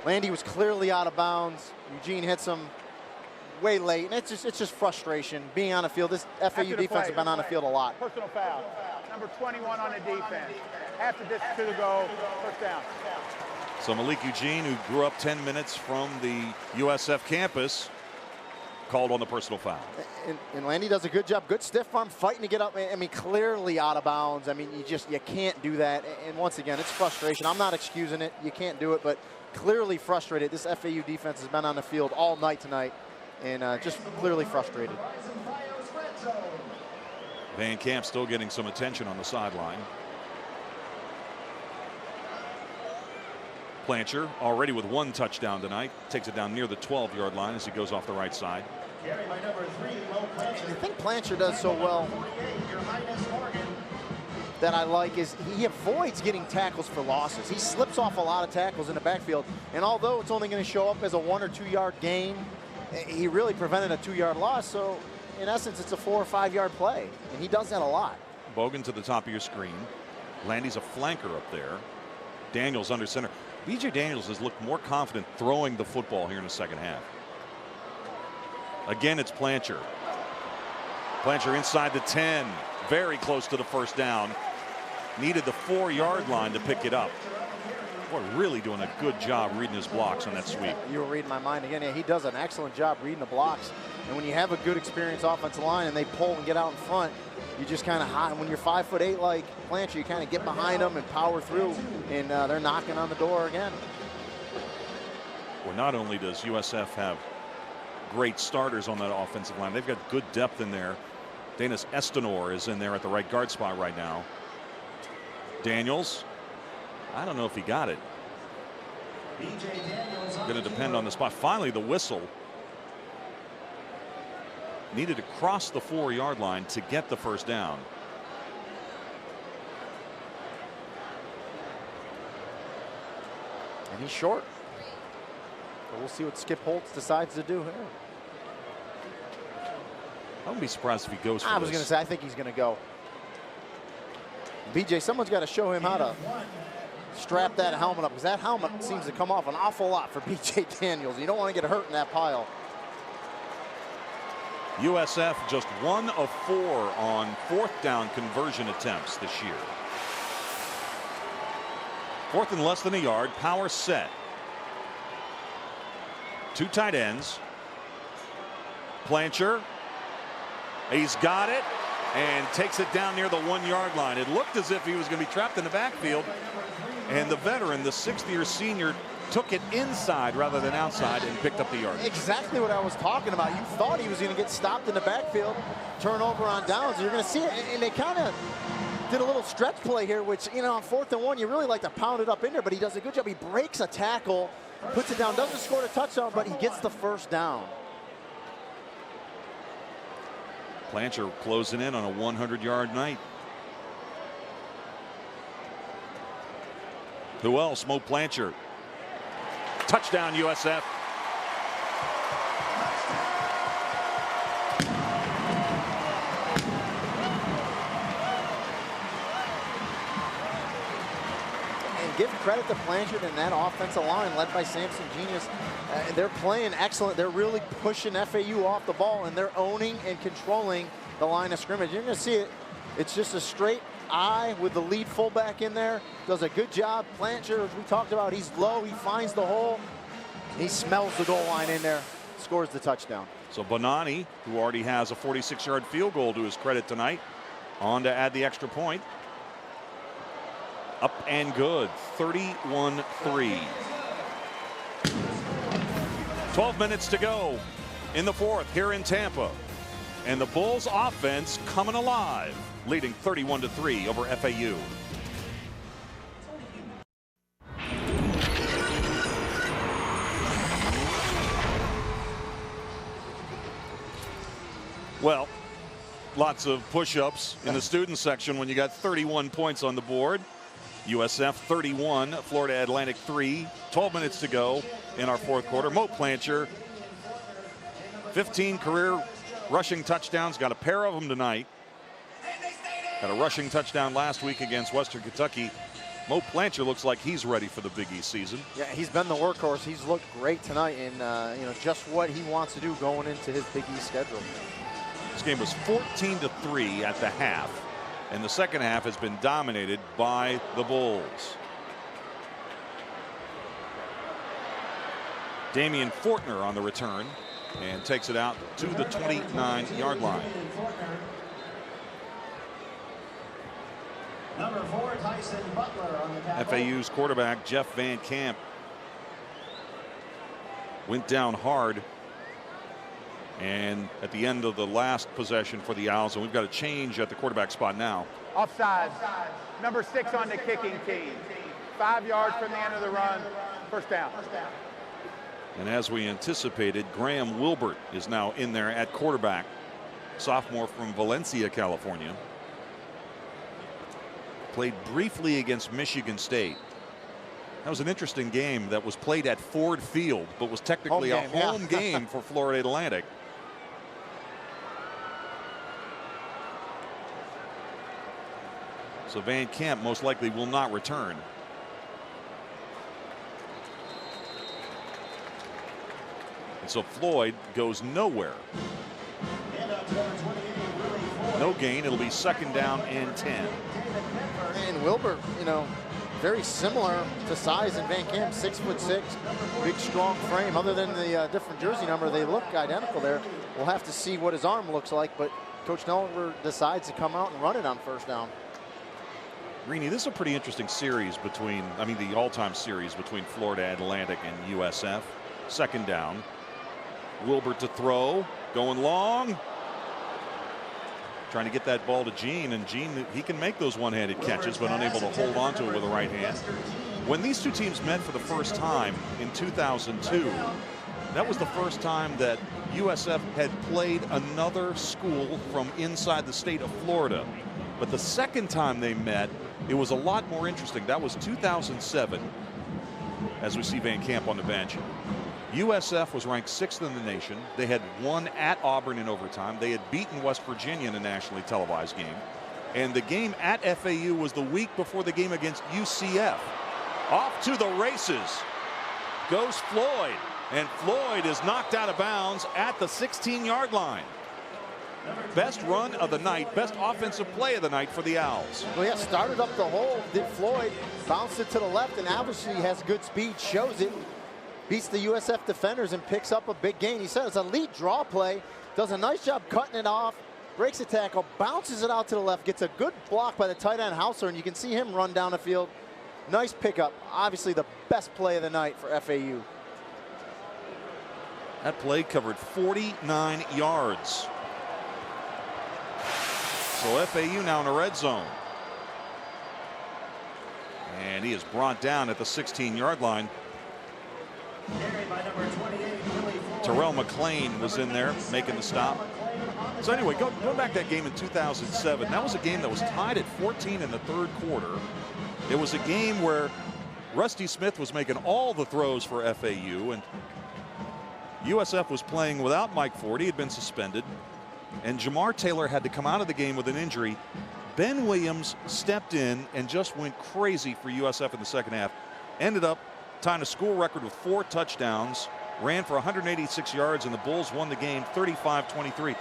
Landy was clearly out of bounds. Eugene hits him way late, and it's just frustration being on the field. This FAU defense has been on the field a lot. Personal foul. Number 21 on the defense. After this to the goal, first down. So Malik Eugene, who grew up 10 minutes from the USF campus, called on the personal foul. And Landy does a good job. Good stiff arm fighting to get up. I mean, clearly out of bounds. I mean, you can't do that. And once again, it's frustration. I'm not excusing it. You can't do it, but clearly frustrated. This FAU defense has been on the field all night tonight, and just clearly frustrated. Van Camp still getting some attention on the sideline. Plancher already with 1 touchdown tonight. Takes it down near the 12-yard line as he goes off the right side. I think Plancher does so well that I like is he avoids getting tackles for losses. He slips off a lot of tackles in the backfield, and although it's only going to show up as a 1 or 2 yard gain, he really prevented a 2-yard loss. So in essence, it's a 4 or 5 yard play, and he does that a lot. Bogan to the top of your screen. Landy's a flanker up there. Daniels under center. B.J. Daniels has looked more confident throwing the football here in the second half. Again, it's Plancher. Plancher inside the 10, very close to the first down. Needed the 4-yard line to pick it up. Boy, really doing a good job reading his blocks on that sweep. You were reading my mind again. Yeah, he does an excellent job reading the blocks. And when you have a good experienced offensive line and they pull and get out in front, you just kind of hide. When you're 5'8" like Plancher, you kind of get behind them and power through, and they're knocking on the door again. Well, not only does USF have great starters on that offensive line, they've got good depth in there. Danis Estenor is in there at the right guard spot right now. Daniels, I don't know if he got it. Going to depend on the spot. Finally, the whistle. Needed to cross the 4-yard line to get the first down. And he's short. But we'll see what Skip Holtz decides to do here. I wouldn't be surprised if he goes for I was going to say, I think he's going to go. BJ, someone's got to show him how to strap that helmet up, because that helmet seems to come off an awful lot for BJ Daniels. You don't want to get hurt in that pile. USF just 1 of 4 on 4th down conversion attempts this year. 4th and less than a yard. Power set. 2 tight ends. Plancher. He's got it and takes it down near the 1-yard line. It looked as if he was going to be trapped in the backfield, and the veteran, the 6th-year senior, took it inside rather than outside and picked up the yard. Exactly what I was talking about. You thought he was going to get stopped in the backfield, turnover on downs. You're going to see it, and they kind of did a little stretch play here, which, you know, on 4th and 1, you really like to pound it up in there, but he does a good job. He breaks a tackle, puts it down, doesn't score the touchdown, but he gets the first down. Plancher closing in on a 100-yard night. Who else? Mo Plancher. Touchdown, USF. And give credit to Blanchard and that offensive line led by Samson Genius. They're playing excellent. They're really pushing FAU off the ball, and they're owning and controlling the line of scrimmage. You're going to see it. It's just a straight eye with the lead fullback in there. Does a good job. Plancher, as we talked about, he's low. He finds the hole. He smells the goal line in there. Scores the touchdown. So Bonani, who already has a 46-yard field goal to his credit tonight, on to add the extra point. Up and good. 31-3. 12 minutes to go in the 4th here in Tampa. And the Bulls offense coming alive, leading 31-3 over FAU. Well, lots of push-ups in the student section when you got 31 points on the board. USF 31, Florida Atlantic 3. 12 minutes to go in our fourth quarter. Mo Plancher, 15 career rushing touchdowns. Got a pair of them tonight. Had a rushing touchdown last week against Western Kentucky. Mo Plancher looks like he's ready for the Big East season. Yeah, he's been the workhorse. He's looked great tonight, and just what he wants to do going into his Big East schedule. This game was 14-3 at the half, and the second half has been dominated by the Bulls. Damian Fortner on the return and takes it out to the 29-yard line. Number 4, Tyson Butler on the tackle. FAU's quarterback Jeff Van Camp went down hard, and at the end of the last possession for the Owls, and we've got a change at the quarterback spot now. Offside. Number 6 on the kicking team. 5 yards from the end of the run. First down. And as we anticipated, Graham Wilbert is now in there at quarterback, sophomore from Valencia, California. Played briefly against Michigan State. That was an interesting game that was played at Ford Field, but was technically a home game for Florida Atlantic. So Van Camp most likely will not return. And so Floyd goes nowhere. No gain. It'll be second down and 10. And Wilbert, very similar to size in Van Camp, 6'6", big strong frame. Other than the different jersey number, they look identical there. We'll have to see what his arm looks like, but Coach Schnellenberger decides to come out and run it on first down. Greeny, this is a pretty interesting series between, the all-time series between Florida Atlantic and USF. Second down. Wilbert to throw, going long. Trying to get that ball to Gene, and Gene, he can make those one-handed catches, but unable to hold on to it with the right hand. When these two teams met for the first time in 2002, that was the first time that USF had played another school from inside the state of Florida. But the second time they met, it was a lot more interesting. That was 2007, as we see Van Camp on the bench. USF was ranked 6th in the nation. They had won at Auburn in overtime. They had beaten West Virginia in a nationally televised game. And the game at FAU was the week before the game against UCF. Off to the races goes Floyd. And Floyd is knocked out of bounds at the 16-yard line. Best run of the night, best offensive play of the night for the Owls. Well, yeah, started up the hole, did Floyd, bounced it to the left, and obviously has good speed, shows it. Beats the USF defenders and picks up a big gain. He said it's a lead draw play. Does a nice job cutting it off. Breaks a tackle. Bounces it out to the left. Gets a good block by the tight end Hauser. And you can see him run down the field. Nice pickup. Obviously the best play of the night for FAU. That play covered 49 yards. So FAU now in a red zone. And he is brought down at the 16-yard line. Terrell McLean was in there making the stop. So anyway, going back to that game in 2007, that was a game that was tied at 14 in the third quarter. It was a game where Rusty Smith was making all the throws for FAU, and USF was playing without Mike Ford. He had been suspended, and Jamar Taylor had to come out of the game with an injury. Ben Williams stepped in and just went crazy for USF in the second half. Ended up tying a school record with 4 touchdowns, ran for 186 yards, and the Bulls won the game 35-23.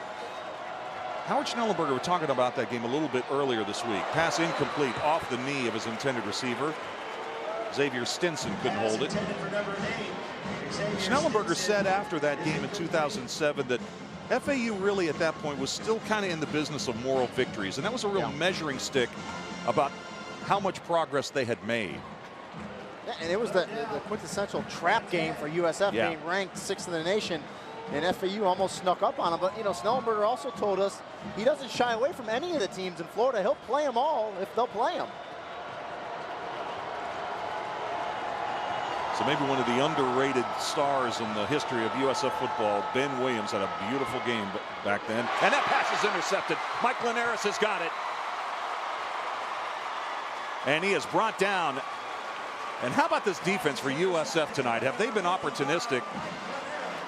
Howard Schnellenberger, we're talking about that game a little bit earlier this week. Pass incomplete off the knee of his intended receiver. Xavier Stinson couldn't hold it. Schnellenberger said after that game in 2007 that FAU really at that point was still kind of in the business of moral victories, and that was a real measuring stick about how much progress they had made. And it was the quintessential trap game for USF, being ranked 6th in the nation, and FAU almost snuck up on them. But Schnellenberger also told us he doesn't shy away from any of the teams in Florida. He'll play them all if they'll play them. So maybe one of the underrated stars in the history of USF football, Ben Williams, had a beautiful game back then. And that pass is intercepted. Mike Linares has got it. And he is brought down. And how about this defense for USF tonight? Have they been opportunistic,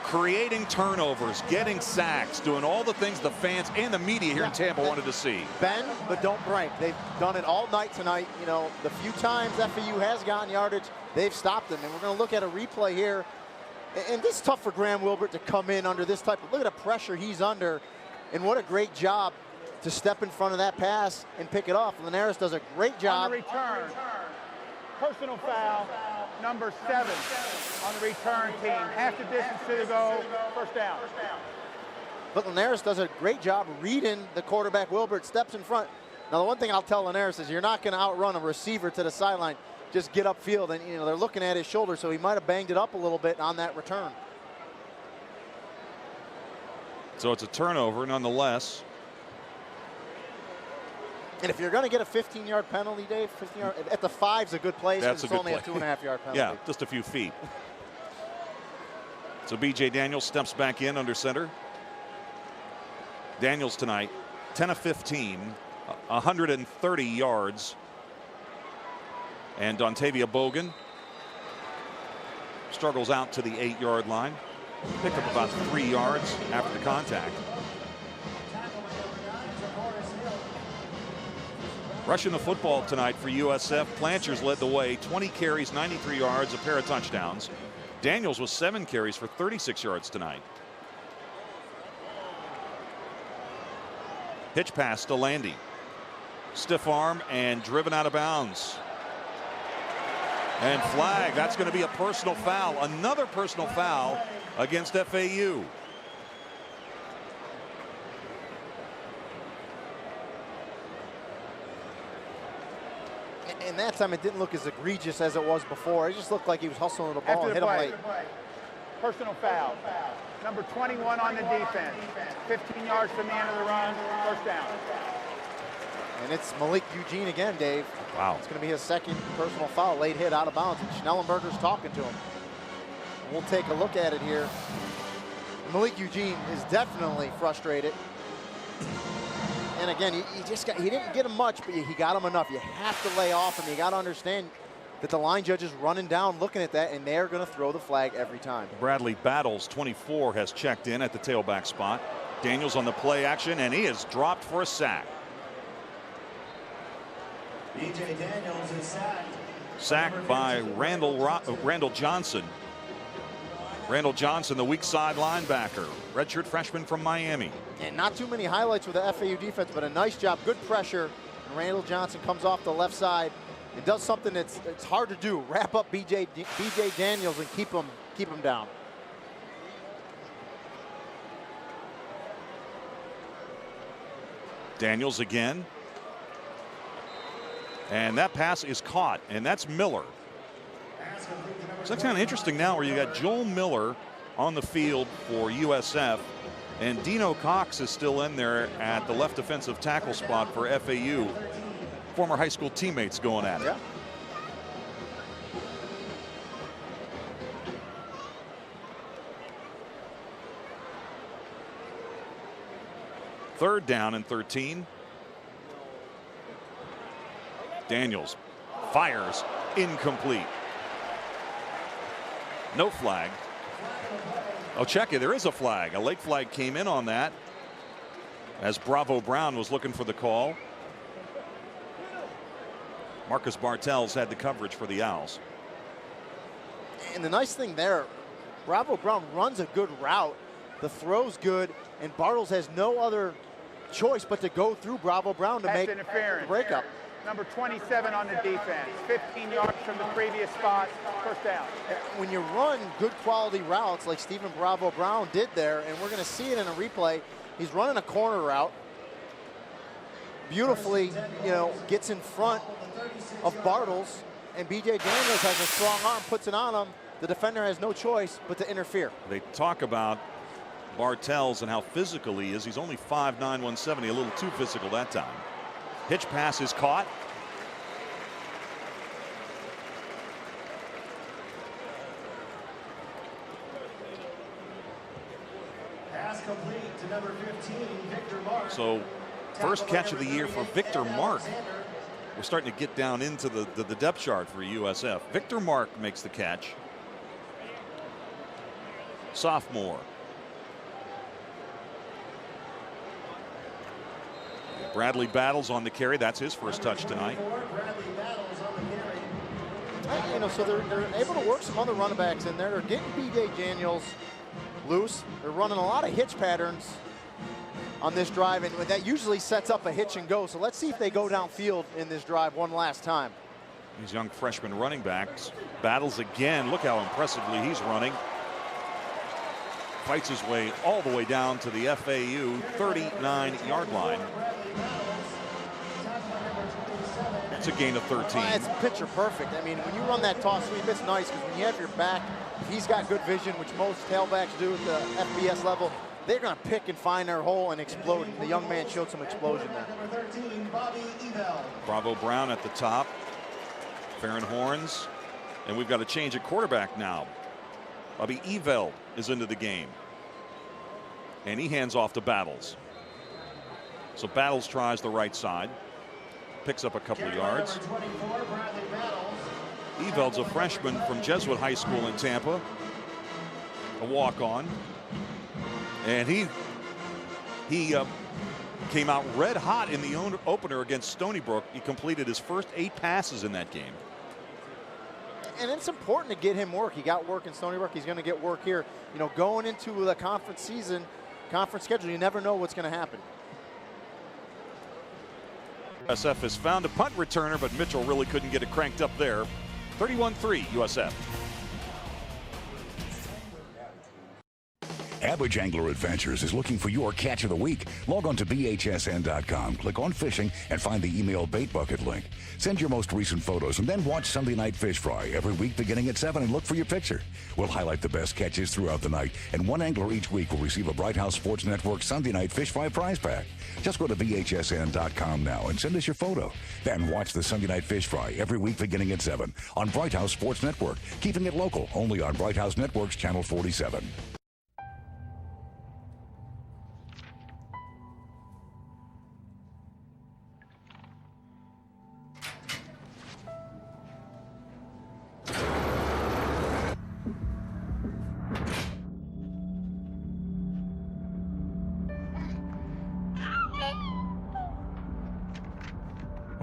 creating turnovers, getting sacks, doing all the things the fans and the media here in Tampa wanted to see? Bend, but don't break. They've done it all night tonight. You know, the few times FAU has gotten yardage, they've stopped them. And we're going to look at a replay here. And this is tough for Graham Wilbert to come in under this type of, look at the pressure he's under. And what a great job to step in front of that pass and pick it off. Linares does a great job. On the return, personal foul, number 7 on the return team. Half the distance to the goal, first down. But Linares does a great job reading the quarterback. Wilbert steps in front. Now, the one thing I'll tell Linares is you're not going to outrun a receiver to the sideline. Just get upfield. And, you know, they're looking at his shoulder, so he might have banged it up a little bit on that return. So it's a turnover nonetheless. And if you're going to get a 15-yard penalty, Dave, 15-yard at the 5's a good place. That's it's a good only play. a 2.5-yard penalty. Yeah, just a few feet. So B.J. Daniels steps back in under center. Daniels tonight, 10 of 15, 130 yards. And Dontavia Bogan struggles out to the 8-yard line. Picked up about 3 yards after the contact. Rushing the football tonight for USF, Planchers led the way, 20 carries, 93 yards, a pair of touchdowns. Daniels with 7 carries for 36 yards tonight. Pitch pass to Landy. Stiff arm and driven out of bounds. And flag, that's going to be a personal foul. Another personal foul against FAU. And that time it didn't look as egregious as it was before. It just looked like he was hustling the ball and hit him late. Personal foul. Number 21 on the defense. 15 yards from the end of the run. First down. And it's Malik Eugene again, Dave. Wow. It's going to be his second personal foul. Late hit out of bounds. And Schnellenberger's talking to him. We'll take a look at it here. Malik Eugene is definitely frustrated. And again, he didn't get him much, but he got him enough. You have to lay off him. You got to understand that the line judge is running down, looking at that, and they're going to throw the flag every time. Bradley Battles, 24, has checked in at the tailback spot. Daniels on the play action, and he is dropped for a sack. B.J. Daniels is sacked. Sacked by Randall Johnson. Randall Johnson, the weak side linebacker, redshirt freshman from Miami. And not too many highlights with the FAU defense, but a nice job, good pressure. And Randall Johnson comes off the left side and does something it's hard to do. Wrap up B.J. Daniels and keep him down. Daniels again. And that pass is caught, and that's Miller. So that's kind of interesting now where you got Joel Miller on the field for USF, and Dino Cox is still in there at the left defensive tackle spot for FAU. Former high school teammates going at it. Yeah. Third down and 13. Daniels fires, incomplete. No flag. Oh, check it. There is a flag. A late flag came in on that as Bravo Brown was looking for the call. Marcus Bartels had the coverage for the Owls. And the nice thing there, Bravo Brown runs a good route. The throw's good, and Bartels has no other choice but to go through Bravo Brown to Pass make interference. the breakup. Number 27 on the defense. 15 yards from the previous spot. First down. When you run good quality routes like Stephen Bravo Brown did there, and we're going to see it in a replay, he's running a corner route. Beautifully, gets in front of Bartels, and B.J. Daniels has a strong arm, puts it on him. The defender has no choice but to interfere. They talk about Bartels and how physical he is. He's only 5'9", 170, a little too physical that time. Pitch pass is caught. So first catch of the year for Victor Mark. We're starting to get down into the depth chart for USF. Victor Mark makes the catch. Sophomore. Bradley Battles on the carry. That's his first touch tonight. So they're able to work some other running backs in there. They're getting B.J. Daniels loose. They're running a lot of hitch patterns on this drive, and that usually sets up a hitch and go. So let's see if they go downfield in this drive one last time. These young freshman running backs. Battles again. Look how impressively he's running. Fights his way all the way down to the FAU 39-yard line. It's a gain of 13. Well, it's picture perfect. I mean, when you run that toss sweep, it's nice because when you have your back, if he's got good vision, which most tailbacks do at the FBS level, they're going to pick and find their hole and explode. The young man showed some explosion there. Bravo Brown at the top. Farron Horns. And we've got a change at quarterback now. Bobby Eveld is into the game. And he hands off to Battles. So Battles tries the right side. Picks up a couple of yards. Eveld's a freshman from Jesuit High School in Tampa. A walk-on. And he came out red hot in the opener against Stony Brook. He completed his first 8 passes in that game. And it's important to get him work. He got work in Stony Brook. He's going to get work here. You know, going into the conference season, conference schedule, you never know what's going to happen. USF has found a punt returner, but Mitchell really couldn't get it cranked up there. 31-3 USF. Average Angler Adventures is looking for your catch of the week. Log on to BHSN.com, click on fishing, and find the email bait bucket link. Send your most recent photos and then watch Sunday Night Fish Fry every week beginning at 7 and look for your picture. We'll highlight the best catches throughout the night, and one angler each week will receive a Bright House Sports Network Sunday Night Fish Fry prize pack. Just go to BHSN.com now and send us your photo. Then watch the Sunday Night Fish Fry every week beginning at 7 on Bright House Sports Network, keeping it local only on Bright House Network's Channel 47.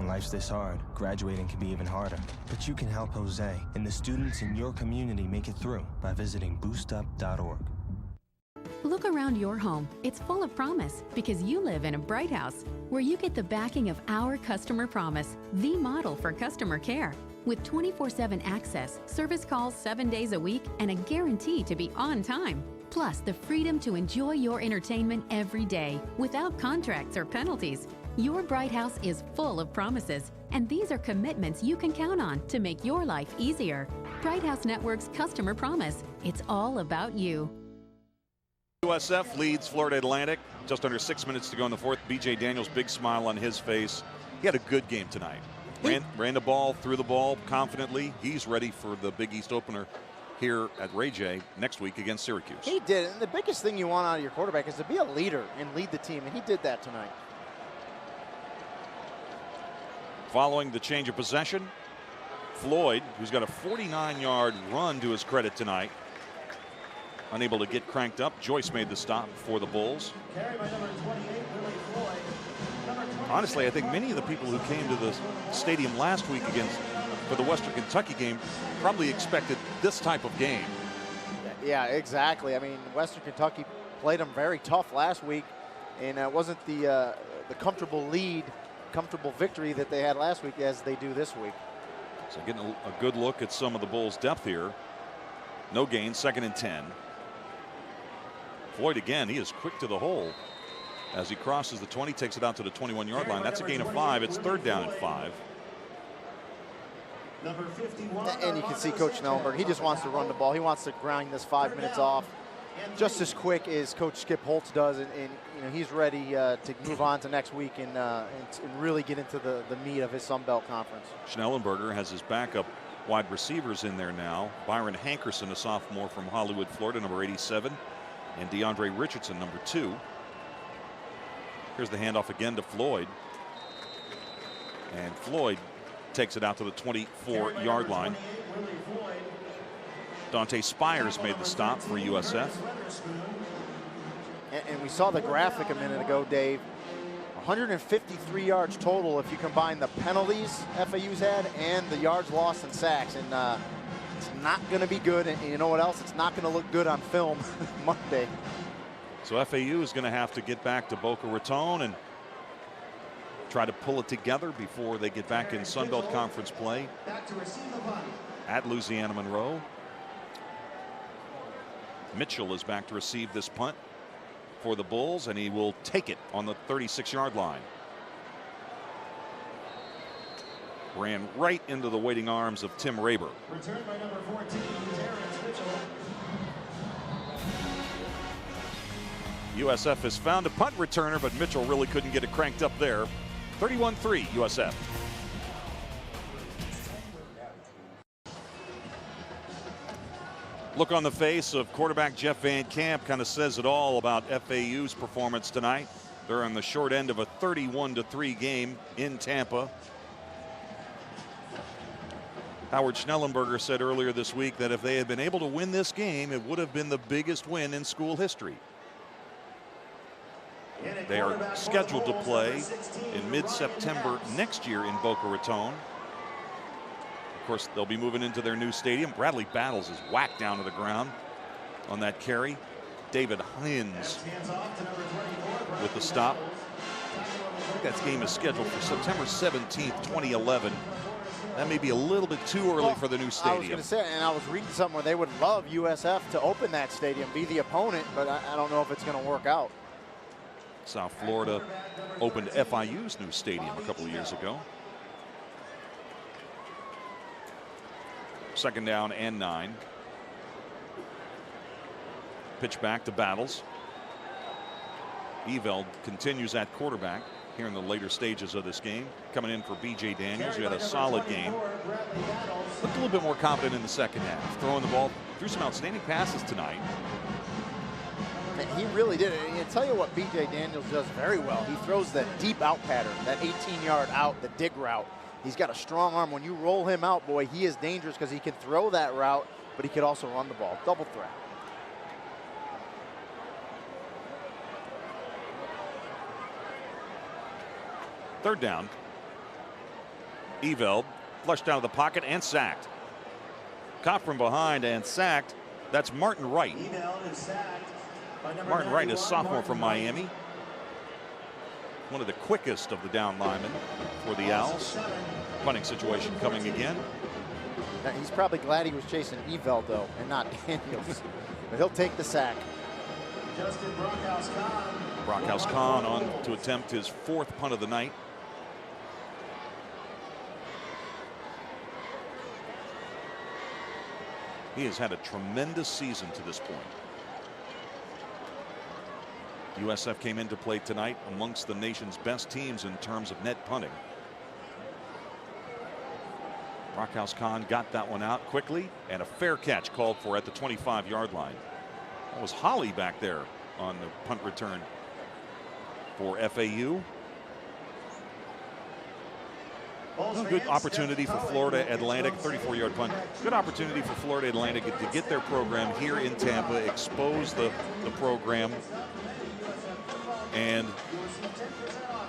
Life's this hard, graduating can be even harder. But you can help Jose and the students in your community make it through by visiting boostup.org. Look around your home. It's full of promise because you live in a Bright House where you get the backing of our Customer Promise, the model for customer care. With 24/7 access, service calls 7 days a week, and a guarantee to be on time. Plus, the freedom to enjoy your entertainment every day without contracts or penalties. Your Bright House is full of promises, and these are commitments you can count on to make your life easier. Bright House Network's Customer Promise. It's all about you. USF leads Florida Atlantic. Just under 6 minutes to go in the fourth. B.J. Daniels, big smile on his face. He had a good game tonight. Ran the ball, threw the ball confidently. He's ready for the Big East opener here at Ray J next week against Syracuse. He did, and the biggest thing you want out of your quarterback is to be a leader and lead the team, and he did that tonight. Following the change of possession, Floyd, who's got a 49-yard run to his credit tonight, unable to get cranked up. Joyce made the stop for the Bulls. Honestly, I think many of the people who came to the stadium last week for the Western Kentucky game probably expected this type of game. Yeah, exactly. I mean, Western Kentucky played them very tough last week, and it wasn't the comfortable lead, comfortable victory that they had last week as they do this week. So getting a good look at some of the Bulls' depth here. No gain, 2nd and 10. Floyd again, he is quick to the hole. As he crosses the 20, takes it out to the 21-yard line. That's a gain of 5. It's 3rd down and 5. And you can see Coach Schnellenberger, he just wants to run the ball. He wants to grind this 5 minutes off just as quick as Coach Skip Holtz does, and you know, he's ready to move on to next week and really get into the meat of his Sun Belt Conference. Schnellenberger has his backup wide receivers in there now. Byron Hankerson, a sophomore from Hollywood, Florida, number 87. and DeAndre Richardson, number 2. Here's the handoff again to Floyd. And Floyd takes it out to the 24-yard line. Dante Spires made the stop for USF. And we saw the graphic a minute ago, Dave. 153 yards total if you combine the penalties FAU's had and the yards lost and sacks. And it's not going to be good. And you know what else? It's not going to look good on film Monday. So FAU is going to have to get back to Boca Raton and try to pull it together before they get back in Sun Belt Conference play at Louisiana Monroe. Mitchell is back to receive this punt for the Bulls, and he will take it on the 36-yard line. Ran right into the waiting arms of Tim Raber. Returned by number 14, Terrence Mitchell. USF has found a punt returner, but Mitchell really couldn't get it cranked up there. 31-3 USF. Look on the face of quarterback Jeff Van Camp kind of says it all about FAU's performance tonight. They're on the short end of a 31-3 game in Tampa. Howard Schnellenberger said earlier this week that if they had been able to win this game, it would have been the biggest win in school history. They are scheduled to play in mid-September next year in Boca Raton. Of course, they'll be moving into their new stadium. Bradley Battles is whacked down to the ground on that carry. David Hines with the stop. I think that game is scheduled for September 17th, 2011. That may be a little bit too early for the new stadium. I was going to say, and I was reading something where they would love USF to open that stadium, be the opponent, but I don't know if it's going to work out. South Florida opened FIU's new stadium a couple of years ago. Second down and 9. Pitch back to Battles. Eveld continues at quarterback here in the later stages of this game. Coming in for B.J. Daniels, who had a solid game. Looked a little bit more confident in the second half. Throwing the ball, threw some outstanding passes tonight. He really did it. And I tell you what B.J. Daniels does very well. He throws that deep out pattern, that 18-yard out, the dig route. He's got a strong arm. When you roll him out, boy, he is dangerous because he can throw that route, but he could also run the ball. Double threat. Third down. Eveld flushed out of the pocket and sacked. Caught from behind and sacked. That's Martin Wright. Martin Wright is sophomore from Miami. One of the quickest of the down linemen for the Owls. Punting situation coming again. Now, he's probably glad he was chasing Eveld, though, and not Daniels. But he'll take the sack. Justin Brockhouse-Kahn. Brockhouse-Kahn on to attempt his 4th punt of the night. He has had a tremendous season to this point. USF came into play tonight amongst the nation's best teams in terms of net punting. Brockhouse-Kahn got that one out quickly, and a fair catch called for at the 25-yard line. That was Holly back there on the punt return for FAU. A good opportunity for Florida Atlantic, 34-yard punt. Good opportunity for Florida Atlantic to get their program here in Tampa, expose the program. And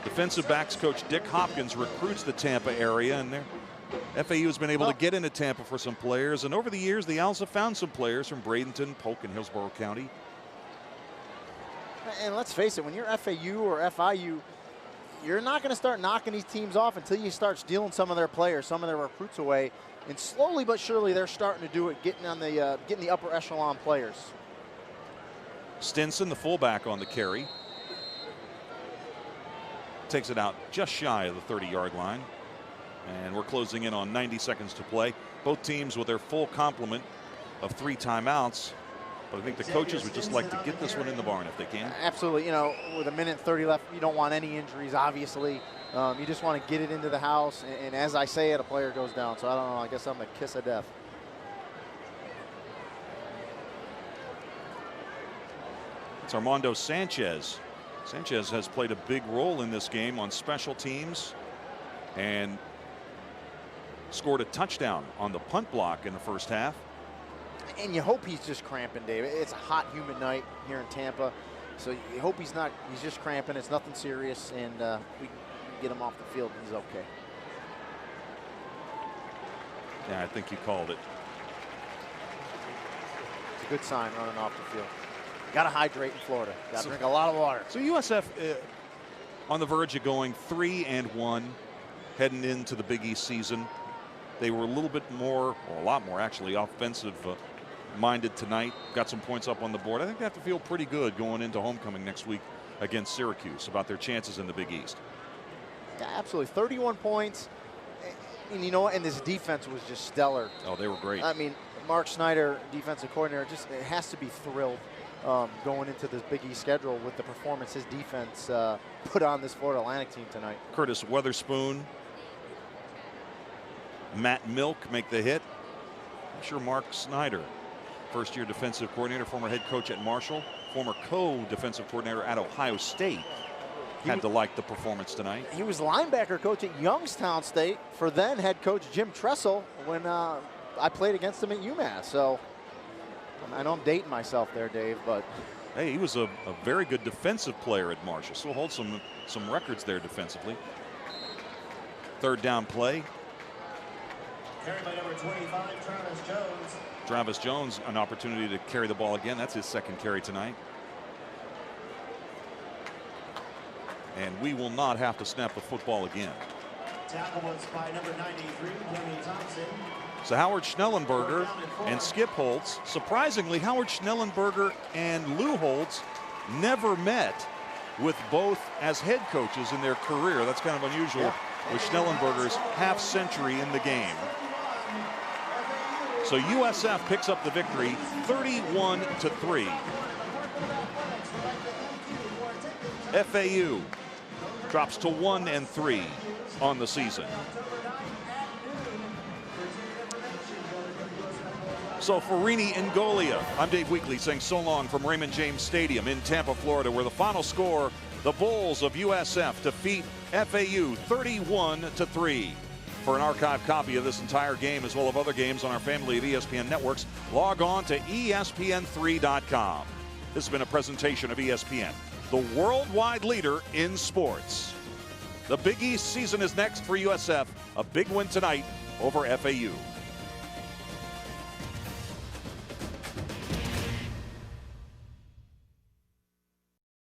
defensive backs coach Dick Hopkins recruits the Tampa area, and FAU has been able to get into Tampa for some players. And over the years, the Owls have found some players from Bradenton, Polk, and Hillsborough County. And let's face it, when you're FAU or FIU, you're not going to start knocking these teams off until you start stealing some of their players, some of their recruits away. And slowly but surely, they're starting to do it, getting the upper echelon players. Stinson, the fullback, on the carry. Takes it out just shy of the 30-yard line. And we're closing in on 90 seconds to play. Both teams with their full complement of 3 timeouts. But I think the coaches would just like to get this one in the barn if they can. Absolutely. You know, with 1:30 left, you don't want any injuries, obviously. You just want to get it into the house. And as I say it, a player goes down. So I don't know. I guess I'm the kiss of death. It's Armando Sanchez. Sanchez has played a big role in this game on special teams and scored a touchdown on the punt block in the first half. And you hope he's just cramping, Dave. It's a hot, humid night here in Tampa, so you hope he's just cramping. It's nothing serious, and we can get him off the field. He's okay. Yeah, I think you called it. It's a good sign running off the field. Got to hydrate in Florida. Got to drink a lot of water. So USF on the verge of going 3-1 heading into the Big East season. They were a little bit more, or a lot more actually, offensive minded tonight. Got some points up on the board. I think they have to feel pretty good going into homecoming next week against Syracuse about their chances in the Big East. Yeah, absolutely. 31 points. And you know what? And this defense was just stellar. Oh, they were great. I mean, Mark Snyder, defensive coordinator, just has to be thrilled going into this Big East schedule with the performance his defense put on this Florida Atlantic team tonight. Curtis Weatherspoon, Matt Milk make the hit. I'm sure Mark Snyder, first-year defensive coordinator, former head coach at Marshall, former co-defensive coordinator at Ohio State, had to like the performance tonight. He was linebacker coach at Youngstown State for then head coach Jim Tressel when I played against him at UMass. So I know I'm dating myself there, Dave, but hey, he was a very good defensive player at Marshall. So hold some records there defensively. Third down play. Carried by number 25, Travis Jones. Travis Jones, an opportunity to carry the ball again. That's his second carry tonight. And we will not have to snap the football again. Tackle was by number 93, Jimmy Thompson. So Howard Schnellenberger and Skip Holtz. Surprisingly, Howard Schnellenberger and Lou Holtz never met with both as head coaches in their career. That's kind of unusual with Schnellenberger's half-century in the game. So USF picks up the victory 31-3. FAU drops to 1-3 on the season. So for Rini Ngolia, I'm Dave Weekley saying so long from Raymond James Stadium in Tampa, Florida, where the final score, the Bulls of USF defeat FAU 31-3. For an archived copy of this entire game as well as other games on our family of ESPN networks, log on to ESPN3.com. This has been a presentation of ESPN, the worldwide leader in sports. The Big East season is next for USF. A big win tonight over FAU.